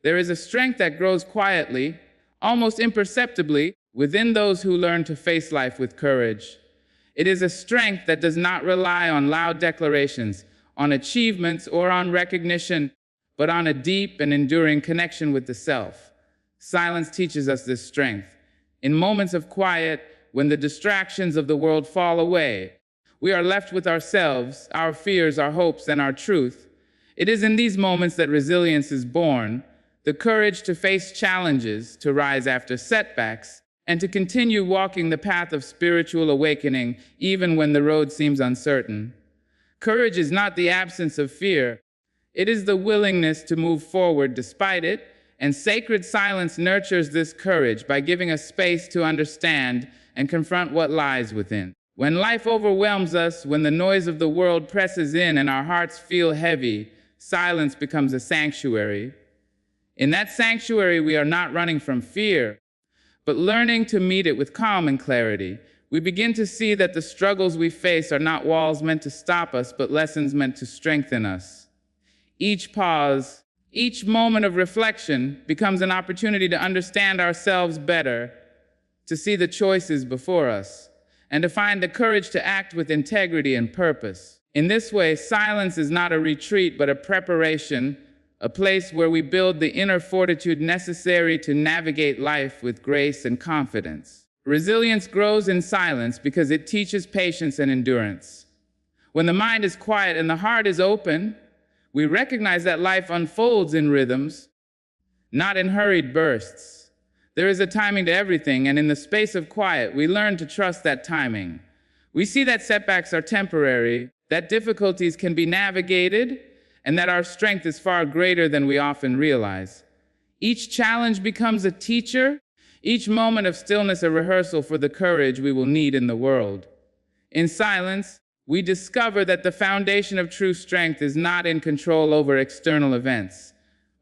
There is a strength that grows quietly, almost imperceptibly, within those who learn to face life with courage. It is a strength that does not rely on loud declarations, on achievements, or on recognition, but on a deep and enduring connection with the self. Silence teaches us this strength. In moments of quiet, when the distractions of the world fall away, we are left with ourselves, our fears, our hopes, and our truth. It is in these moments that resilience is born, the courage to face challenges, to rise after setbacks, and to continue walking the path of spiritual awakening even when the road seems uncertain. Courage is not the absence of fear. It is the willingness to move forward despite it, and sacred silence nurtures this courage by giving us space to understand and confront what lies within. When life overwhelms us, when the noise of the world presses in and our hearts feel heavy, silence becomes a sanctuary. In that sanctuary, we are not running from fear, but learning to meet it with calm and clarity. We begin to see that the struggles we face are not walls meant to stop us, but lessons meant to strengthen us. Each pause, each moment of reflection becomes an opportunity to understand ourselves better, to see the choices before us, and to find the courage to act with integrity and purpose. In this way, silence is not a retreat, but a preparation, a place where we build the inner fortitude necessary to navigate life with grace and confidence. Resilience grows in silence because it teaches patience and endurance. When the mind is quiet and the heart is open, we recognize that life unfolds in rhythms, not in hurried bursts. There is a timing to everything, and in the space of quiet, we learn to trust that timing. We see that setbacks are temporary, that difficulties can be navigated, and that our strength is far greater than we often realize. Each challenge becomes a teacher, each moment of stillness a rehearsal for the courage we will need in the world. In silence, we discover that the foundation of true strength is not in control over external events,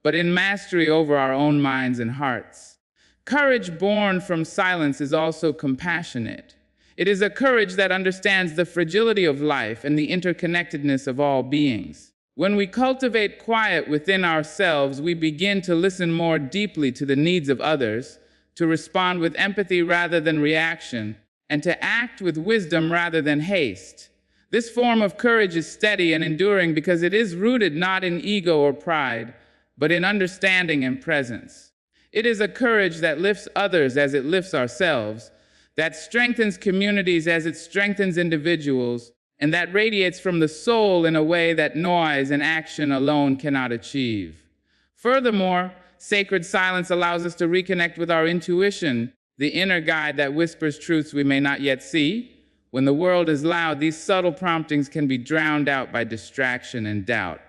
but in mastery over our own minds and hearts. Courage born from silence is also compassionate. It is a courage that understands the fragility of life and the interconnectedness of all beings. When we cultivate quiet within ourselves, we begin to listen more deeply to the needs of others, to respond with empathy rather than reaction, and to act with wisdom rather than haste. This form of courage is steady and enduring because it is rooted not in ego or pride, but in understanding and presence. It is a courage that lifts others as it lifts ourselves, that strengthens communities as it strengthens individuals, and that radiates from the soul in a way that noise and action alone cannot achieve. Furthermore, sacred silence allows us to reconnect with our intuition, the inner guide that whispers truths we may not yet see. When the world is loud, these subtle promptings can be drowned out by distraction and doubt.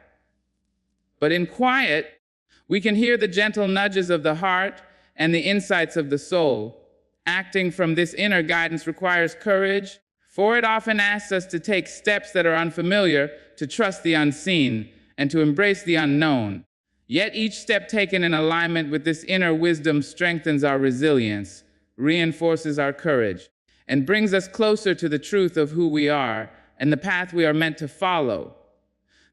But in quiet, we can hear the gentle nudges of the heart and the insights of the soul. Acting from this inner guidance requires courage, for it often asks us to take steps that are unfamiliar, to trust the unseen, and to embrace the unknown. Yet each step taken in alignment with this inner wisdom strengthens our resilience, reinforces our courage, and brings us closer to the truth of who we are and the path we are meant to follow.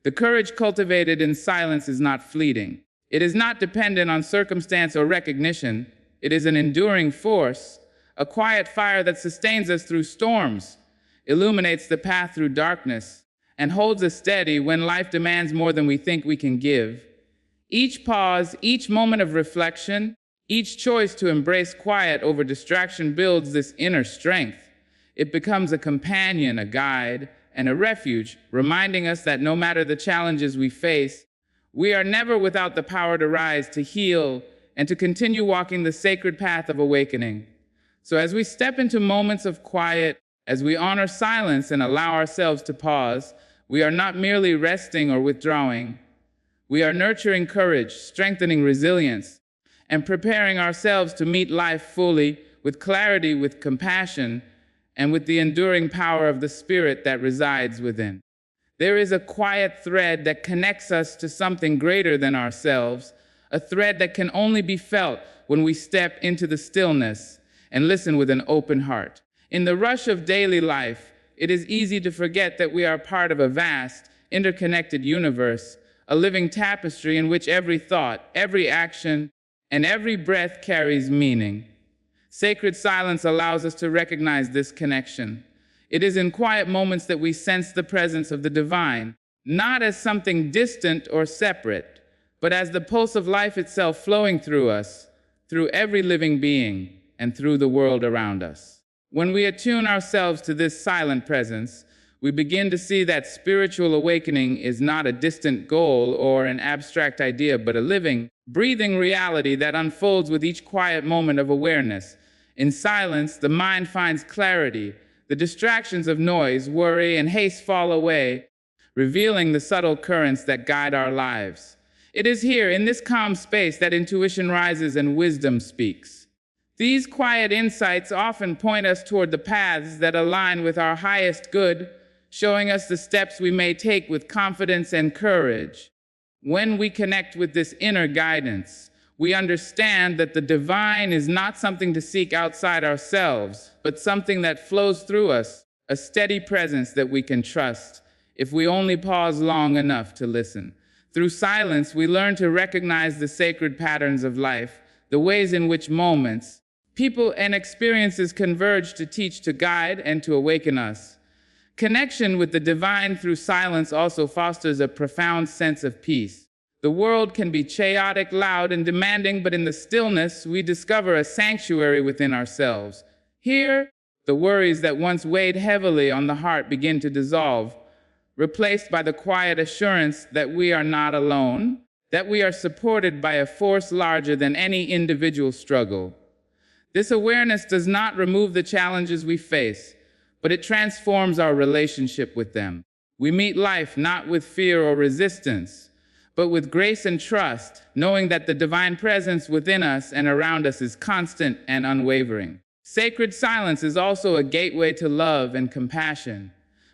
The courage cultivated in silence is not fleeting. It is not dependent on circumstance or recognition. It is an enduring force, a quiet fire that sustains us through storms, illuminates the path through darkness, and holds us steady when life demands more than we think we can give. Each pause, each moment of reflection, each choice to embrace quiet over distraction builds this inner strength. It becomes a companion, a guide, and a refuge, reminding us that no matter the challenges we face, we are never without the power to rise, to heal, and to continue walking the sacred path of awakening. So as we step into moments of quiet, as we honor silence and allow ourselves to pause, we are not merely resting or withdrawing. We are nurturing courage, strengthening resilience, and preparing ourselves to meet life fully, with clarity, with compassion, and with the enduring power of the Spirit that resides within. There is a quiet thread that connects us to something greater than ourselves, a thread that can only be felt when we step into the stillness and listen with an open heart. In the rush of daily life, it is easy to forget that we are part of a vast, interconnected universe, a living tapestry in which every thought, every action, and every breath carries meaning. Sacred silence allows us to recognize this connection. It is in quiet moments that we sense the presence of the divine, not as something distant or separate, but as the pulse of life itself flowing through us, through every living being, and through the world around us. When we attune ourselves to this silent presence, we begin to see that spiritual awakening is not a distant goal or an abstract idea, but a living, breathing reality that unfolds with each quiet moment of awareness. In silence, the mind finds clarity. The distractions of noise, worry, and haste fall away, revealing the subtle currents that guide our lives. It is here, in this calm space, that intuition rises and wisdom speaks. These quiet insights often point us toward the paths that align with our highest good, showing us the steps we may take with confidence and courage. When we connect with this inner guidance, we understand that the divine is not something to seek outside ourselves, but something that flows through us, a steady presence that we can trust if we only pause long enough to listen. Through silence, we learn to recognize the sacred patterns of life, the ways in which moments, people, and experiences converge to teach, to guide, and to awaken us. Connection with the divine through silence also fosters a profound sense of peace. The world can be chaotic, loud, and demanding, but in the stillness, we discover a sanctuary within ourselves. Here, the worries that once weighed heavily on the heart begin to dissolve, replaced by the quiet assurance that we are not alone, that we are supported by a force larger than any individual struggle. This awareness does not remove the challenges we face, but it transforms our relationship with them. We meet life not with fear or resistance, but with grace and trust, knowing that the divine presence within us and around us is constant and unwavering. Sacred silence is also a gateway to love and compassion.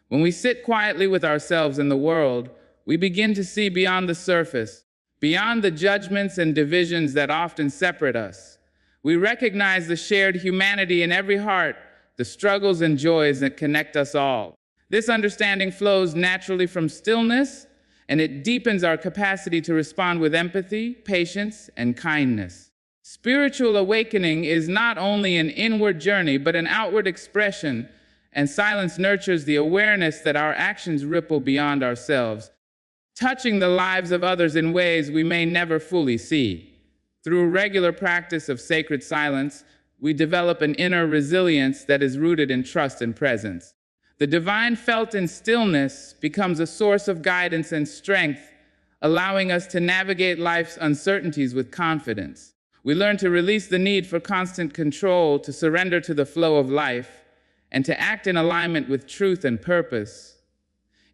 When we sit quietly with ourselves and the world, we begin to see beyond the surface, beyond the judgments and divisions that often separate us. We recognize the shared humanity in every heart, the struggles and joys that connect us all. This understanding flows naturally from stillness, and it deepens our capacity to respond with empathy, patience, and kindness. Spiritual awakening is not only an inward journey, but an outward expression, and silence nurtures the awareness that our actions ripple beyond ourselves, touching the lives of others in ways we may never fully see. Through regular practice of sacred silence, we develop an inner resilience that is rooted in trust and presence. The divine felt in stillness becomes a source of guidance and strength, allowing us to navigate life's uncertainties with confidence. We learn to release the need for constant control, to surrender to the flow of life, and to act in alignment with truth and purpose.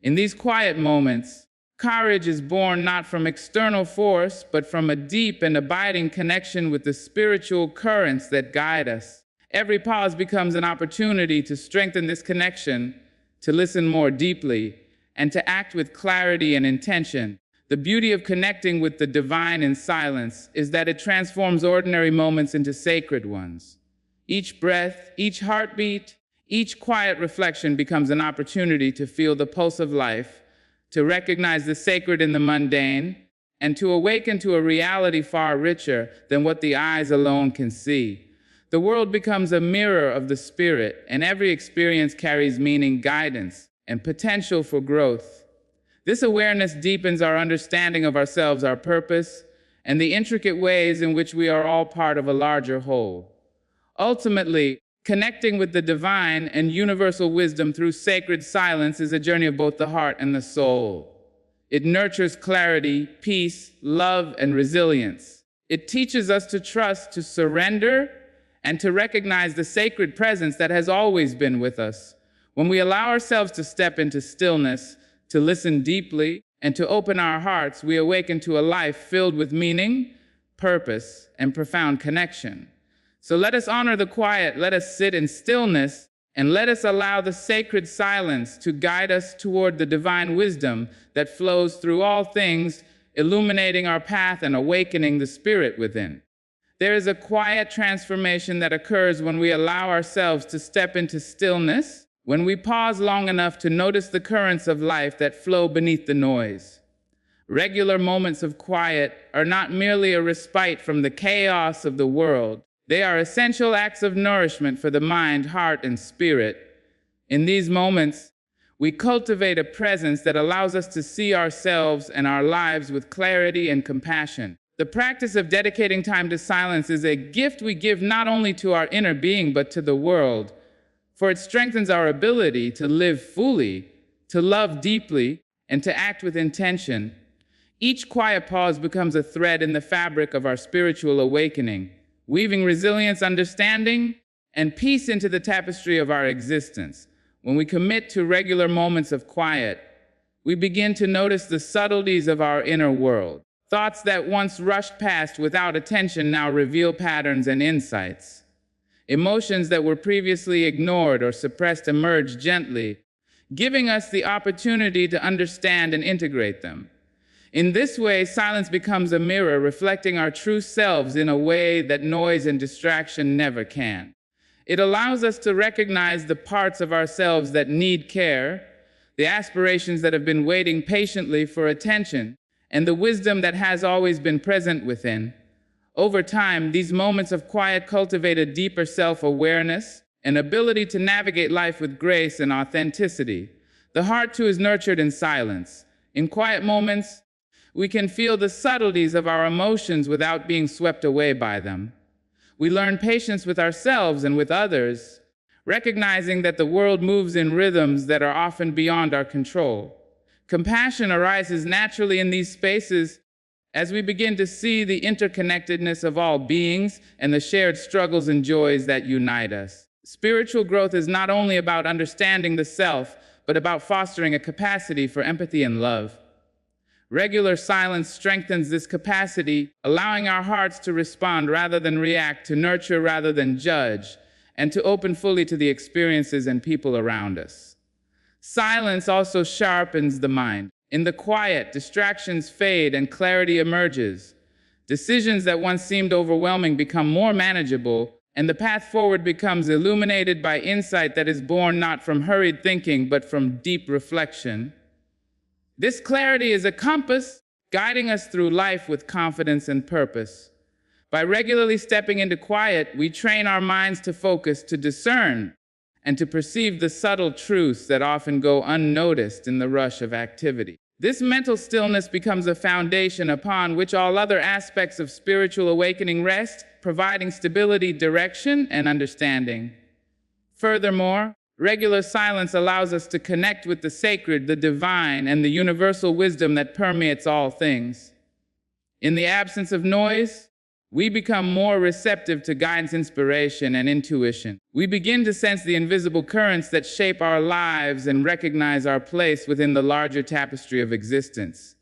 In these quiet moments, courage is born not from external force, but from a deep and abiding connection with the spiritual currents that guide us. Every pause becomes an opportunity to strengthen this connection, to listen more deeply, and to act with clarity and intention. The beauty of connecting with the divine in silence is that it transforms ordinary moments into sacred ones. Each breath, each heartbeat, each quiet reflection becomes an opportunity to feel the pulse of life, to recognize the sacred in the mundane, and to awaken to a reality far richer than what the eyes alone can see. The world becomes a mirror of the spirit, and every experience carries meaning, guidance, and potential for growth. This awareness deepens our understanding of ourselves, our purpose, and the intricate ways in which we are all part of a larger whole. Ultimately, connecting with the divine and universal wisdom through sacred silence is a journey of both the heart and the soul. It nurtures clarity, peace, love, and resilience. It teaches us to trust, to surrender, and to recognize the sacred presence that has always been with us. When we allow ourselves to step into stillness, to listen deeply, and to open our hearts, we awaken to a life filled with meaning, purpose, and profound connection. So let us honor the quiet, let us sit in stillness, and let us allow the sacred silence to guide us toward the divine wisdom that flows through all things, illuminating our path and awakening the spirit within. There is a quiet transformation that occurs when we allow ourselves to step into stillness, when we pause long enough to notice the currents of life that flow beneath the noise. Regular moments of quiet are not merely a respite from the chaos of the world. They are essential acts of nourishment for the mind, heart, and spirit. In these moments, we cultivate a presence that allows us to see ourselves and our lives with clarity and compassion. The practice of dedicating time to silence is a gift we give not only to our inner being, but to the world, for it strengthens our ability to live fully, to love deeply, and to act with intention. Each quiet pause becomes a thread in the fabric of our spiritual awakening, weaving resilience, understanding, and peace into the tapestry of our existence. When we commit to regular moments of quiet, we begin to notice the subtleties of our inner world. Thoughts that once rushed past without attention now reveal patterns and insights. Emotions that were previously ignored or suppressed emerge gently, giving us the opportunity to understand and integrate them. In this way, silence becomes a mirror reflecting our true selves in a way that noise and distraction never can. It allows us to recognize the parts of ourselves that need care, the aspirations that have been waiting patiently for attention, and the wisdom that has always been present within. Over time, these moments of quiet cultivate a deeper self-awareness, an ability to navigate life with grace and authenticity. The heart, too, is nurtured in silence. In quiet moments, we can feel the subtleties of our emotions without being swept away by them. We learn patience with ourselves and with others, recognizing that the world moves in rhythms that are often beyond our control. Compassion arises naturally in these spaces as we begin to see the interconnectedness of all beings and the shared struggles and joys that unite us. Spiritual growth is not only about understanding the self, but about fostering a capacity for empathy and love. Regular silence strengthens this capacity, allowing our hearts to respond rather than react, to nurture rather than judge, and to open fully to the experiences and people around us. Silence also sharpens the mind. In the quiet, distractions fade and clarity emerges. Decisions that once seemed overwhelming become more manageable, and the path forward becomes illuminated by insight that is born not from hurried thinking, but from deep reflection. This clarity is a compass guiding us through life with confidence and purpose. By regularly stepping into quiet, we train our minds to focus, to discern, and to perceive the subtle truths that often go unnoticed in the rush of activity. This mental stillness becomes a foundation upon which all other aspects of spiritual awakening rest, providing stability, direction, and understanding. Furthermore, regular silence allows us to connect with the sacred, the divine, and the universal wisdom that permeates all things. In the absence of noise, we become more receptive to guidance, inspiration, and intuition. We begin to sense the invisible currents that shape our lives and recognize our place within the larger tapestry of existence.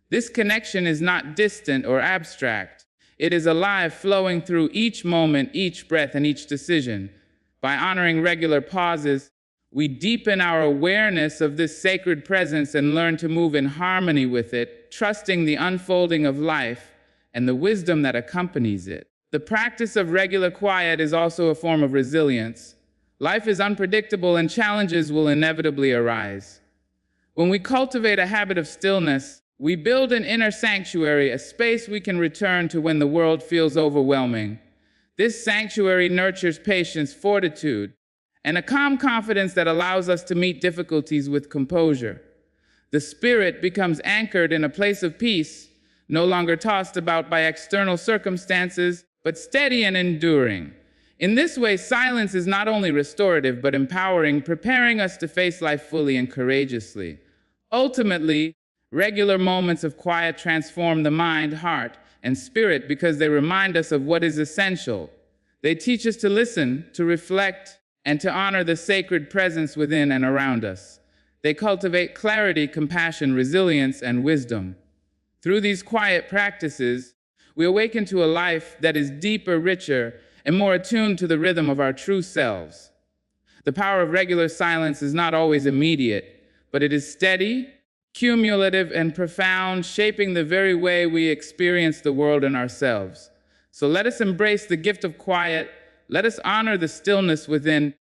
This connection is not distant or abstract. It is alive, flowing through each moment, each breath, and each decision. By honoring regular pauses, we deepen our awareness of this sacred presence and learn to move in harmony with it, trusting the unfolding of life and the wisdom that accompanies it. The practice of regular quiet is also a form of resilience. Life is unpredictable and challenges will inevitably arise. When we cultivate a habit of stillness, we build an inner sanctuary, a space we can return to when the world feels overwhelming. This sanctuary nurtures patience, fortitude, and a calm confidence that allows us to meet difficulties with composure. The spirit becomes anchored in a place of peace, no longer tossed about by external circumstances, but steady and enduring. In this way, silence is not only restorative, but empowering, preparing us to face life fully and courageously. Ultimately, regular moments of quiet transform the mind, heart, and spirit because they remind us of what is essential. They teach us to listen, to reflect, and to honor the sacred presence within and around us. They cultivate clarity, compassion, resilience, and wisdom. Through these quiet practices, we awaken to a life that is deeper, richer, and more attuned to the rhythm of our true selves. The power of regular silence is not always immediate, but it is steady, cumulative, and profound, shaping the very way we experience the world and ourselves. So let us embrace the gift of quiet, let us honor the stillness within,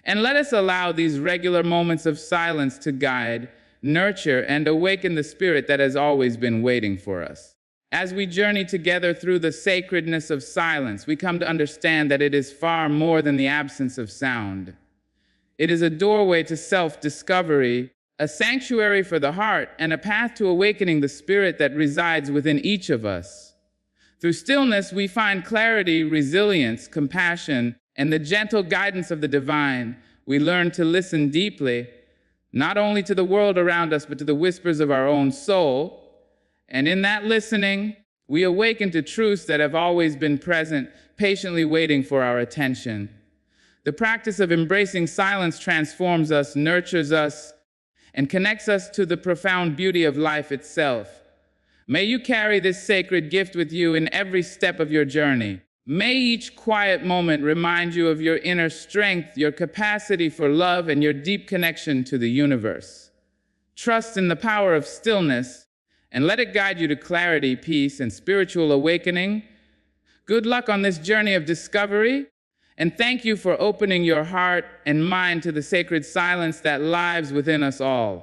and let us allow these regular moments of silence to guide, nurture, and awaken the spirit that has always been waiting for us. As we journey together through the sacredness of silence, we come to understand that it is far more than the absence of sound. It is a doorway to self-discovery, a sanctuary for the heart, and a path to awakening the spirit that resides within each of us. Through stillness, we find clarity, resilience, compassion, and the gentle guidance of the divine. We learn to listen deeply, not only to the world around us, but to the whispers of our own soul. And in that listening, we awaken to truths that have always been present, patiently waiting for our attention. The practice of embracing silence transforms us, nurtures us, and connects us to the profound beauty of life itself. May you carry this sacred gift with you in every step of your journey. May each quiet moment remind you of your inner strength, your capacity for love, and your deep connection to the universe. Trust in the power of stillness, and let it guide you to clarity, peace, and spiritual awakening. Good luck on this journey of discovery, and thank you for opening your heart and mind to the sacred silence that lives within us all.